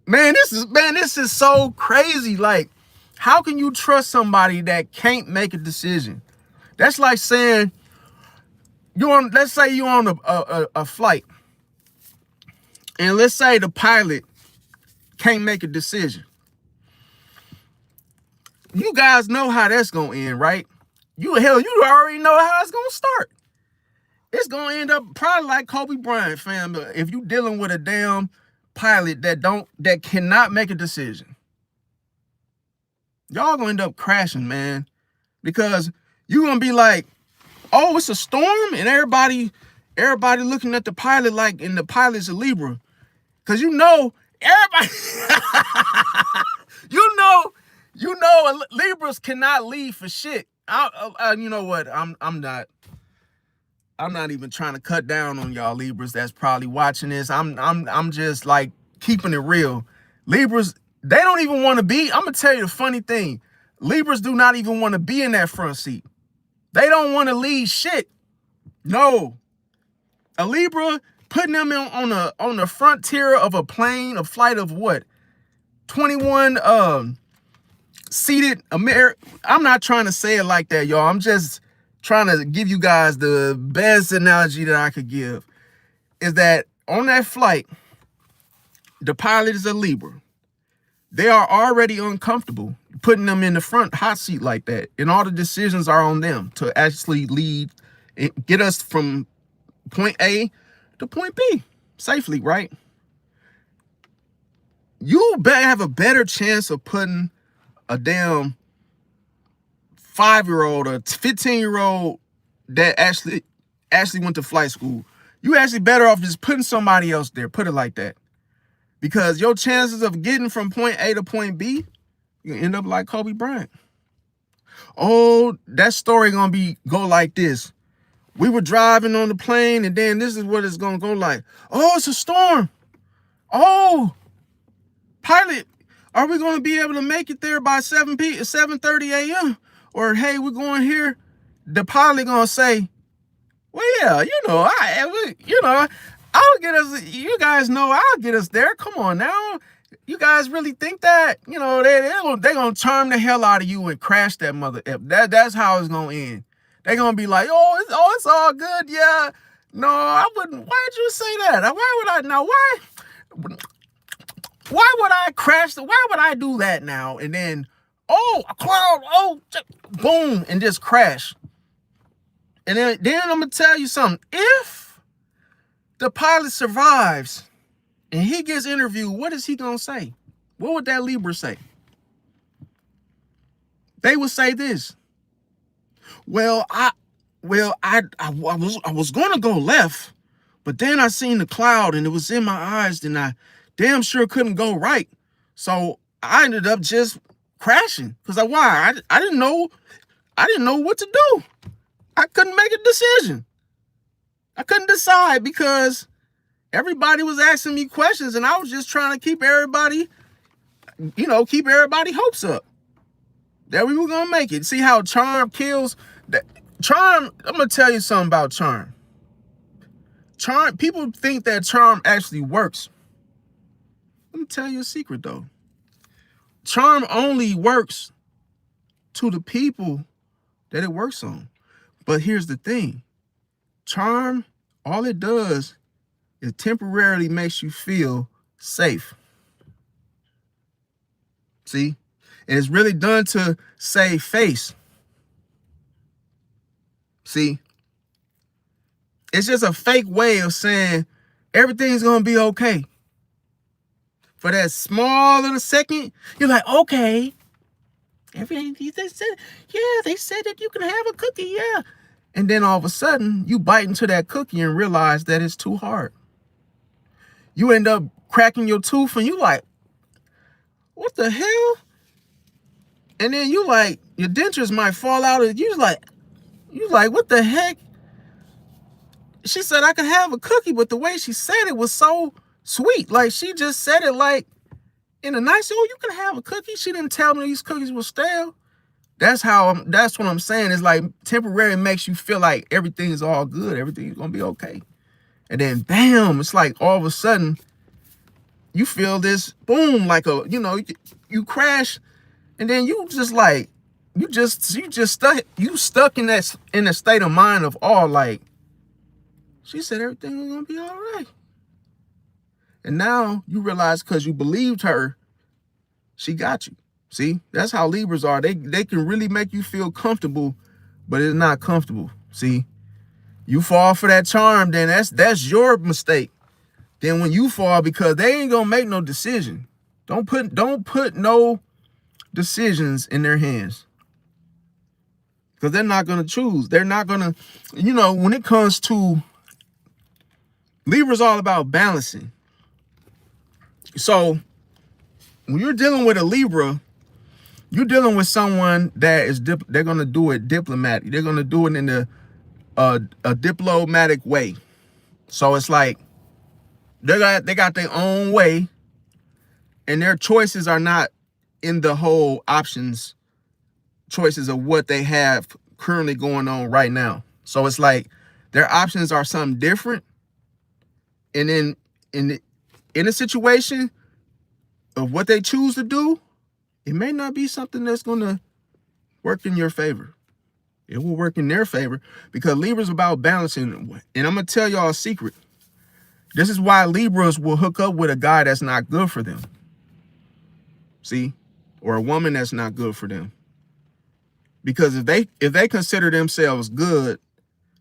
Man, this is so crazy. Like, how can you trust somebody that can't make a decision? That's like saying let's say you're on a flight, and let's say the pilot can't make a decision. You guys know how that's gonna end, right? You already know how it's gonna start. It's gonna end up probably like Kobe Bryant, fam. If you dealing with a damn pilot that cannot make a decision, y'all gonna end up crashing, man. Because you gonna be like, oh, it's a storm, and everybody looking at the pilot like, and the pilot's a Libra. Cause everybody, you know, Libras cannot leave for shit. You know what? I'm not even trying to cut down on y'all Libras that's probably watching this. I'm just like keeping it real. Libras, they don't even want to be. I'm gonna tell you the funny thing. Libras do not even want to be in that front seat. They don't want to lead shit. No. A Libra, putting them on the frontier of a plane, a flight of what? 21 seated I'm not trying to say it like that, y'all. I'm just trying to give you guys the best analogy that I could give. Is that on that flight, the pilot is a Libra. They are already uncomfortable putting them in the front hot seat like that. And all the decisions are on them to actually lead, get us from point A to point B safely, right? You better have a better chance of putting a damn 5-year-old or 15-year-old that actually went to flight school. You actually better off just putting somebody else there. Put it like that. Because your chances of getting from point A to point B, you end up like Kobe Bryant. Oh, that story gonna go like this. We were driving on the plane, and then this is what it's gonna go like. Oh, it's a storm. Oh, pilot, are we gonna be able to make it there by 7:30 a.m.? Or hey, we're going here. The pilot gonna say, well, yeah, I'll get us. You guys know I'll get us there. Come on now. You guys really think that? You know, they're gonna charm the hell out of you and crash that mother. That's how it's gonna end. They're gonna be like, it's all good. Yeah. No, I wouldn't. Why'd you say that? Why would I now? Why would I crash? Why would I do that now? And then, a cloud, boom, and just crash. And then I'm gonna tell you something. If the pilot survives and he gets interviewed, what is he gonna say? What would that Libra say? They would say this. Well, I was gonna go left, but then I seen the cloud and it was in my eyes, and I damn sure couldn't go right. So I ended up just crashing. Because I didn't know what to do. I couldn't make a decision. I couldn't decide because everybody was asking me questions, and I was just trying to keep everybody hopes up that we were gonna make it. See how charm kills? Charm, I'm gonna tell you something about charm. Charm, people think that charm actually works. Let me tell you a secret though. Charm only works to the people that it works on. But here's the thing. Charm, all it does is temporarily makes you feel safe. See? And it's really done to save face. See? It's just a fake way of saying everything's going to be okay. For that small little second, you're like, okay. Everything they said that you can have a cookie, yeah. And then all of a sudden, you bite into that cookie and realize that it's too hard. You end up cracking your tooth and you like, what the hell? And then you like, your dentures might fall out. And you like, what the heck? She said I could have a cookie, but the way she said it was so sweet. Like she just said it like in a nice, you can have a cookie. She didn't tell me these cookies were stale. That's what I'm saying. It's like temporary makes you feel like everything's all good. Everything's going to be okay. And then bam, it's like all of a sudden you feel this boom, like you crash. And then you just like, you stuck in a state of mind of awe. Like she said, everything was going to be all right. And now you realize because you believed her, she got you. See, that's how Libras are. They can really make you feel comfortable, but it's not comfortable. See, you fall for that charm, then that's your mistake. Then when you fall, because they ain't gonna make no decision. Don't put no decisions in their hands. because they're not going to choose. They're not going to, you know, when it comes to Libra's all about balancing. So when you're dealing with a Libra, you're dealing with someone that is, they're going to do it diplomatic. They're going to do it in a diplomatic way. So it's like they got their own way, and their choices are not in the whole options choices of what they have currently going on right now. So it's like their options are something different. And then in a situation of what they choose to do, it may not be something that's going to work in your favor. It will work in their favor because Libra's about balancing. And I'm going to tell y'all a secret. This is why Libras will hook up with a guy that's not good for them. See? Or a woman that's not good for them. Because if they consider themselves good,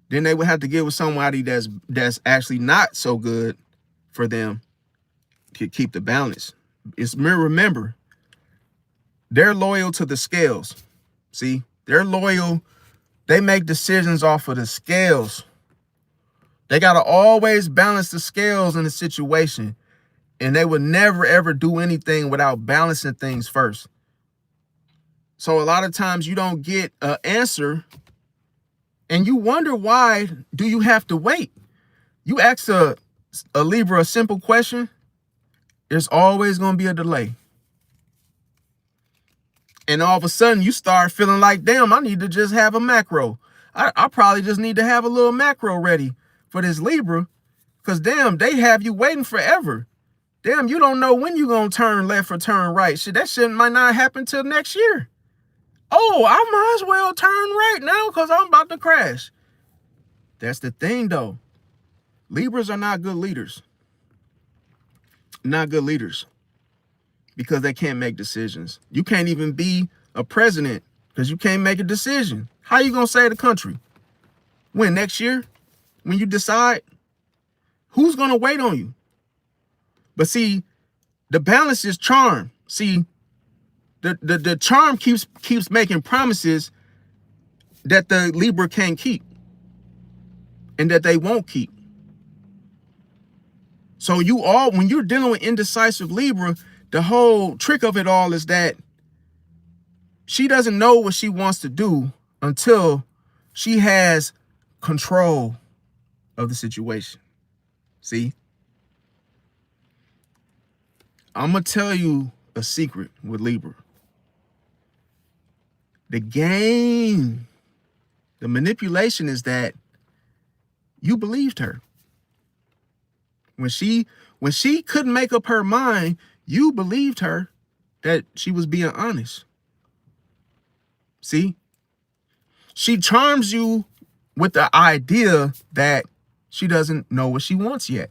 then they would have to get with somebody that's actually not so good for them to keep the balance. Remember, they're loyal to the scales. See, they're loyal. They make decisions off of the scales. They got to always balance the scales in the situation. And they would never, ever do anything without balancing things first. So a lot of times you don't get an answer and you wonder, why do you have to wait? You ask a Libra a simple question, there's always going to be a delay. And all of a sudden you start feeling like, damn, I need to just have a macro. I probably just need to have a little macro ready for this Libra. Because damn, they have you waiting forever. Damn, you don't know when you're going to turn left or turn right. Shit, that shit might not happen till next year. Oh, I might as well turn right now because I'm about to crash. That's the thing, though. Libras are not good leaders. Not good leaders. Because they can't make decisions. You can't even be a president because you can't make a decision. How you going to save the country? When, next year? When you decide? Who's going to wait on you? But see, the balance is charm. See, the charm keeps making promises that the Libra can't keep and that they won't keep. So when you're dealing with indecisive Libra, the whole trick of it all is that she doesn't know what she wants to do until she has control of the situation. See? I'm going to tell you a secret with Libra. The game, the manipulation is that you believed her. When she couldn't make up her mind, you believed her that she was being honest. See? She charms you with the idea that she doesn't know what she wants yet.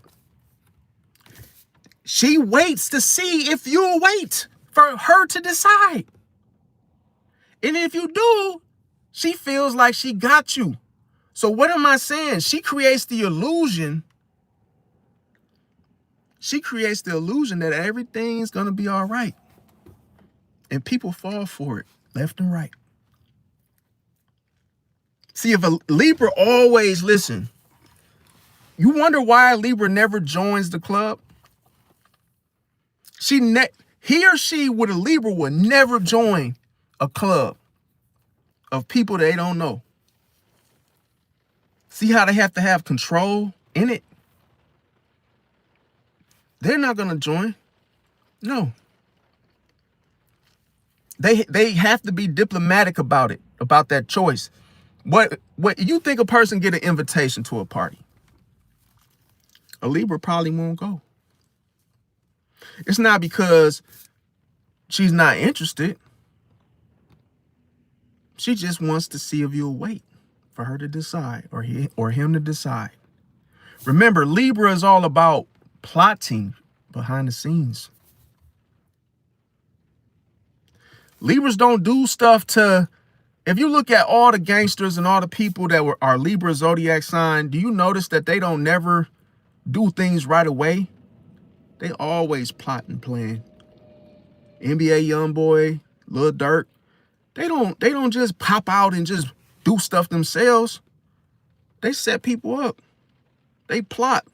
She waits to see if you'll wait for her to decide. And if you do, she feels like she got you. So what am I saying? She creates the illusion. She creates the illusion that everything's going to be all right. And people fall for it, left and right. See, if a Libra always listen, you wonder why a Libra never joins the club? He or she with a Libra would never join a club of people they don't know. See how they have to have control in it? They're not going to join. No. They have to be diplomatic about it, about that choice. What you think a person get an invitation to a party? A Libra probably won't go. It's not because she's not interested. She just wants to see if you'll wait for her to decide or him to decide. Remember, Libra is all about plotting behind the scenes. Libras don't do stuff if you look at all the gangsters and all the people that are Libra zodiac sign, do you notice that they don't never do things right away? They always plot and plan. NBA Youngboy, Lil Durk, they don't just pop out and just do stuff themselves. They set people up. They plot.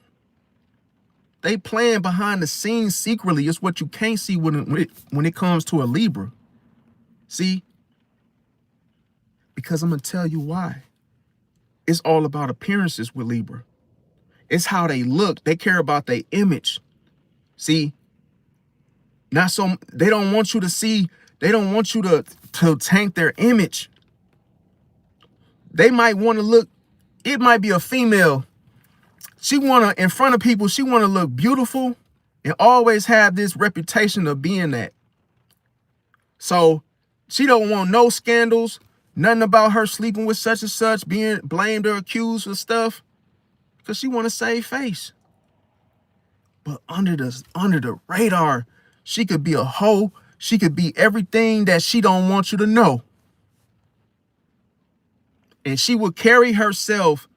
They plan behind the scenes secretly. It's what you can't see when it comes to a Libra. See? Because I'm going to tell you why. It's all about appearances with Libra. It's how they look. They care about their image. See? Not so they don't want you to see, they don't want you to tank their image. They might want to look, it might be a female. She wanna, in front of people, she wanna look beautiful and always have this reputation of being that. So she don't want no scandals, nothing about her sleeping with such and such, being blamed or accused of stuff, because she wanna save face. But under the radar, she could be a hoe. She could be everything that she don't want you to know. And she would carry herself.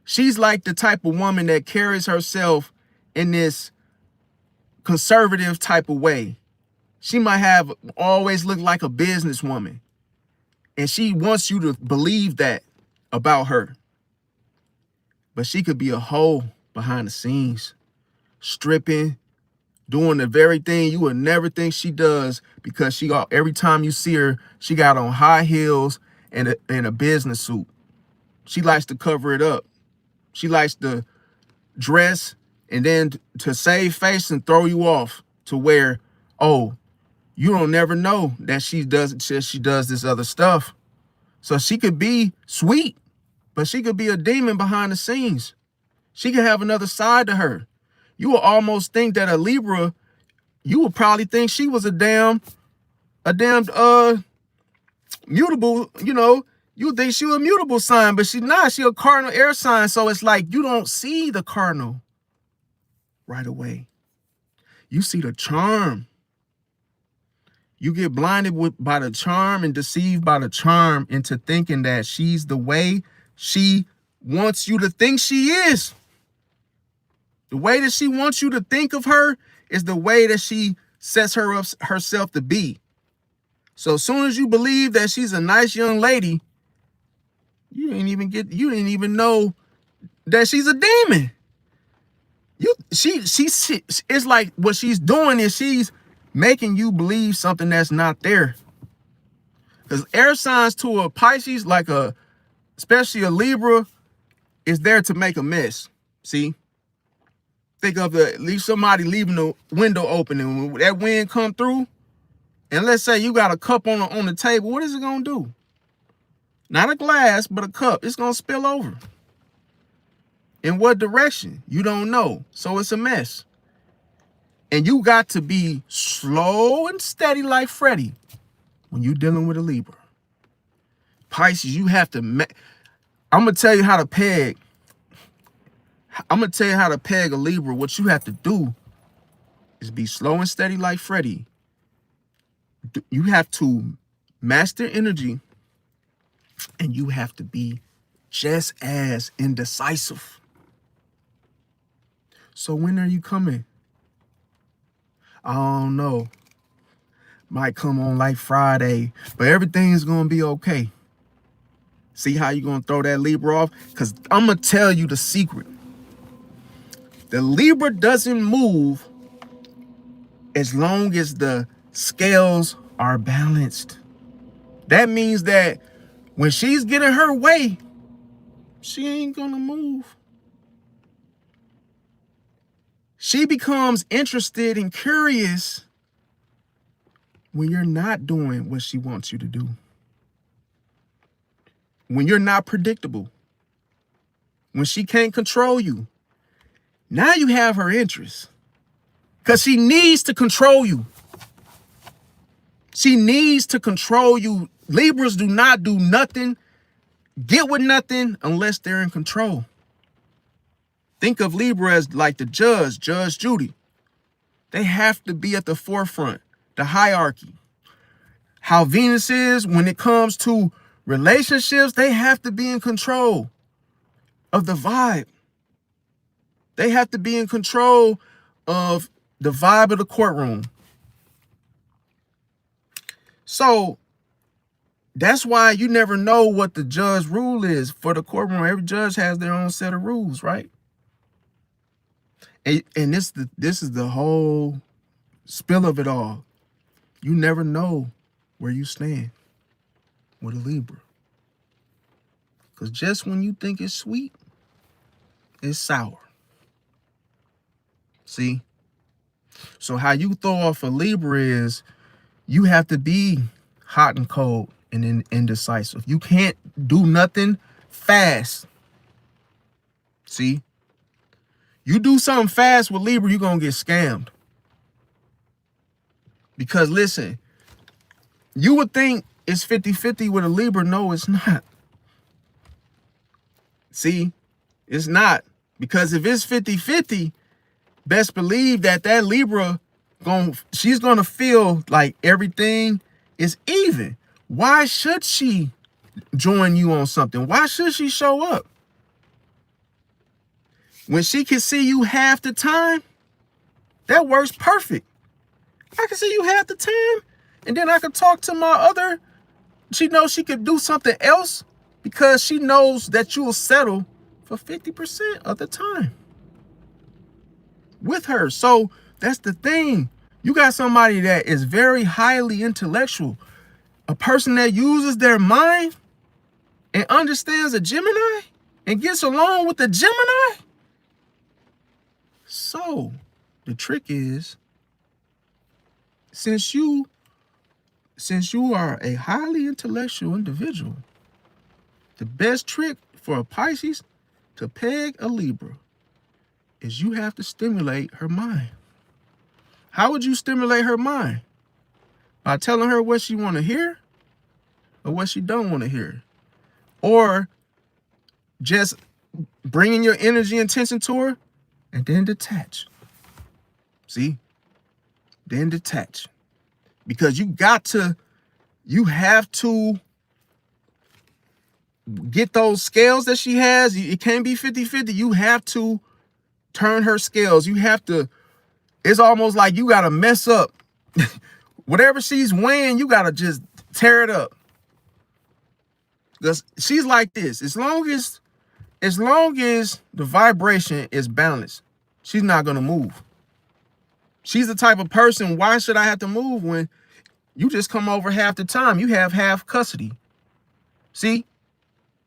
She's like the type of woman that carries herself in this conservative type of way. She might have always looked like a businesswoman. And she wants you to believe that about her. But she could be a hoe behind the scenes, stripping, doing the very thing you would never think she does, because she got, every time you see her, she got on high heels and a business suit. She likes to cover it up. She likes to dress and then to save face and throw you off to where, oh, you don't never know that she does this other stuff. So she could be sweet, but she could be a demon behind the scenes. She could have another side to her. You will almost think that a Libra, you would probably think she was a damn mutable, you know, you think she was a mutable sign, but she's not. She a cardinal air sign. So it's like you don't see the cardinal right away. You see the charm. You get blinded by the charm and deceived by the charm into thinking that she's the way she wants you to think she is. The way that she wants you to think of her is the way that she sets her up herself to be. So as soon as you believe that she's a nice young lady, you didn't even know that she's a demon. It's like what she's doing is she's making you believe something that's not there. Because air signs to a Pisces, especially a Libra, is there to make a mess. See? Think of somebody leaving the window open, and when that wind come through, and let's say you got a cup on the table, what is it gonna do? Not a glass, but a cup. It's gonna spill over. In what direction? You don't know. So it's a mess. And you got to be slow and steady like Freddie when you're dealing with a Libra. Pisces, you have to, I'm gonna tell you how to peg. I'm going to tell you how to peg a Libra. What you have to do is be slow and steady like Freddie. You have to master energy, and you have to be just as indecisive. So when are you coming? I don't know. Might come on like Friday, but everything's going to be okay. See how you're going to throw that Libra off? Because I'm going to tell you the secret. The Libra doesn't move as long as the scales are balanced. That means that when she's getting her way, she ain't gonna move. She becomes interested and curious when you're not doing what she wants you to do. When you're not predictable. When she can't control you. Now you have her interest, because she needs to control you. She needs to control you. Libras do not do nothing, get with nothing unless they're in control. Think of Libra as like the Judge Judy. They have to be at the forefront, the hierarchy. How Venus is when it comes to relationships, they have to be in control of the vibe. They have to be in control of the vibe of the courtroom. So That's why you never know what the judge rule is for the courtroom. Every judge has their own set of rules, right? And this is the whole spill of it all. You never know where you stand with a Libra. Because just when you think it's sweet, it's sour. See? So how you throw off a Libra is you have to be hot and cold and indecisive. You can't do nothing fast. See? You do something fast with Libra, you're going to get scammed. Because listen, you would think it's 50-50 with a Libra. No, it's not. See? It's not. Because if it's 50-50, best believe that Libra, she's going to feel like everything is even. Why should she join you on something? Why should she show up? When she can see you half the time, that works perfect. I can see you half the time, and then I can talk to my other. She knows she could do something else because she knows that you will settle for 50% of the time with her. So that's the thing. You got somebody that is very highly intellectual, a person that uses their mind and understands a Gemini and gets along with the Gemini. So the trick is, since you are a highly intellectual individual, the best trick for a Pisces to peg a Libra is you have to stimulate her mind. How would you stimulate her mind? By telling her what she want to hear or what she don't want to hear. Or just bringing your energy and attention to her and then detach. See? Then detach. Because you have to get those scales that she has. It can't be 50-50. You have to turn her scales. You have to, it's almost like you got to mess up. Whatever she's weighing, you got to just tear it up. Because she's like this. As long as the vibration is balanced, she's not going to move. She's the type of person, why should I have to move when you just come over half the time? You have half custody. See?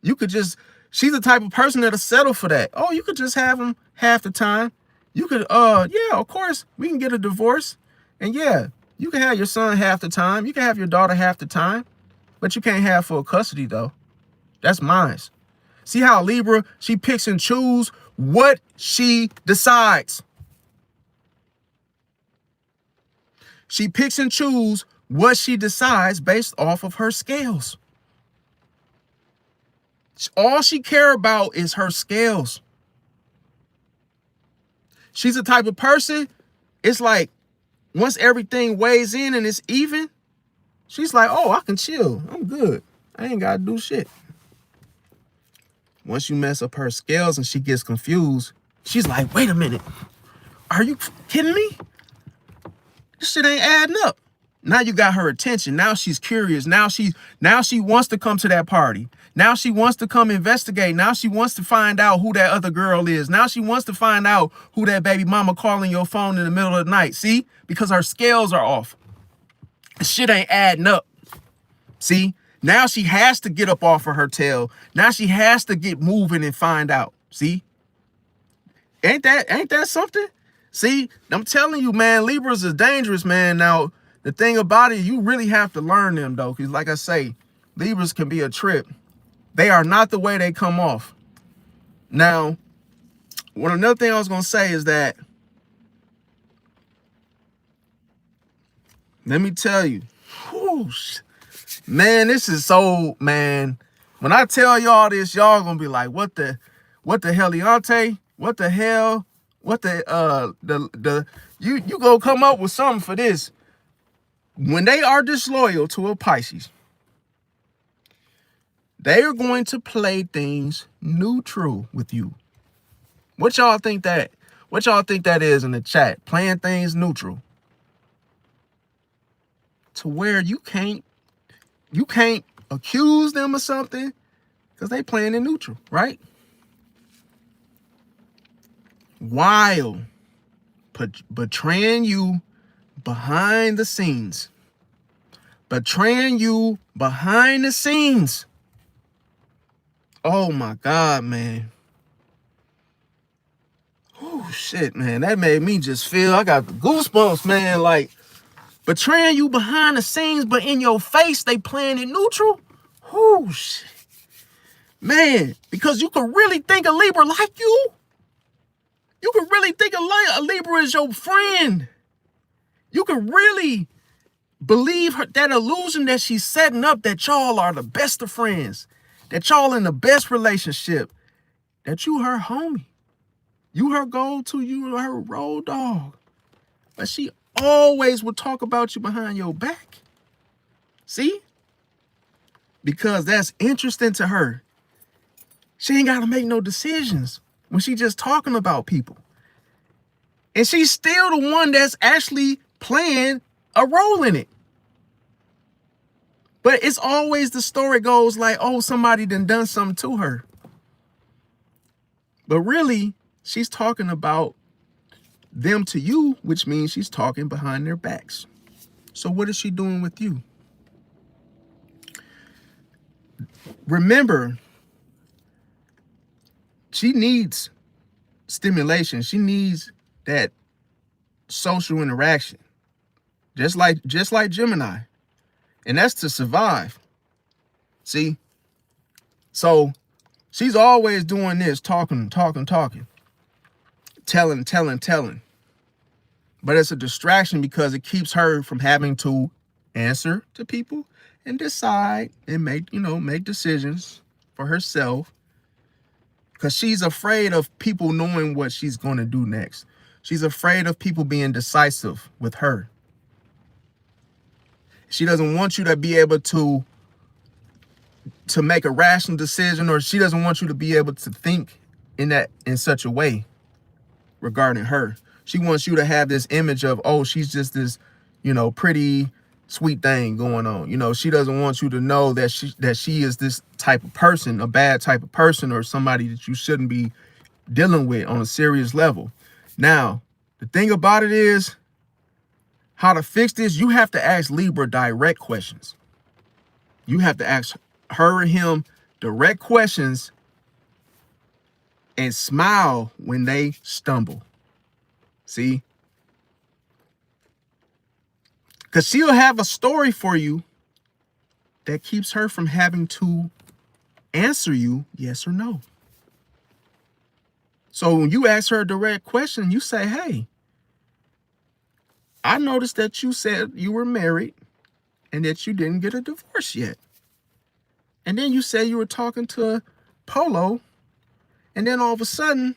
You could just, she's the type of person that'll settle for that. Oh, you could just have them half the time. You could, yeah, of course, we can get a divorce. And yeah, you can have your son half the time. You can have your daughter half the time. But you can't have full custody, though. That's mine. See how Libra, she picks and chooses what she decides. She picks and chooses what she decides based off of her scales. All she cares about is her scales. She's the type of person, it's like, once everything weighs in and it's even, she's like, oh, I can chill. I'm good. I ain't got to do shit. Once you mess up her scales and she gets confused, she's like, wait a minute. Are you kidding me? This shit ain't adding up. Now you got her attention. Now she's curious. Now she wants to come to that party. Now she wants to come investigate. Now she wants to find out who that other girl is. Now she wants to find out who that baby mama calling your phone in the middle of the night. See? Because her scales are off. Shit ain't adding up. See? Now she has to get up off of her tail. Now she has to get moving and find out. See? Ain't that something? See? I'm telling you, man, Libras is dangerous, man. Now, the thing about it, you really have to learn them, though. Because like I say, Libras can be a trip. They are not the way they come off. Now, another thing I was going to say is that, let me tell you, whoosh, man, this is so, man, when I tell y'all this, y'all going to be like, what the heliante? What the hell? What you going to come up with something for this. When they are disloyal to a Pisces, they are going to play things neutral with you. What y'all think that is in the chat? Playing things neutral. To where you can't accuse them of something because they playing in neutral, right? While betraying you behind the scenes. Betraying you behind the scenes. Oh my God, man. Oh shit, man. That made me just feel, I got the goosebumps, man. Like, betraying you behind the scenes, but in your face, they playing it neutral. Oh shit. Man, because you could really think a Libra like you. You could really think a Libra is your friend. You could really believe that illusion that she's setting up, that y'all are the best of friends, that y'all in the best relationship, that you her homie, you her go-to, you her road dog. But she always would talk about you behind your back. See? Because that's interesting to her. She ain't got to make no decisions when she just talking about people. And she's still the one that's actually playing a role in it. But it's always the story goes like, oh, somebody done something to her. But really, she's talking about them to you, which means she's talking behind their backs. So what is she doing with you? Remember, she needs stimulation. She needs that social interaction. Just like Gemini. And that's to survive. See? So she's always doing this, talking. Telling. But it's a distraction because it keeps her from having to answer to people and decide and make decisions for herself. Because she's afraid of people knowing what she's going to do next. She's afraid of people being decisive with her. She doesn't want you to be able to make a rational decision, or she doesn't want you to be able to think in such a way regarding her. She wants you to have this image of, oh, she's just this, pretty sweet thing going on. She doesn't want you to know that she is this type of person, a bad type of person, or somebody that you shouldn't be dealing with on a serious level. Now, the thing about it is, how to fix this, you have to ask Libra direct questions. You have to ask her or him direct questions and smile when they stumble. See? Because she'll have a story for you that keeps her from having to answer you yes or no. So when you ask her a direct question, you say, hey, I noticed that you said you were married and that you didn't get a divorce yet. And then you say you were talking to Polo, and then all of a sudden,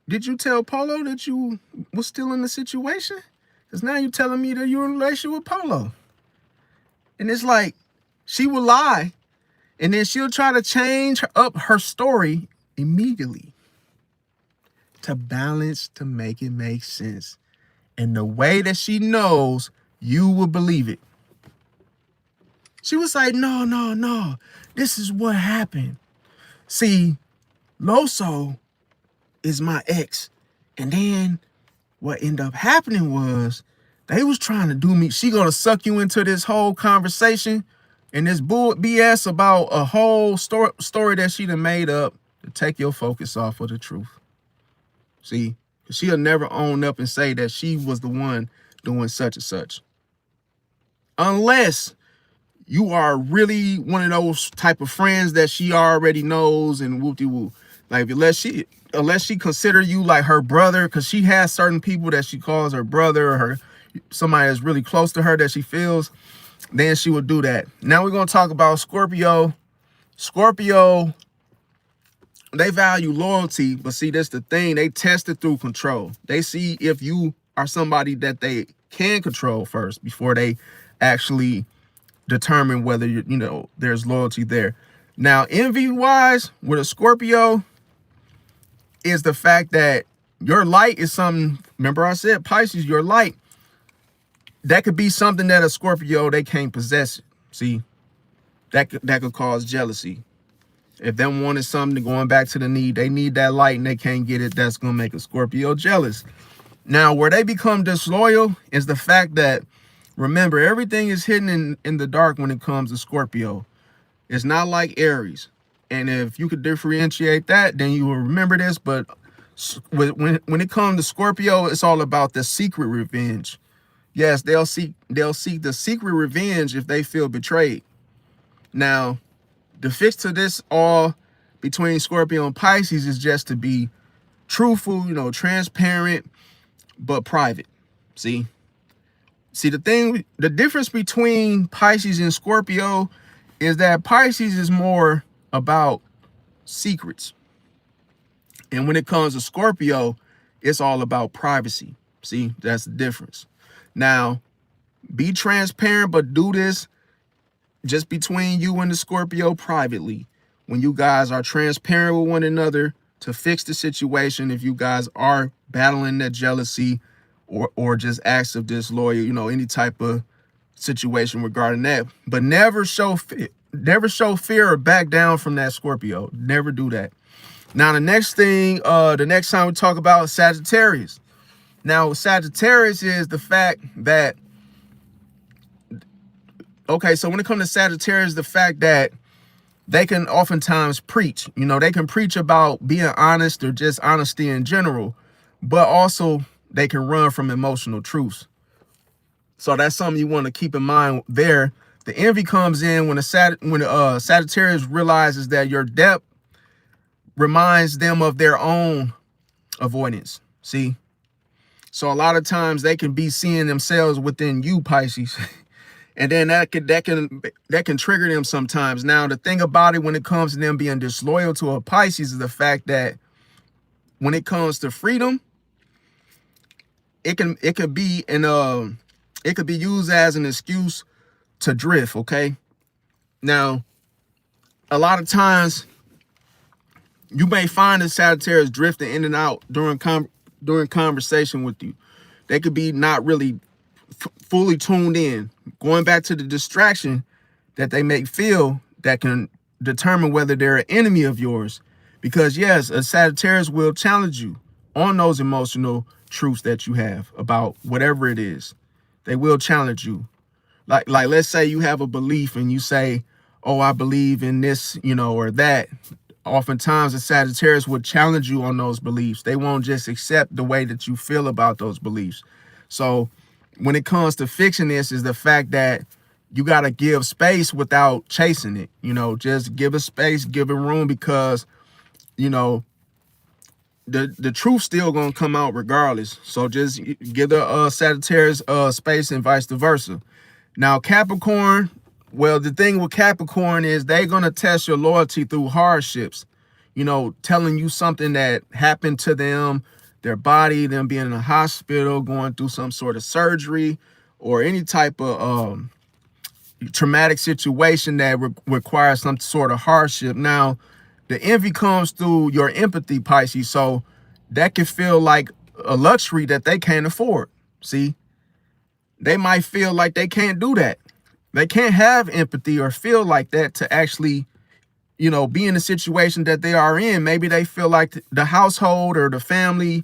did you tell Polo that you were still in the situation? Because now you're telling me that you're in a relationship with Polo. And it's like, she will lie, and then she'll try to change up her story immediately to balance, to make it make sense. And the way that she knows, you will believe it. She was like, no, this is what happened. See, Loso is my ex. And then what ended up happening was they was trying to do me. She gonna suck you into this whole conversation and this bull BS about a whole story that she done made up to take your focus off of the truth. See, she'll never own up and say that she was the one doing such and such. Unless you are really one of those type of friends that she already knows and whoop-de-whoop. Like, unless she consider you like her brother, because she has certain people that she calls her brother, or somebody that's really close to her that she feels, then she will do that. Now we're going to talk about Scorpio. Scorpio, they value loyalty, but see, that's the thing. They test it through control. They see if you are somebody that they can control first before they actually determine whether there's loyalty there. Now, envy-wise, with a Scorpio, is the fact that your light is something. Remember, I said Pisces, your light. That could be something that a Scorpio, they can't possess it. See, that could cause jealousy. If them wanted something, going back to the need, they need that light and they can't get it, that's gonna make a Scorpio jealous. Now, where they become disloyal is the fact that, remember, everything is hidden in the dark when it comes to Scorpio. It's not like Aries. And if you could differentiate that, then you will remember this. But when it comes to Scorpio, it's all about the secret revenge. Yes, they'll seek the secret revenge if they feel betrayed. Now, the fix to this all between Scorpio and Pisces is just to be truthful, transparent, but private. See, the difference between Pisces and Scorpio is that Pisces is more about secrets. And when it comes to Scorpio, it's all about privacy. See, that's the difference. Now, be transparent, but do this just between you and the Scorpio privately. When you guys are transparent with one another to fix the situation, if you guys are battling that jealousy or just acts of disloyal, any type of situation regarding that. But never show fear or back down from that Scorpio. Never do that. Now, the next time we talk about Sagittarius. Now, Sagittarius is the fact that, okay, so when it comes to Sagittarius, the fact that they can oftentimes preach. They can preach about being honest or just honesty in general, but also they can run from emotional truths. So that's something you want to keep in mind there. The envy comes in when Sagittarius realizes that your depth reminds them of their own avoidance. See? So a lot of times they can be seeing themselves within you, Pisces. And then that can trigger them sometimes. Now, the thing about it when it comes to them being disloyal to a Pisces is the fact that when it comes to freedom, it could be used as an excuse to drift, okay? Now, a lot of times you may find the Sagittarius drifting in and out during conversation with you. They could be not really fully tuned in, going back to the distraction that they may feel that can determine whether they're an enemy of yours. Because yes, a Sagittarius will challenge you on those emotional truths that you have about whatever it is. They will challenge you. Like let's say you have a belief and you say, oh, I believe in this, or that. Oftentimes the Sagittarius would challenge you on those beliefs. They won't just accept the way that you feel about those beliefs. So when it comes to fixing this is the fact that you got to give space without chasing it. Just give a space, give a room, because, the truth still going to come out regardless. So just give the Sagittarius space and vice versa. Now, Capricorn, well, the thing with Capricorn is they're going to test your loyalty through hardships, telling you something that happened to them, their body, them being in a hospital, going through some sort of surgery or any type of traumatic situation that requires some sort of hardship. Now, the envy comes through your empathy, Pisces. So that can feel like a luxury that they can't afford. See, they might feel like they can't do that. They can't have empathy or feel like that to actually, be in the situation that they are in. Maybe they feel like the household or the family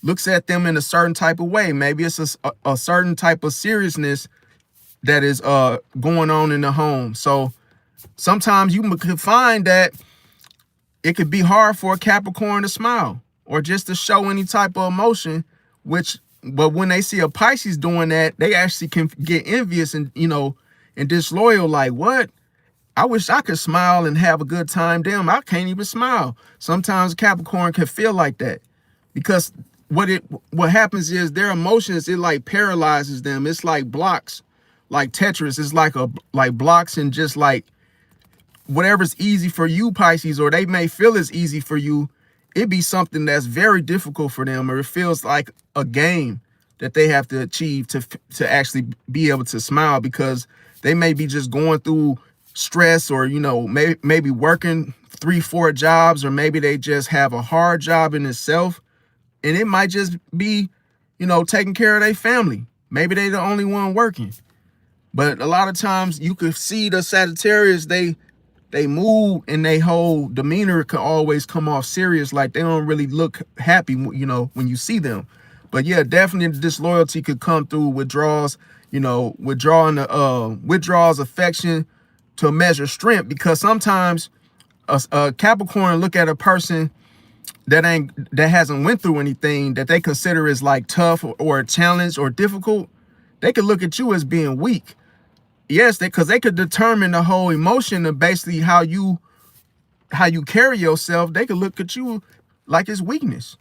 looks at them in a certain type of way. Maybe it's a certain type of seriousness that is going on in the home. So sometimes you could find that it could be hard for a Capricorn to smile or just to show any type of emotion, but when they see a Pisces doing that, they actually can get envious and disloyal. Like, what? I wish I could smile and have a good time. Damn, I can't even smile. Sometimes Capricorn can feel like that because what happens is their emotions, it like paralyzes them. It's like blocks, like Tetris. It's like blocks, and just like whatever's easy for you, Pisces, or they may feel is easy for you, it'd be something that's very difficult for them, or it feels like a game that they have to achieve to actually be able to smile, because they may be just going through stress, or maybe working 3-4 jobs, or maybe they just have a hard job in itself, and it might just be taking care of their family. Maybe they the only one working. But a lot of times you could see the Sagittarius, they move and they whole demeanor can always come off serious, like they don't really look happy, you know, when you see them. But yeah, definitely disloyalty could come through withdrawals, you know, withdrawals affection to measure strength, because sometimes a Capricorn look at a person that hasn't went through anything that they consider as like tough or a challenge or difficult. They could look at you as being weak. Yes, because they could determine the whole emotion of basically how you carry yourself. They could look at you like it's weakness,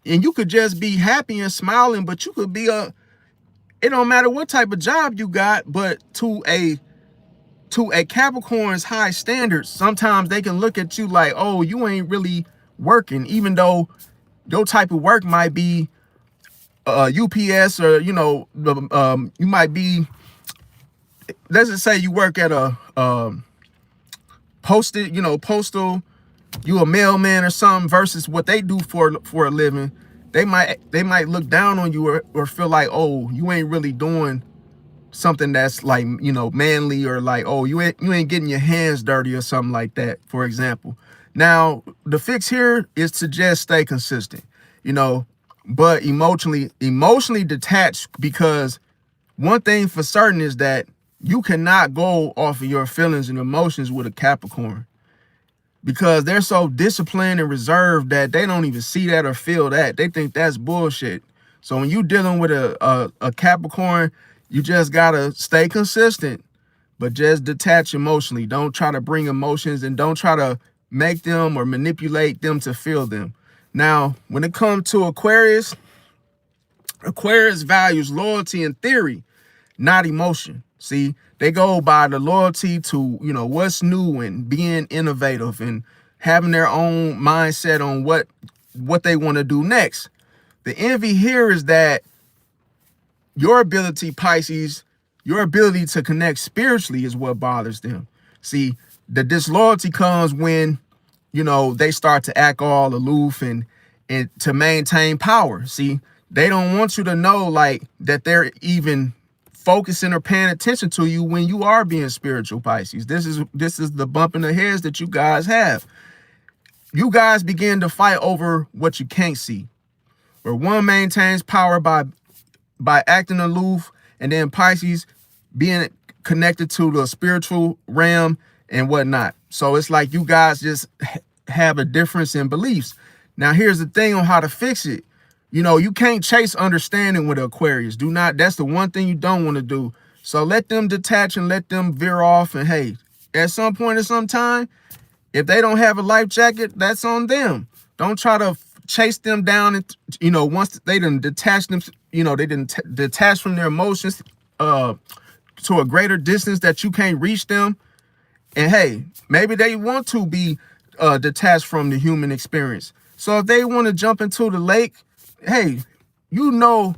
and you could just be happy and smiling, but you could be it don't matter what type of job you got, but to a Capricorn's high standards, sometimes they can look at you like, oh, you ain't really working, even though your type of work might be UPS, or you know, you might be, let's just say you work at a postal, you a mailman or something, versus what they do for a living. They might look down on you, or feel like, oh, you ain't really doing something that's like, you know, manly, or like, oh, you ain't getting your hands dirty or something like that, for example. Now, the fix here is to just stay consistent, you know, but emotionally detached, because one thing for certain is that you cannot go off of your feelings and emotions with a Capricorn, because they're so disciplined and reserved that they don't even see that or feel that. They think that's bullshit. So when you dealing with a Capricorn, you just gotta stay consistent, but just detach emotionally. Don't try to bring emotions, and don't try to make them or manipulate them to feel them. Now, when it comes to Aquarius, Aquarius values loyalty in theory, not emotion. See, they go by the loyalty to, you know, what's new and being innovative and having their own mindset on what they want to do next. The envy here is that your ability, Pisces, your ability to connect spiritually is what bothers them. See, the disloyalty comes when, you know, they start to act all aloof and to maintain power. See, they don't want you to know like that they're even focusing or paying attention to you when you are being spiritual, Pisces. This is the bump in the heads that you guys have. You guys begin to fight over what you can't see, where one maintains power by acting aloof, and then Pisces being connected to the spiritual realm and whatnot. So it's like you guys just have a difference in beliefs. Now, here's the thing on how to fix it. You know, you can't chase understanding with Aquarius. Do not. That's the one thing you don't want to do. So let them detach and let them veer off. And hey, at some point in some time, if they don't have a life jacket, that's on them. Don't try to chase them down. And, you know, once they didn't detach them, you know, they didn't detach from their emotions to a greater distance that you can't reach them. And hey, maybe they want to be detached from the human experience. So if they want to jump into the lake, hey, you know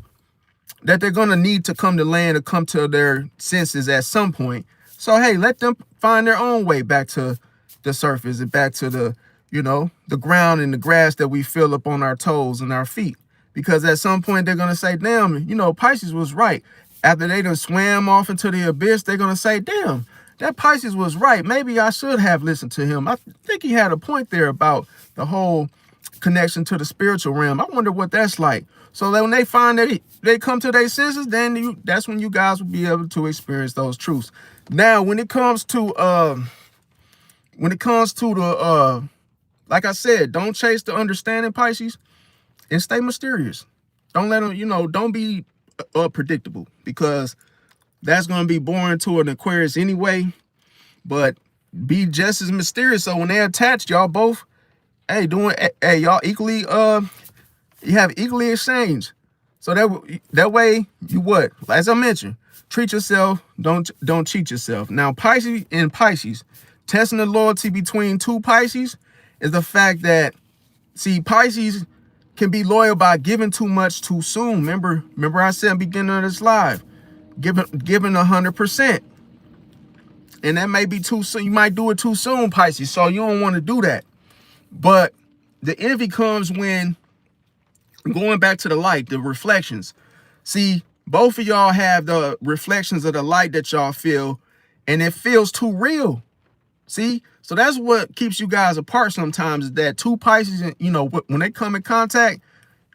that they're going to need to come to land or come to their senses at some point. So, hey, let them find their own way back to the surface and back to the, you know, the ground and the grass that we feel up on our toes and our feet. Because at some point they're going to say, damn, you know, Pisces was right. After they done swam off into the abyss, they're going to say, damn, that Pisces was right. Maybe I should have listened to him. I think he had a point there about the whole connection to the spiritual realm. I wonder what that's like. So that when they find that they come to their senses, then that's when you guys will be able to experience those truths. Now, when it comes to the like I said, don't chase the understanding, Pisces, and stay mysterious. Don't let them, you know, don't be predictable, because that's going to be boring to an Aquarius anyway. But be just as mysterious, so when they're attached, y'all both, hey, y'all equally you have equally exchange. So that way you what? As I mentioned, treat yourself, don't cheat yourself. Now, Pisces, testing the loyalty between two Pisces is the fact that, see, Pisces can be loyal by giving too much too soon. Remember I said at the beginning of this live, giving 100%. And that may be too soon. You might do it too soon, Pisces. So you don't want to do that. But the envy comes when, going back to the light, the reflections. See, Both of y'all have the reflections of the light that y'all feel, and it feels too real. See? So that's what keeps you guys apart sometimes, is that two Pisces, you know, when they come in contact,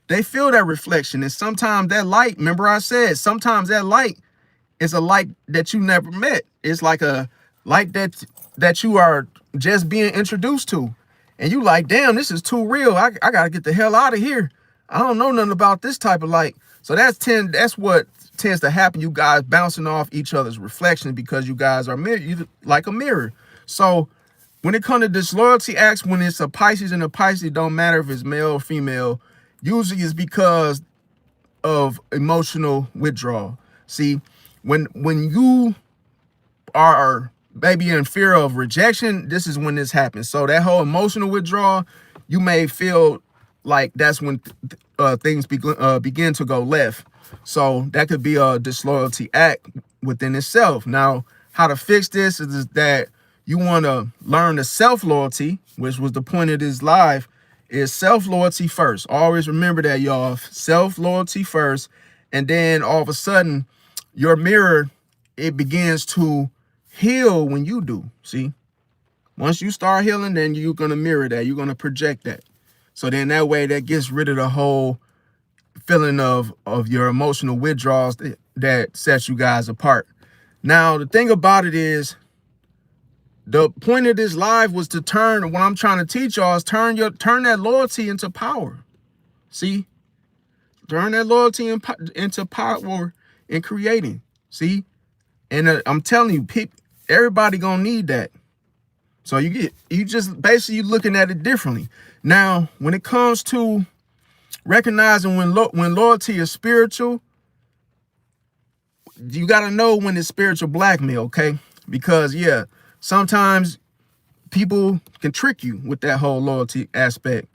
they feel that reflection. And sometimes that light, remember I said, sometimes that light is a light that you never met. It's like a light that you are just being introduced to. And you like, damn, this is too real. I got to get the hell out of here. I don't know nothing about this type of light. So that's what tends to happen. You guys bouncing off each other's reflection because you guys are like a mirror. So when it comes to disloyalty acts, when it's a Pisces and a Pisces, it don't matter if it's male or female. Usually it's because of emotional withdrawal. See, when you are maybe in fear of rejection, this is when this happens. So that whole emotional withdrawal, you may feel like that's when things begin to go left. So that could be a disloyalty act within itself. Now, how to fix this is that you want to learn the self-loyalty, which was the point of this live, is self-loyalty first. Always remember that, y'all. Self-loyalty first. And then all of a sudden, your mirror, it begins to heal when you do. See? Once you start healing, then you're going to mirror that. You're going to project that. So then that way, that gets rid of the whole feeling of your emotional withdrawals that sets you guys apart. Now, the thing about it is, the point of this live was to turn, what I'm trying to teach y'all is turn that loyalty into power. See? Turn that loyalty into power in creating. See? And I'm telling you, everybody gonna need that. So you just basically looking at it differently. Now, when it comes to recognizing when loyalty is spiritual, you got to know when it's spiritual blackmail, okay? Because, yeah, sometimes people can trick you with that whole loyalty aspect.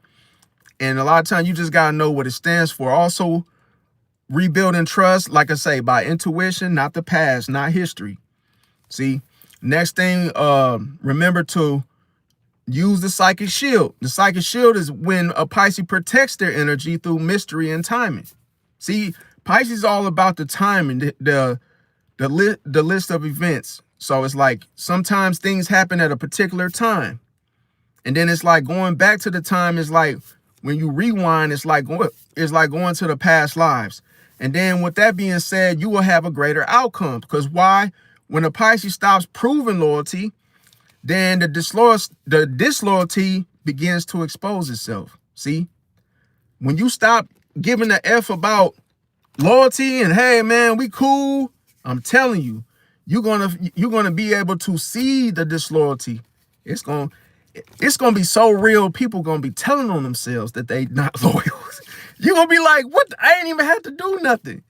And a lot of times you just got to know what it stands for. Also, rebuilding trust, like I say, by intuition, not the past, not history. See, next thing, remember to use the psychic shield. The psychic shield is when a Pisces protects their energy through mystery and timing. See, Pisces is all about the timing, the list of events. So it's like sometimes things happen at a particular time. And then it's like going back to the time is like when you rewind, it's like going to the past lives. And then with that being said, you will have a greater outcome. Because why? When a Pisces stops proving loyalty, then the disloyalty begins to expose itself. See? When you stop giving the F about loyalty and, hey, man, we cool, I'm telling you, you're gonna be able to see the disloyalty. It's gonna be so real. People gonna be telling on themselves that they not loyal. You're gonna be like, what? I ain't even had to do nothing.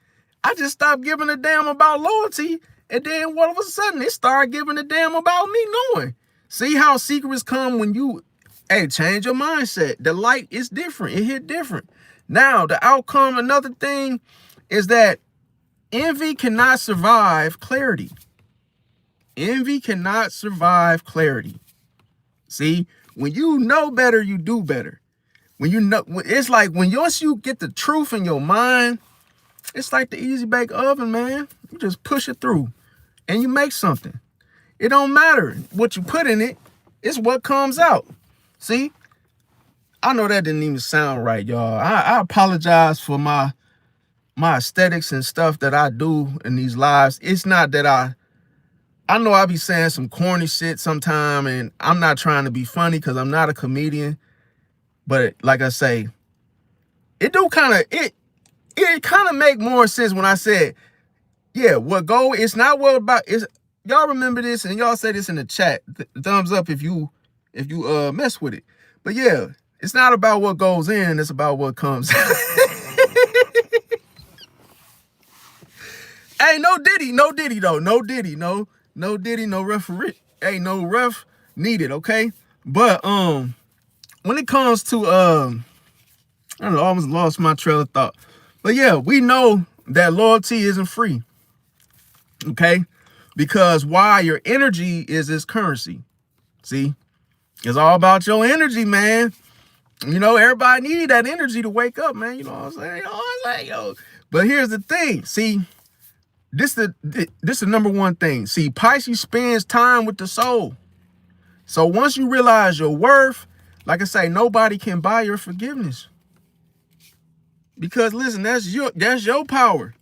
I just stopped giving a damn about loyalty, and then all of a sudden they start giving a damn about me knowing. See how secrets come when you, hey, change your mindset. The light is different. It hit different. Now the outcome. Another thing is that envy cannot survive clarity. Envy cannot survive clarity. See, when you know better, you do better. When you know, it's like once you get the truth in your mind, it's like the easy bake oven, man. You just push it through and you make something. It don't matter what you put in it. It's what comes out. See, I know that didn't even sound right, y'all. I apologize for my aesthetics and stuff that I do in these lives. It's not that I know I be saying some corny shit sometime, and I'm not trying to be funny because I'm not a comedian. But like I say, it kind of make more sense when I said, yeah, it's not what about is. Y'all remember this, and y'all say this in the chat. Thumbs up if you mess with it. But yeah, it's not about what goes in, it's about what comes out. Hey, no Diddy though. No Diddy, no referee. Hey, no ref needed, okay? But when it comes to I don't know, I almost lost my trail of thought. But yeah, we know that loyalty isn't free. Okay? Because why? Your energy is its currency. See? It's all about your energy, man. You know, everybody need that energy to wake up, man. You know what I'm saying? Yo. But here's the thing. See, This the number one thing. See, Pisces spends time with the soul. So once you realize your worth, like I say, nobody can buy your forgiveness. Because listen, that's your power.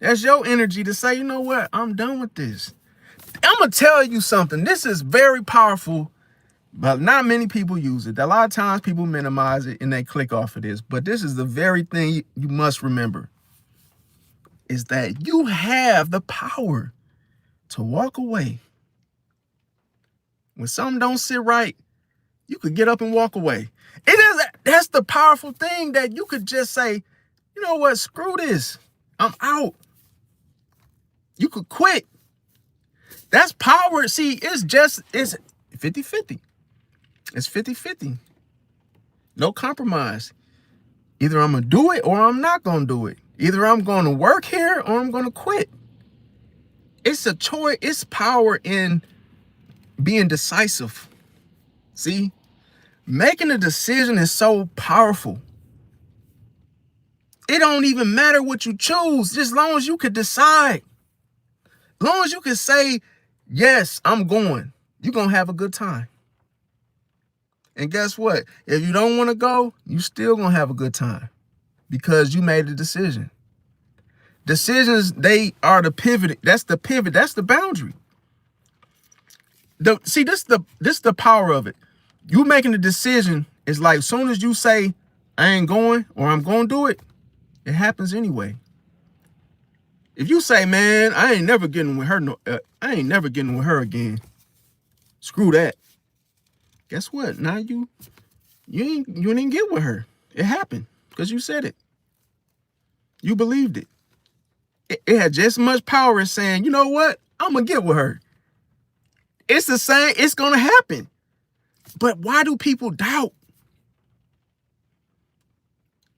That's your energy to say, you know what? I'm done with this. I'm going to tell you something. This is very powerful, but not many people use it. A lot of times people minimize it and they click off of this. But this is the very thing you must remember, is that you have the power to walk away. When something don't sit right, you could get up and walk away. That's the powerful thing, that you could just say, you know what, screw this. I'm out. You could quit. That's power. See, it's 50-50. It's 50-50. No compromise. Either I'm going to do it or I'm not going to do it. Either I'm going to work here or I'm going to quit. It's a choice. It's power in being decisive. See, making a decision is so powerful. It don't even matter what you choose, just as long as you could decide. As long as you can say, yes, I'm going, you're going to have a good time. And guess what? If you don't want to go, you still going to have a good time because you made a decision. Decisions, they are the pivot. That's the pivot. That's the boundary. See, this the power of it. You making a decision is like, as soon as you say, I ain't going or I'm going to do it, it happens anyway. If you say, man, I ain't never getting with her. I ain't never getting with her again. Screw that. Guess what? Now you didn't get with her. It happened because you said it. You believed it. It had just as much power as saying, you know what? I'm going to get with her. It's the same. It's going to happen. But why do people doubt?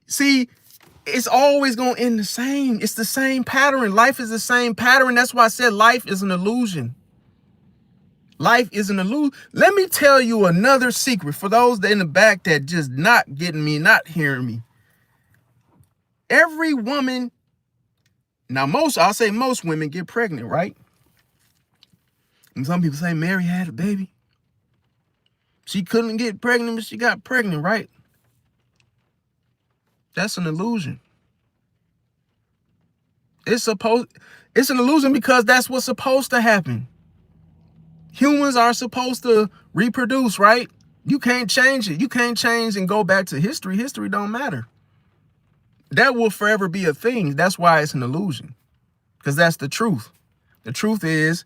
See, it's always going to end the same. It's the same pattern. Life is the same pattern. That's why I said life is an illusion. Life is an illusion. Let me tell you another secret for those that in the back that just not getting me, not hearing me. Every woman, now I'll say most women get pregnant, right? And some people say Mary had a baby. She couldn't get pregnant, but she got pregnant, right? That's an illusion. It's an illusion because that's what's supposed to happen. Humans are supposed to reproduce, right? You can't change it. You can't change and go back to history. History don't matter. That will forever be a thing. That's why it's an illusion, because that's the truth. The truth is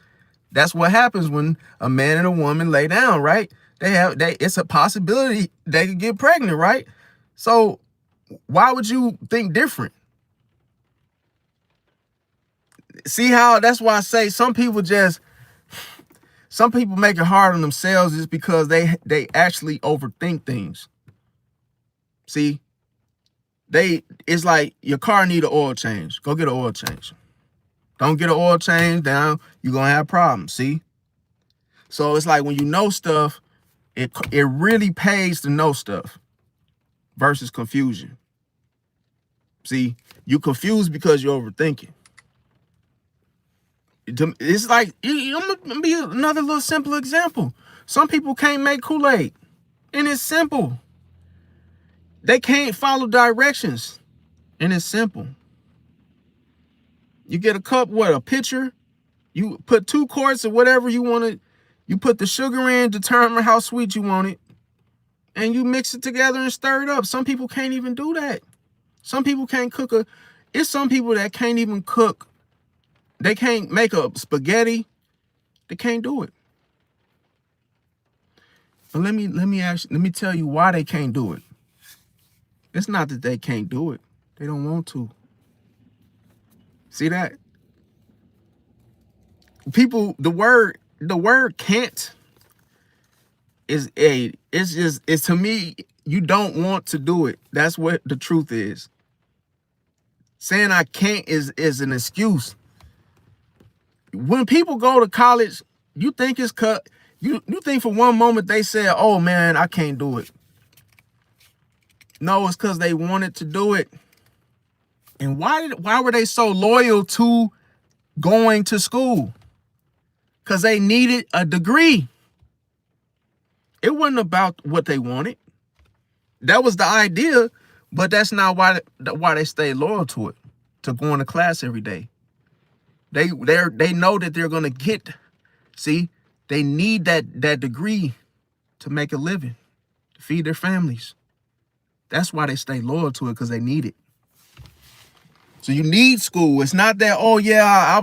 that's what happens when a man and a woman lay down, right? It's a possibility they could get pregnant, right? So why would you think different? See how that's why I say some people make it hard on themselves just because they actually overthink things. See, it's like your car need an oil change. Go get an oil change. Don't get an oil change, down, you're gonna have problems. See? So it's like when you know stuff, it really pays to know stuff versus confusion. See, you confused because you're overthinking. It's like, I'm gonna be another little simple example. Some people can't make Kool-Aid, and it's simple. They can't follow directions, and it's simple. You get a cup, a pitcher, you put 2 quarts of whatever you want to, you put the sugar in, determine how sweet you want it, and you mix it together and stir it up. Some people can't even do that. Some people can't cook it's some people that can't even cook. They can't make a spaghetti. They can't do it. But let me tell you why they can't do it. It's not that they can't do it. They don't want to. See that? People, the word can't it's to me, you don't want to do it. That's what the truth is. Saying I can't is an excuse. When people go to college, you think it's cut. You think for one moment they said, oh man, I can't do it. No, it's because they wanted to do it. And why were they so loyal to going to school because they needed a degree. It wasn't about what they wanted. That was the idea, but that's not why they stay loyal to it, to going to class every day. They know that they're gonna get, see, they need that degree to make a living, to feed their families. That's why they stay loyal to it, because they need it. So you need school. It's not that, oh yeah,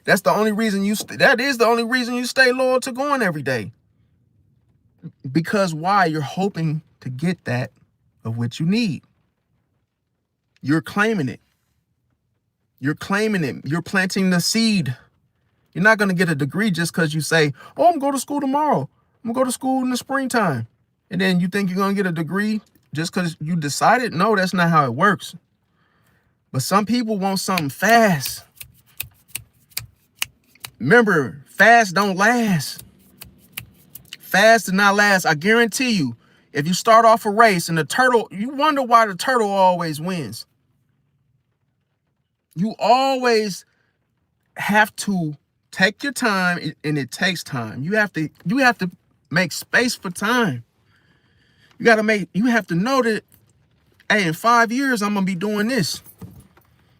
that's the only reason that is the only reason you stay loyal to going every day. Because why? You're hoping to get that of what you need. You're claiming it. You're claiming it. You're planting the seed. You're not going to get a degree just because you say, oh, I'm going to go to school tomorrow. I'm going to go to school in the springtime. And then you think you're going to get a degree just because you decided? No, that's not how it works. But some people want something fast. Remember, fast don't last. Fast does not last. I guarantee you, if you start off a race and the turtle, you wonder why the turtle always wins. You always have to take your time, and it takes time. You have to make space for time. You have to know that, hey, in 5 years, I'm gonna be doing this.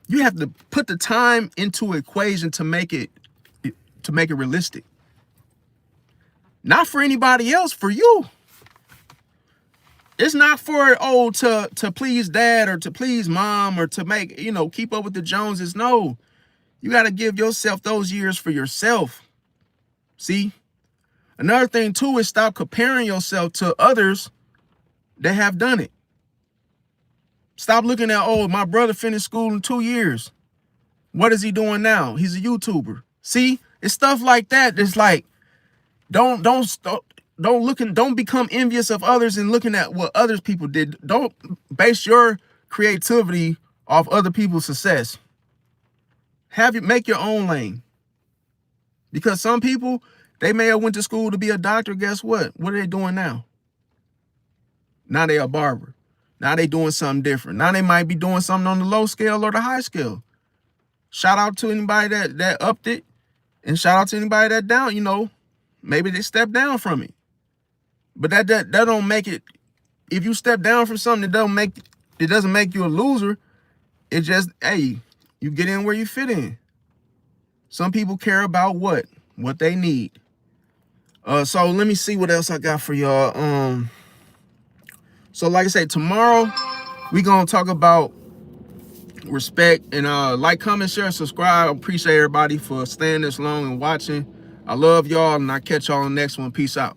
You have to put the time into equation to make it realistic. Not for anybody else, for you. It's not for, to please dad or to please mom or to make, keep up with the Joneses. No, you got to give yourself those years for yourself. See, another thing too is stop comparing yourself to others that have done it. Stop looking at, my brother finished school in 2 years. What is he doing now? He's a YouTuber. See, it's stuff like that. It's like, don't become envious of others and looking at what other people did. Don't base your creativity off other people's success. Make your own lane. Because some people, they may have went to school to be a doctor. Guess what? What are they doing now? Now they a barber. Now they doing something different. Now they might be doing something on the low scale or the high scale. Shout out to anybody that upped it, and shout out to anybody that down, maybe they stepped down from it. But that don't make it. If you step down from something, it doesn't make you a loser. It just, hey, you get in where you fit in. Some people care about what they need. So let me see what else I got for y'all. So like I said, tomorrow we gonna talk about respect, and like, comment, share, subscribe. I appreciate everybody for staying this long and watching. I love y'all, and I'll catch y'all on the next one. Peace out.